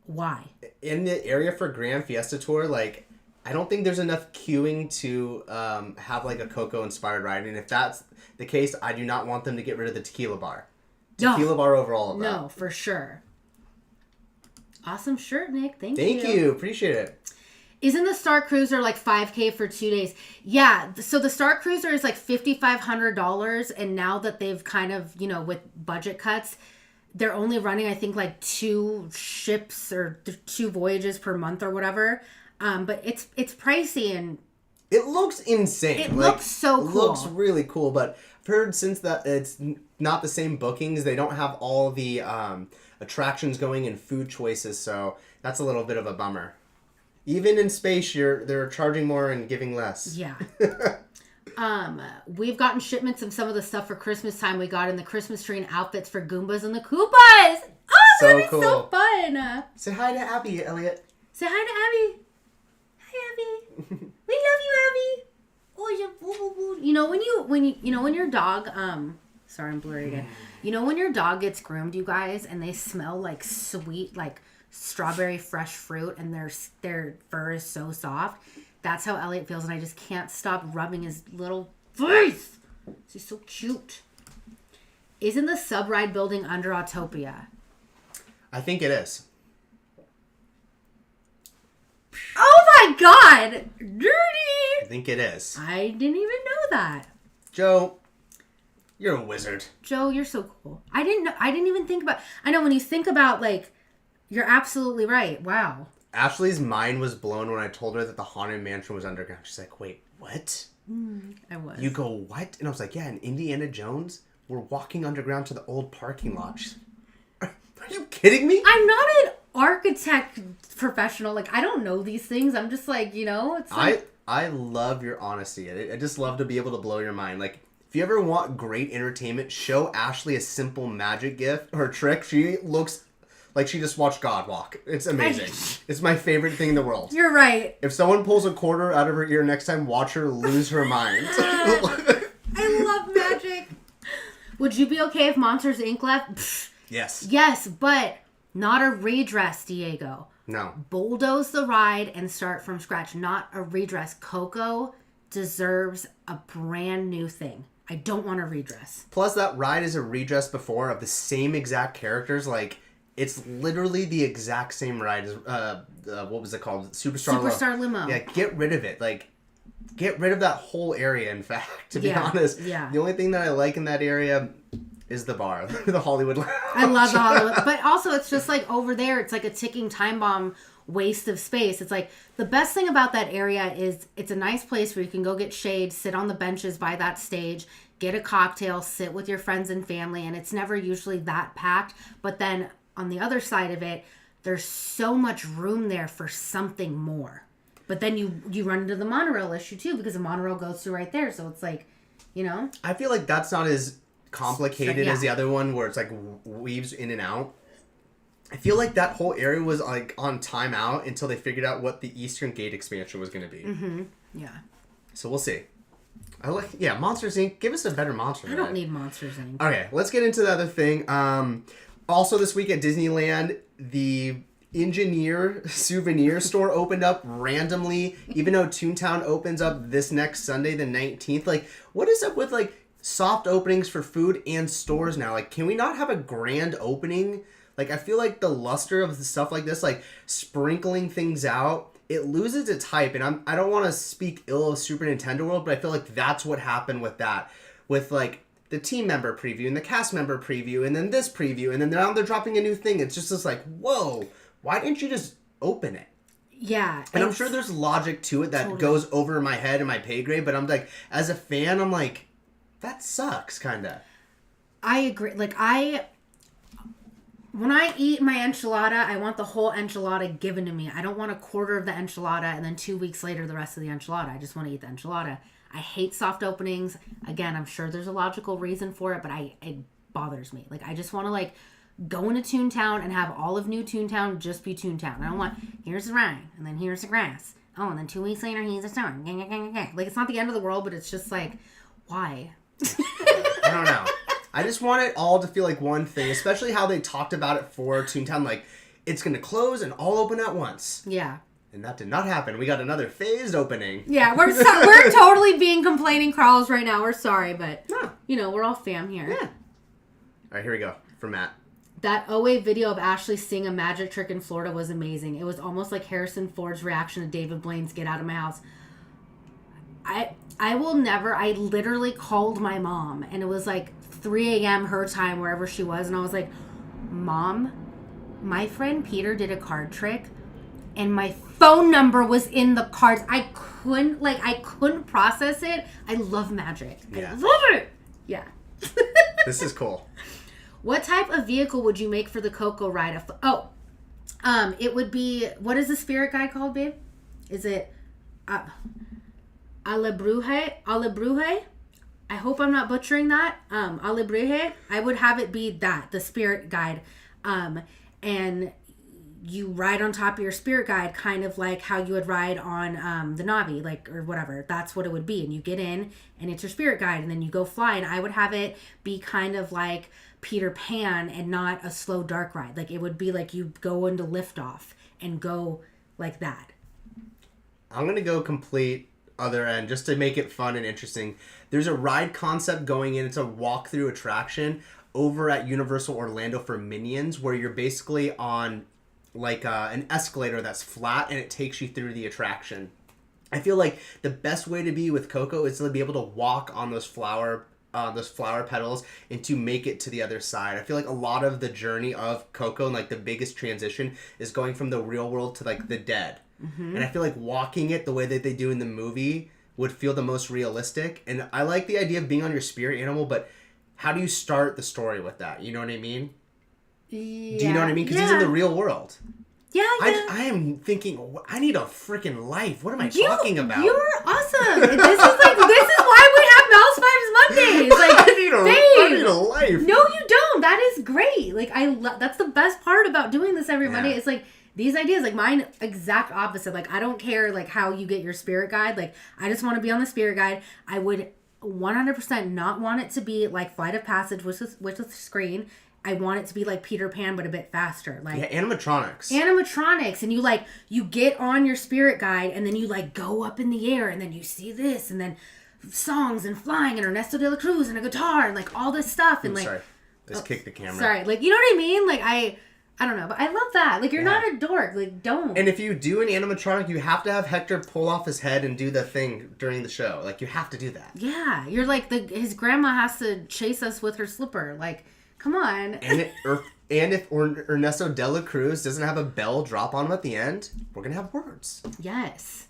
why? In the area for Grand Fiesta Tour, like, I don't think there's enough queuing to have like a Coco inspired ride. And if that's the case, I do not want them to get rid of the tequila bar. Tequila bar over all of that. No, for sure. Awesome shirt, Nick. Thank you. Thank you. Appreciate it. Isn't the Star Cruiser like $5,000 for 2 days? Yeah. So the Star Cruiser is like $5,500. And now that they've kind of, with budget cuts, they're only running, I think, like 2 ships or 2 voyages per month or whatever. But it's pricey and it looks insane. It looks so cool. It looks really cool. But I've heard since that it's not the same bookings, they don't have all the attractions going and food choices. So that's a little bit of a bummer. Even in space, they're charging more and giving less. Yeah. We've gotten shipments of some of the stuff for Christmas time. We got in the Christmas tree and outfits for Goombas and the Koopas. Oh, that'd be so fun. Say hi to Abby, Elliot. Say hi to Abby. Hi, Abby. We love you, Abby. Oh, you boo boo boo. When your dog sorry, I'm blurry again. When your dog gets groomed, you guys, and they smell like sweet, like strawberry fresh fruit, and their fur is so soft. That's how Elliot feels, and I just can't stop rubbing his little face. He's so cute. Isn't the sub ride building under Autopia? I think it is. Oh my god! Dirty! I think it is. I didn't even know that. Joe, you're a wizard. Joe, you're so cool. I didn't even think about... I know when you think about, like... You're absolutely right. Wow. Ashley's mind was blown when I told her that the Haunted Mansion was underground. She's like, wait, what? I was. You go, what? And I was like, yeah, in Indiana Jones, we're walking underground to the old parking lots. Are you kidding me? I'm not an architect professional. Like, I don't know these things. I'm just like, it's like... I love your honesty. I just love to be able to blow your mind. Like, if you ever want great entertainment, show Ashley a simple magic gift or trick. She looks like she just watched God walk. It's amazing. It's my favorite thing in the world. You're right. If someone pulls a quarter out of her ear next time, watch her lose her mind. I love magic. Would you be okay if Monsters, Inc. left? Pfft. Yes. Yes, but not a redress, Diego. No. Bulldoze the ride and start from scratch. Not a redress. Coco deserves a brand new thing. I don't want a redress. Plus, that ride is a redress before of the same exact characters. Like, it's literally the exact same ride as, what was it called? Superstar Limo. Yeah, get rid of it. Like, get rid of that whole area, in fact, to be honest. Yeah. The only thing that I like in that area is the bar, the Hollywood Lounge. I love the Hollywood. But also, it's just like over there, it's like a ticking time bomb waste of space. It's like the best thing about that area is it's a nice place where you can go get shade, sit on the benches by that stage, get a cocktail, sit with your friends and family, and it's never usually that packed. But then on the other side of it, there's so much room there for something more. But then you run into the monorail issue too, because the monorail goes through right there. So it's like, I feel like that's not as complicated as the other one where it's like weaves in and out. I feel like that whole area was like on timeout until they figured out what the Eastern Gate expansion was going to be. Mm-hmm. Yeah. So we'll see. Monsters Inc. Give us a better monster. I don't need Monsters Inc. Okay, let's get into the other thing. Also this week at Disneyland, the Engineer souvenir store opened up randomly, even though Toontown opens up this next Sunday, the 19th. Like, what is up with like soft openings for food and stores now? Like, can we not have a grand opening? Like, I feel like the luster of stuff like this, like sprinkling things out, it loses its hype. And I don't want to speak ill of Super Nintendo World, but I feel like that's what happened with that. With like the team member preview and the cast member preview and then this preview and then now they're dropping a new thing. It's just this like, whoa, why didn't you just open it? Yeah. And I'm sure there's logic to it that goes over my head and my pay grade, but I'm like, as a fan, I'm like, that sucks, kind of. I agree. Like, when I eat my enchilada, I want the whole enchilada given to me. I don't want a quarter of the enchilada and then 2 weeks later the rest of the enchilada. I just want to eat the enchilada. I hate soft openings. Again, I'm sure there's a logical reason for it, but it bothers me. Like, I just want to, like, go into Toontown and have all of New Toontown just be Toontown. I don't want, here's the ride, and then here's the grass. Oh, and then 2 weeks later, he's a star. Like, it's not the end of the world, but it's just like, why? I don't know. I just want it all to feel like one thing, especially how they talked about it for Toontown. Like, it's going to close and all open at once. Yeah. And that did not happen. We got another phased opening. Yeah, we're totally being complaining Carls right now. We're sorry, but, we're all fam here. Yeah. All right, here we go for Matt. That OA video of Ashley seeing a magic trick in Florida was amazing. It was almost like Harrison Ford's reaction to David Blaine's Get Out of My House. I literally called my mom, and it was like 3 a.m. her time, wherever she was, and I was like, Mom, my friend Peter did a card trick, and my phone number was in the cards. I couldn't process it. I love magic. Yeah. I love it. Yeah. This is cool. What type of vehicle would you make for the Coco ride? It would be, what is the spirit guide called, babe? Is it Alebruje? I hope I'm not butchering that. Alebruje. I would have it be that, the spirit guide. And you ride on top of your spirit guide, kind of like how you would ride on the Navi, like, or whatever. That's what it would be. And you get in, and it's your spirit guide, and then you go fly. And I would have it be kind of like Peter Pan and not a slow dark ride. Like, it would be like you go into liftoff and go like that. I'm going to go complete other end just to make it fun and interesting. There's a ride concept going in. It's a walkthrough attraction over at Universal Orlando for Minions where you're basically on like an escalator that's flat and it takes you through the attraction. I feel like the best way to be with Coco is to be able to walk on those flower petals and to make it to the other side. I feel like a lot of the journey of Coco and like the biggest transition is going from the real world to like the dead. Mm-hmm. And I feel like walking it the way that they do in the movie would feel the most realistic. And I like the idea of being on your spirit animal, but how do you start the story with that? You know what I mean? Yeah. Do you know what I mean? Because he's in the real world. Yeah. I am thinking, I need a freaking life. What am I talking about? You're awesome. This is why we have Mouse Fives Mondays. Like, I need a life. No, you don't. That is great. Like, that's the best part about doing this every Monday. It's like these ideas, like mine, exact opposite. Like, I don't care like how you get your spirit guide. Like, I just want to be on the spirit guide. I would 100% not want it to be like Flight of Passage with a screen. I want it to be like Peter Pan, but a bit faster. Like animatronics. And you get on your spirit guide and then you like go up in the air and then you see this and then songs and flying and Ernesto de la Cruz and a guitar and like all this stuff. And sorry. Just kick the camera. Sorry. Like, you know what I mean? Like I don't know, but I love that. Like, you're not a dork. Like, don't. And if you do an animatronic, you have to have Hector pull off his head and do the thing during the show. Like, you have to do that. Yeah. You're like, his grandma has to chase us with her slipper. Like, come on. And if Ernesto de la Cruz doesn't have a bell drop on him at the end, we're going to have words. Yes.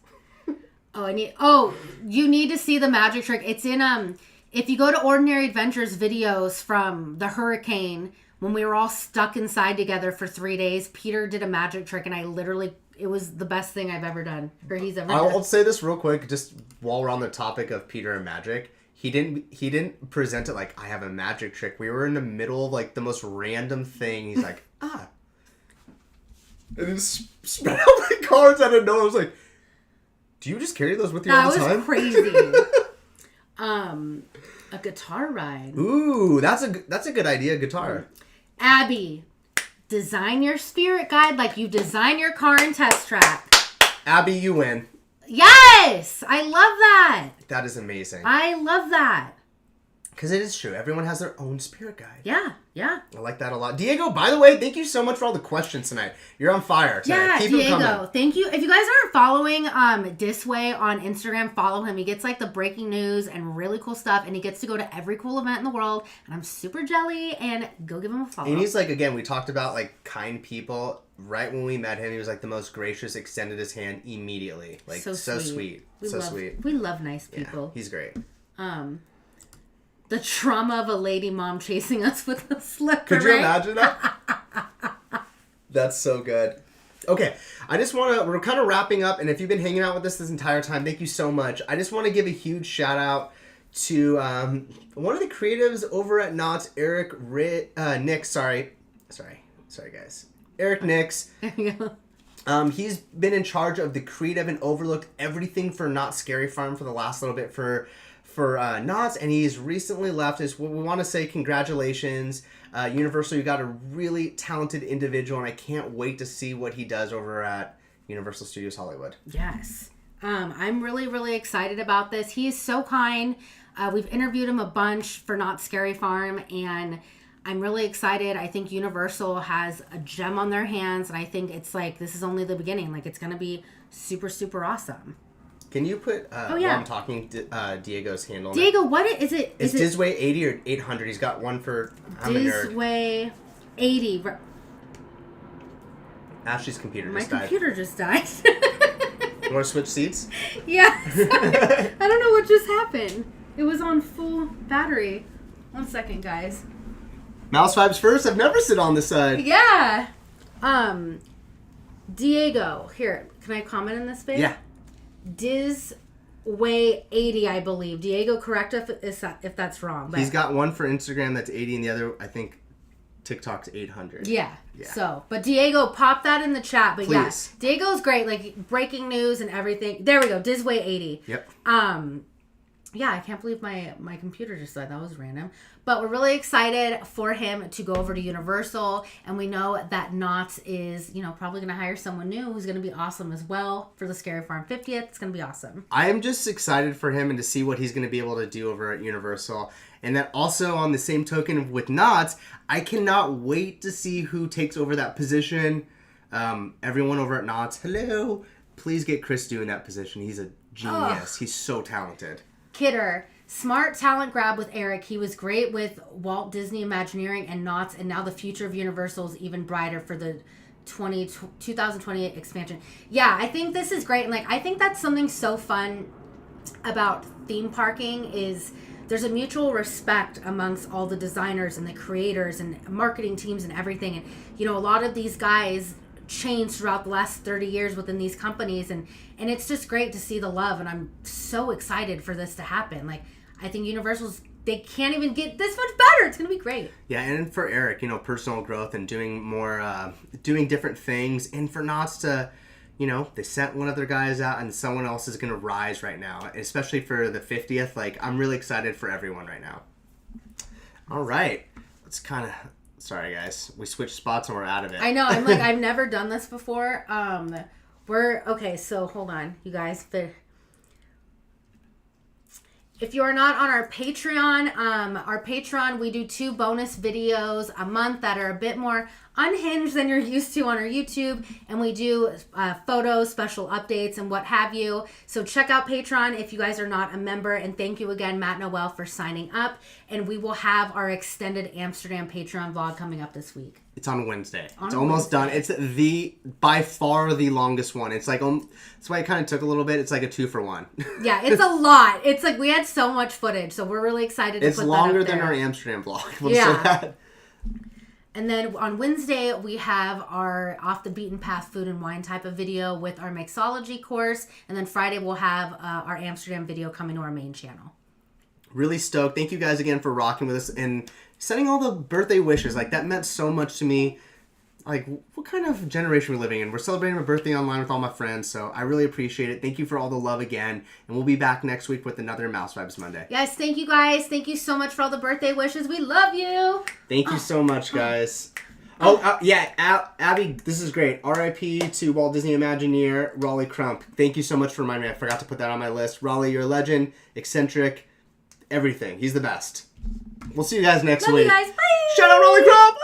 You need to see the magic trick. It's in, if you go to Ordinary Adventures videos from the hurricane, when we were all stuck inside together for 3 days, Peter did a magic trick and it was the best thing I've ever done. Or he's ever done. I'll say this real quick, just while we're on the topic of Peter and magic. He didn't present it like, I have a magic trick. We were in the middle of like the most random thing. He's like, And he spread out my cards out of nowhere. I was like, do you just carry those with you all the time? That was crazy. A guitar ride. Ooh, that's a good idea, guitar. Abby, design your spirit guide like you design your car and test track. Abby, you win. Yes! I love that. That is amazing. I love that. Because it is true. Everyone has their own spirit guide. Yeah. I like that a lot. Diego, by the way, thank you so much for all the questions tonight. You're on fire tonight. Yeah, Keep them Diego, coming. thank you. If you guys aren't following Disway on Instagram, follow him. He gets like the breaking news and really cool stuff, and he gets to go to every cool event in the world, and I'm super jelly, and go give him a follow. And he's like, again, we talked about like kind people. Right when we met him, he was like the most gracious, extended his hand immediately. Like, so sweet. Sweet. We love nice people. Yeah, he's great. The trauma of a lady mom chasing us with a slipper. Could you imagine that? That's so good. Okay, we're kind of wrapping up, and if you've been hanging out with us this entire time, thank you so much. I just want to give a huge shout out to one of the creatives over at Knott's, Nix, sorry guys. Eric Nix. There you go. He's been in charge of the creative and overlooked everything for Not Scary Farm for the last little bit for Knott's, and he's recently left. We want to say congratulations. Universal, you got a really talented individual, and I can't wait to see what he does over at Universal Studios Hollywood. Yes. I'm really, really excited about this. He is so kind. We've interviewed him a bunch for Not Scary Farm, and I'm really excited. I think Universal has a gem on their hands, and I think it's like, this is only the beginning. Like, it's going to be super, super awesome. Can you put, while I'm talking, Diego's handle? Diego, what is it? Is it Disway 80 or 800? He's got one for, I'm a nerd. Disway 80. Ashley's computer just died. My computer just died. You want to switch seats? Yeah. I don't know what just happened. It was on full battery. 1 second, guys. Mouse Fives first? I've never sit on this side. Yeah. Diego. Here, can I comment in this space? Yeah. Disway 80, I believe. Diego, correct if that's wrong. But he's got one for Instagram that's 80, and the other, I think, TikTok's 800. Yeah. So, but Diego, pop that in the chat. But please. Yeah, Diego's great. Like, breaking news and everything. There we go. Disway 80. Yep. Yeah, I can't believe my computer just died. That was random. But we're really excited for him to go over to Universal. And we know that Knott's is, probably going to hire someone new who's going to be awesome as well for the Scary Farm 50th. It's going to be awesome. I am just excited for him and to see what he's going to be able to do over at Universal. And that also, on the same token with Knott's, I cannot wait to see who takes over that position. Everyone over at Knott's, hello. Please get Chris doing that position. He's a genius. He's so talented. Kidder, smart talent grab with Eric. He was great with Walt Disney Imagineering and Knott's, and now the future of Universal is even brighter for the 2028 expansion. Yeah, I think this is great. And I think that's something so fun about theme parking is there's a mutual respect amongst all the designers and the creators and marketing teams and everything. And, you know, a lot of these guys changed throughout the last 30 years within these companies. And it's just great to see the love. And I'm so excited for this to happen. Like, I think Universal's, they can't even get this much better. It's going to be great. Yeah, and for Eric, you know, personal growth and doing more, doing different things. And for Knots to, you know, they sent one of their guys out and someone else is going to rise right now. Especially for the 50th. Like, I'm really excited for everyone right now. All right. Let's kind of... Sorry, guys. We switched spots and we're out of it. I know. I'm like, I've never done this before. Okay, so hold on, you guys. If you are not on our Patreon, we do 2 bonus videos a month that are a bit more unhinged than you're used to on our YouTube, and we do photos, special updates, and what have you. So check out Patreon if you guys are not a member, and thank you again, Matt Noel, for signing up. And we will have our extended Amsterdam Patreon vlog coming up this week. It's on Wednesday. It's almost done. It's by far the longest one. It's like, that's why it kind of took a little bit. It's like a 2-for-1. Yeah, it's a lot. It's like we had so much footage, so we're really excited to put that up there. It's longer than our Amsterdam vlog. We'll say that. And then on Wednesday, we have our off the beaten path food and wine type of video with our mixology course. And then Friday, we'll have our Amsterdam video coming to our main channel. Really stoked. Thank you guys again for rocking with us and sending all the birthday wishes. Like, that meant so much to me. Like, what kind of generation we're living in? We're celebrating my birthday online with all my friends, so I really appreciate it. Thank you for all the love again, and we'll be back next week with another Mouse Vibes Monday. Yes, thank you guys. Thank you so much for all the birthday wishes. We love you. Thank you so much, guys. Abby, this is great. R.I.P. to Walt Disney Imagineer, Raleigh Crump. Thank you so much for reminding me. I forgot to put that on my list. Raleigh, you're a legend, eccentric, everything. He's the best. We'll see you guys next week. Love you guys. Bye. Shout out Raleigh Crump!